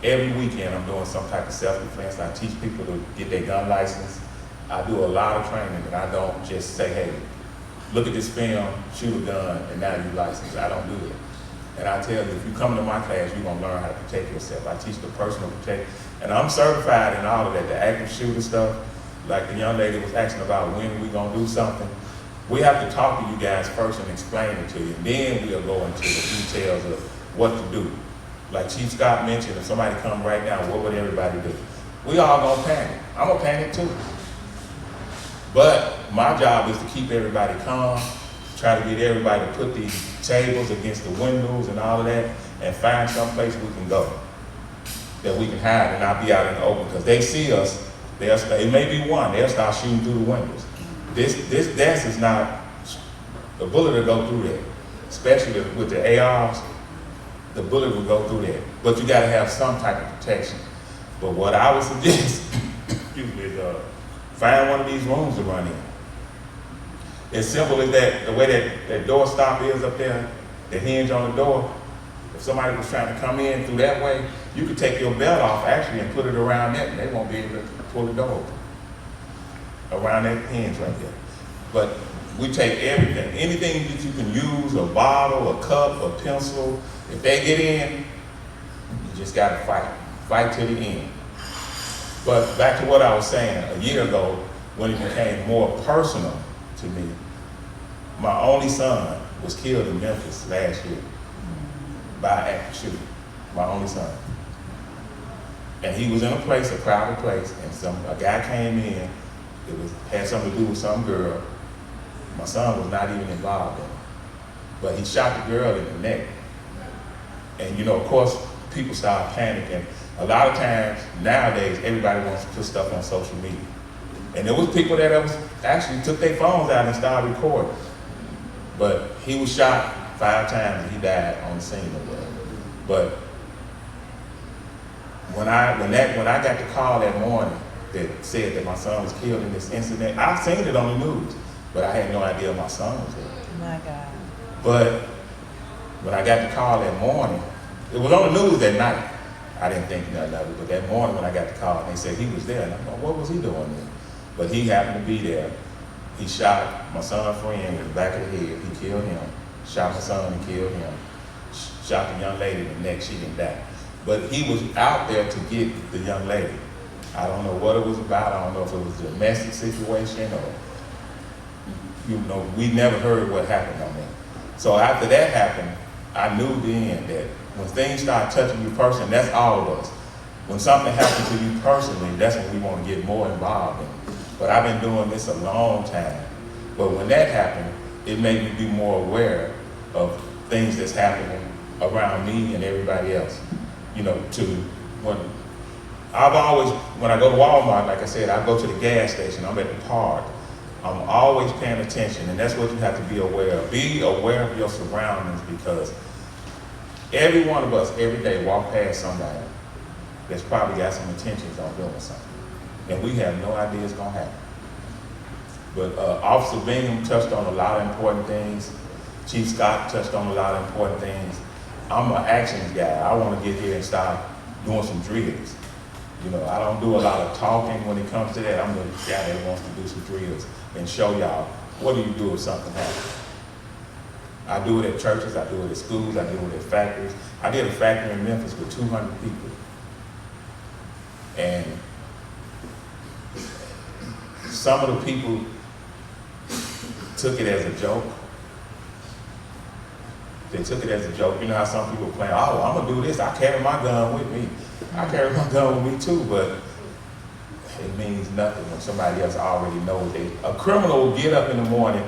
Every weekend, I'm doing some type of self-defense. I teach people to get their gun license. I do a lot of training, and I don't just say, hey, look at this film, shoot a gun, and now you're licensed. I don't do it. And I tell you, if you come to my class, you're gonna learn how to protect yourself. I teach the personal protection, and I'm certified in all of that, the active shooter stuff. Like the young lady was asking about when we gonna do something. We have to talk to you guys first and explain it to you. And then we'll go into the details of what to do. Like Chief Scott mentioned, if somebody come right now, what would everybody do? We all gonna panic. I'm gonna panic too. But my job is to keep everybody calm, try to get everybody to put these tables against the windows and all of that, and find some place we can go that we can hide and not be out in the open. Because they see us, it may be one, they'll start shooting through the windows. This desk is not, the bullet will go through that. Especially with the ARs, the bullet will go through that. But you gotta have some type of protection. But what I would suggest, excuse me, is find one of these rooms to run in. As simple as that, the way that door stop is up there, the hinge on the door, if somebody was trying to come in through that way, you could take your belt off actually and put it around that, and they won't be able to pull the door open. Around that hinge right there. But we take everything, anything that you can use, a bottle, a cup, a pencil, if they get in, you just gotta fight to the end. But back to what I was saying, a year ago, when it became more personal to me, my only son was killed in Memphis last year by an active shooter, my only son. And he was in a place, a crowded place, and a guy came in, had something to do with some girl. My son was not even involved in it. But he shot the girl in the neck. And of course, people start panicking. A lot of times, nowadays, everybody wants to put stuff on social media. And there was people that actually took their phones out and started recording. But he was shot 5 times and he died on the scene of that. But when I got the call that morning that said that my son was killed in this incident, I seen it on the news, but I had no idea my son was there. My God. But when I got the call that morning, it was on the news that night. I didn't think nothing of it, but that morning when I got the call, they said he was there, and I'm like, what was he doing there? But he happened to be there. He shot my son's friend in the back of the head. He killed him. Shot my son and killed him. Shot the young lady in the neck. She didn't die. But he was out there to get the young lady. I don't know what it was about. I don't know if it was a domestic situation or, we never heard what happened on that. So after that happened, I knew then that when things start touching you personally, that's all of us. When something happens to you personally, that's when we want to get more involved in it. But I've been doing this a long time. But when that happened, it made me be more aware of things that's happening around me and everybody else. When I go to Walmart, like I said, I go to the gas station, I'm at the park. I'm always paying attention, and that's what you have to be aware of. Be aware of your surroundings, because every one of us every day walk past somebody that's probably got some intentions on doing something. And we have no idea it's gonna happen. But Officer Bingham touched on a lot of important things. Chief Scott touched on a lot of important things. I'm an action guy. I want to get here and start doing some drills. You know, I don't do a lot of talking when it comes to that. I'm the guy that wants to do some drills and show y'all what do you do if something happens. I do it at churches, I do it at schools, I do it at factories. I did a factory in Memphis with 200 people. And some of the people took it as a joke. They took it as a joke. You know how some people play, oh, I'm gonna do this, I carry my gun with me. I carry my gun with me too, but it means nothing when somebody else already knows. A criminal will get up in the morning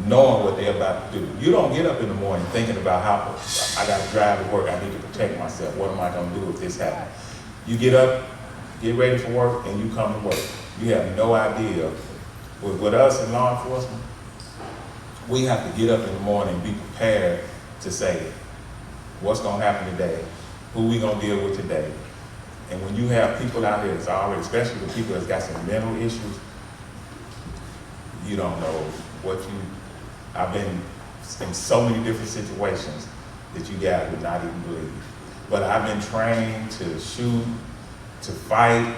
knowing what they're about to do. You don't get up in the morning thinking about how I gotta drive to work, I need to protect myself, what am I gonna do if this happens? You get up, get ready for work, and you come to work. You have no idea. With us in law enforcement, we have to get up in the morning and be prepared to say, what's gonna happen today? Who we gonna deal with today? And when you have people out here that's already, especially the people that's got some mental issues, you don't know what I've been in so many different situations that you guys would not even believe. But I've been trained to shoot, to fight,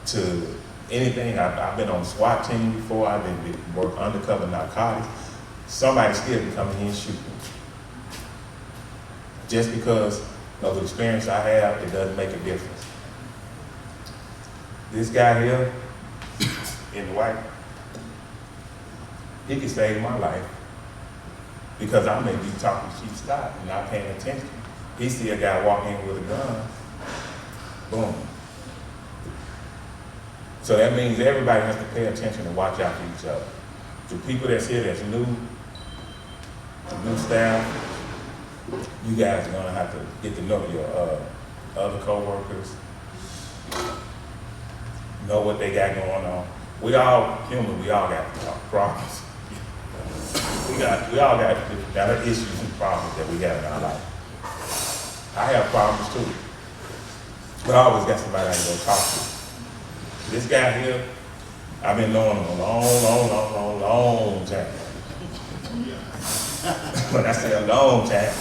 to anything. I've been on SWAT team before. I've been work undercover narcotics. Somebody still can come in here and shoot me. Just because of the experience I have, it doesn't make a difference. This guy here in the white, he could save my life because I may be talking Chief Scott and not paying attention. He see a guy walk in with a gun, boom. So that means everybody has to pay attention and watch out for each other. The people that's here that's new, the new staff, you guys are gonna have to get to know your other co-workers, know what they got going on. We all human, we all got problems. We all got issues and problems that we have in our life. I have problems too, but I always got somebody I can go talk to. This guy here, I've been knowing him a long time. When I say a long time,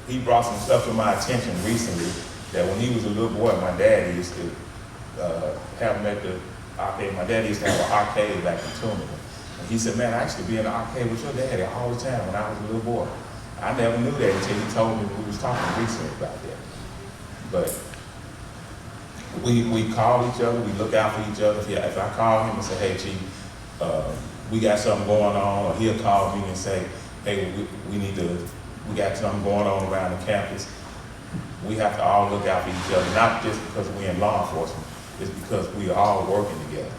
he brought some stuff to my attention recently that when he was a little boy, my dad used to have him at the arcade. My dad used to have an arcade back in Tooman. And he said, man, I used to be in the arcade with your daddy all the time when I was a little boy. I never knew that until he told me we was talking recently about that. But we call each other, we look out for each other. If I call him and say, hey, Chief, we got something going on, or he'll call me and say, hey, we got something going on around the campus. We have to all look out for each other, not just because we're in law enforcement, it's because we are all working together.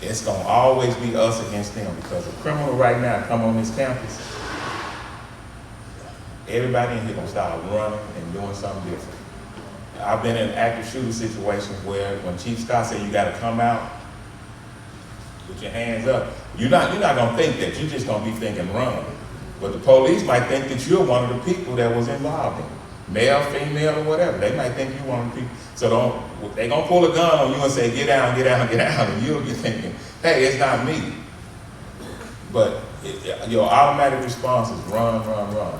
It's gonna always be us against them, because a criminal right now come on this campus, everybody in here gonna start running and doing something different. I've been in active shooter situations where when Chief Scott said you gotta come out with your hands up, you're not gonna think that, you're just gonna be thinking run. But the police might think that you're one of the people that was involved in it. Male, female, or whatever. They might think you're one of the people. So they gonna pull a gun on you and say, get down, get down, get down. And you'll be thinking, hey, it's not me. But your automatic response is run, run, run.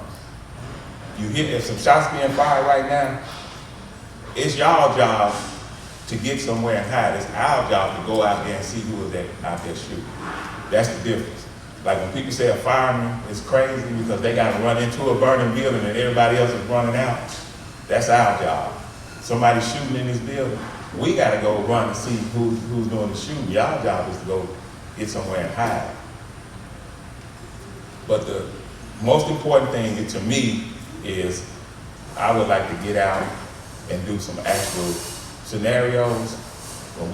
You hear, if some shots being fired right now, it's y'all job to get somewhere and hide. It's our job to go out there and see who is out there shooting. That's the difference. Like when people say a fireman is crazy because they got to run into a burning building and everybody else is running out, that's our job. Somebody shooting in this building, we got to go run and see who's doing the shooting. Y'all job is to go get somewhere and hide. But the most important thing to me is I would like to get out and do some actual scenarios. When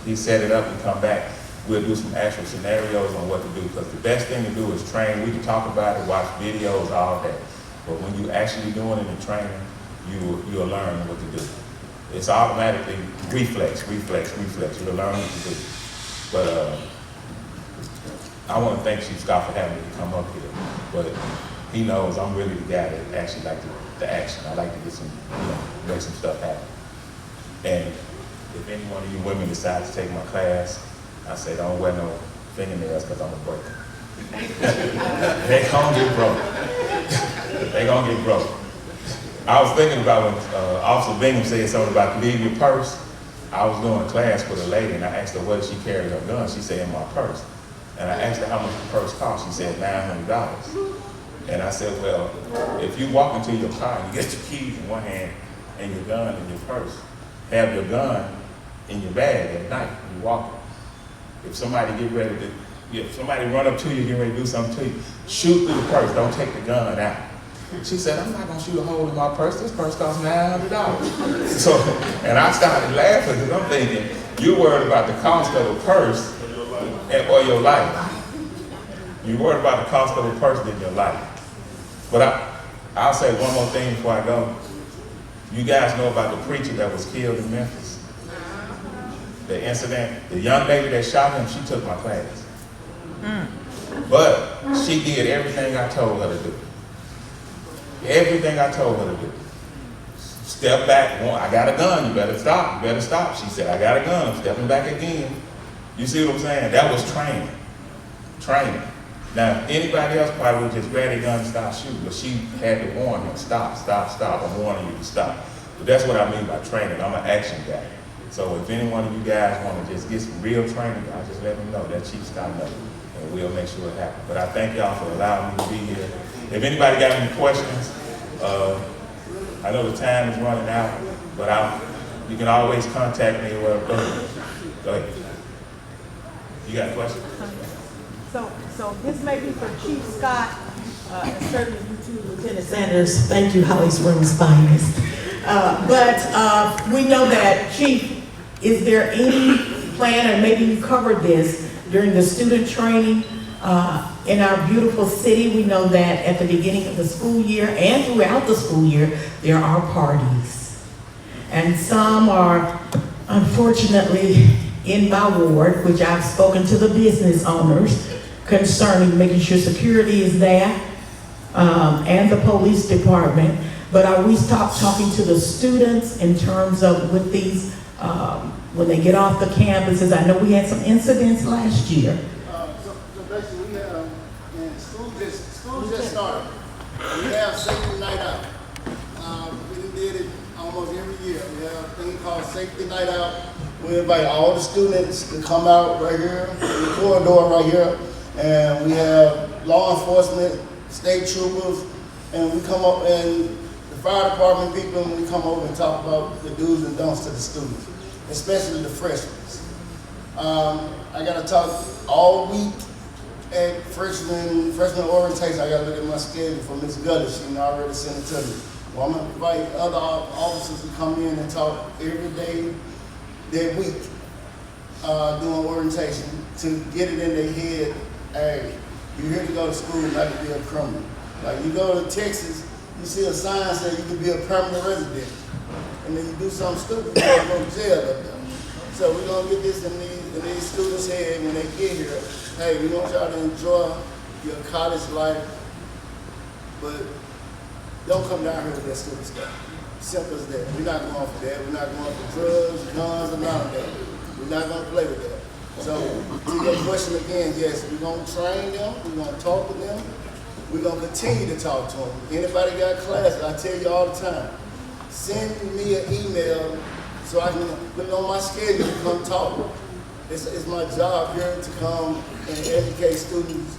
he set it up and come back, we'll do some actual scenarios on what to do, because the best thing to do is train. We can talk about it, watch videos, all that. But when you actually doing it in training, you'll learn what to do. It's automatically reflex. You'll learn what to do. But I want to thank Chief Scott for having me to come up here. But he knows I'm really the guy that actually like the action. I like to get some, make some stuff happen. And if any one of you women decide to take my class, I say don't wear no fingernails because I'm a breaker. They gonna get broke. They gonna get broke. I was thinking about when Officer Bingham said something about leave your purse. I was doing a class with a lady and I asked her where she carried her gun. She said in my purse. And I asked her how much the purse cost. She said $900. And I said, well, if you walk into your car and you get your keys in one hand and your gun in your purse, have your gun in your bag at night when you walk. If somebody if somebody run up to you, get ready to do something to you, shoot through the purse, don't take the gun out. She said, I'm not gonna shoot a hole in my purse, this purse costs $900. So, and I started laughing because I'm thinking, you're worried about the cost of a purse or your life. You're worried about the cost of a purse than your life. But I'll say one more thing before I go. You guys know about the preacher that was killed in Memphis? The incident, the young lady that shot him, she took my class. But she did everything I told her to do. Everything I told her to do. Step back, I got a gun, you better stop, you better stop. She said, I got a gun, I'm stepping back again. You see what I'm saying? That was training. Training. Now, anybody else probably would just grab a gun and start shooting, but she had to warn him, stop, stop, stop. I'm warning you to stop. But that's what I mean by training. I'm an action guy. So if any one of you guys want to just get some real training, I'll just let me know. That Chief Scott knows, and we'll make sure it happens. But I thank y'all for allowing me to be here. If anybody got any questions, I know the time is running out, but you can always contact me or whatever. Go ahead. You got a question? So this may be for Chief Scott, and certainly you too, Lieutenant Sanders. Thank you, Holly Springs finest. But we know that, Chief, is there any plan, and maybe you covered this during the student training in our beautiful city? We know that at the beginning of the school year and throughout the school year, there are parties. And some are, unfortunately, in my ward, which I've spoken to the business owners concerning making sure security is there, and the police department. But are we talking to the students in terms of with these, when they get off the campuses? I know we had some incidents last year. So basically we have, and school just started. We have safety night out. We did it almost every year. We have a thing called safety night out. We invite all the students to come out right here, in the corridor right here. And we have law enforcement, state troopers, and we come up, and the fire department people, and we come over and talk about the do's and don'ts to the students, especially the freshmen. I got to talk all week at freshman orientation. I got to look at my schedule for Ms. Gullis. She already sent it to me. Well, I'm going to invite other officers to come in and talk every day that week doing orientation to get it in their head. Hey, you're here to go to school, not to be a criminal. Like you go to Texas, you see a sign saying you can be a permanent resident, and then you do something stupid, you go to jail up there. So we're gonna get this in these students' head when they get here. Hey, we want y'all to enjoy your college life, but don't come down here with that stupid stuff. Simple as that. We're not going for that. We're not going for drugs, guns, and none of that. We're not gonna play with that. So, to your question again, yes, we're going to train them, we're going to talk to them, we're going to continue to talk to them. Anybody got classes, I tell you all the time, send me an email so I can put it on my schedule to come talk. It's my job here to come and educate students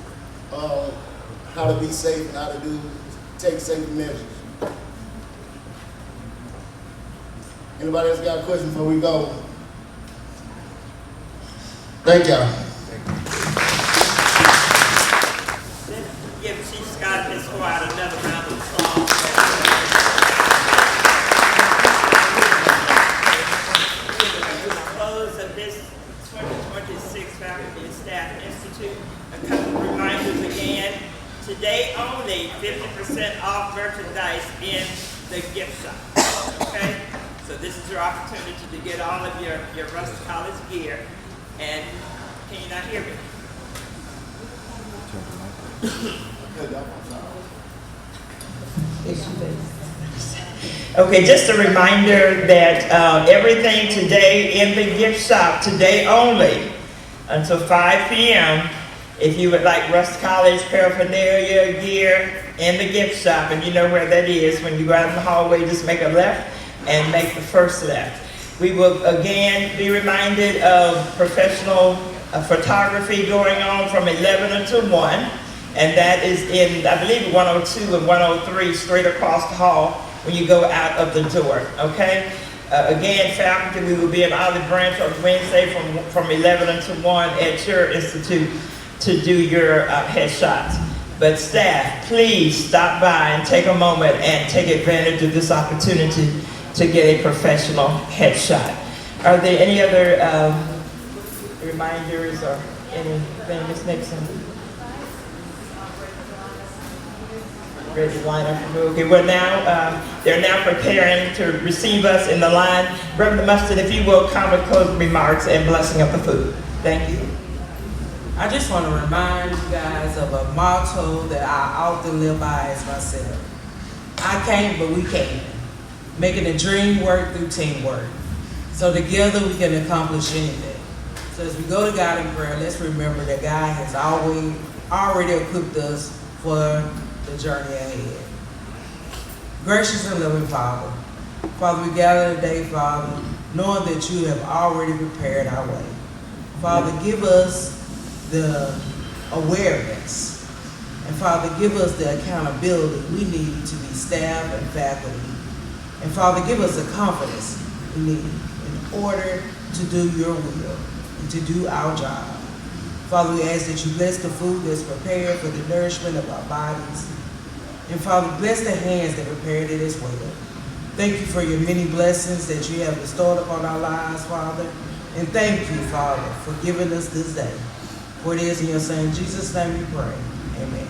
how to be safe and how to take safe measures. Anybody else got a question before we go? Thank y'all. Let's give Chief Scott and squad another round of applause. At the close of this 2026 Faculty and Staff Institute, a couple of reminders again. Today only, 50% off merchandise in the gift shop. Okay? So this is your opportunity to get all of your Rusk College gear. And can you not hear me? Okay, just a reminder that everything today in the gift shop, today only, until 5 p.m., If you would like Rusk College paraphernalia, gear, and the gift shop, and you know where that is, when you go out in the hallway, just make a left and make the first left. We will again be reminded of professional photography going on from 11 until 1, and that is in, I believe, 102 and 103, straight across the hall when you go out of the door, okay? Again, faculty, we will be in Olive Branch on Wednesday from 11 until 1 at your institute to do your headshots. But staff, please stop by and take a moment and take advantage of this opportunity to get a professional headshot. Are there any other reminders or anything, Ms. Nixon? Ready to line up? Okay, well now, they're now preparing to receive us in the line. Reverend Mustard, if you will, come with closing remarks and blessing of the food. Thank you. I just want to remind you guys of a motto that I often live by as myself. I can't, but we can. Making a dream work through teamwork. So together we can accomplish anything. So as we go to God in prayer, let's remember that God has already equipped us for the journey ahead. Gracious and loving Father, Father, we gather today, Father, knowing that you have already prepared our way. Father, give us the awareness, and Father, give us the accountability we need to be staff and faculty. And Father, give us the confidence we need in order to do your will and to do our job. Father, we ask that you bless the food that's prepared for the nourishment of our bodies. And Father, bless the hands that prepared it as well. Thank you for your many blessings that you have bestowed upon our lives, Father. And thank you, Father, for giving us this day. For it is in your Son, Jesus' name we pray. Amen.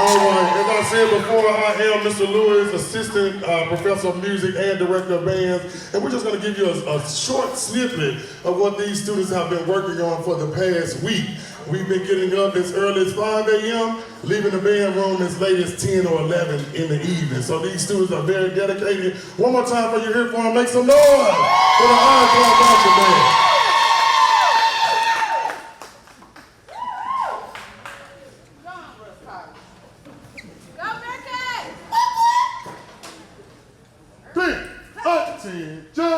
All right, as I said before, I am Mr. Lewis, Assistant Professor of Music and Director of Bands, and we're just going to give you a short snippet of what these students have been working on for the past week. We've been getting up as early as 5 a.m., leaving the band room as late as 10 or 11 in the evening. So these students are very dedicated. One more time for you here for them, make some noise for the Encore Marching Band. Just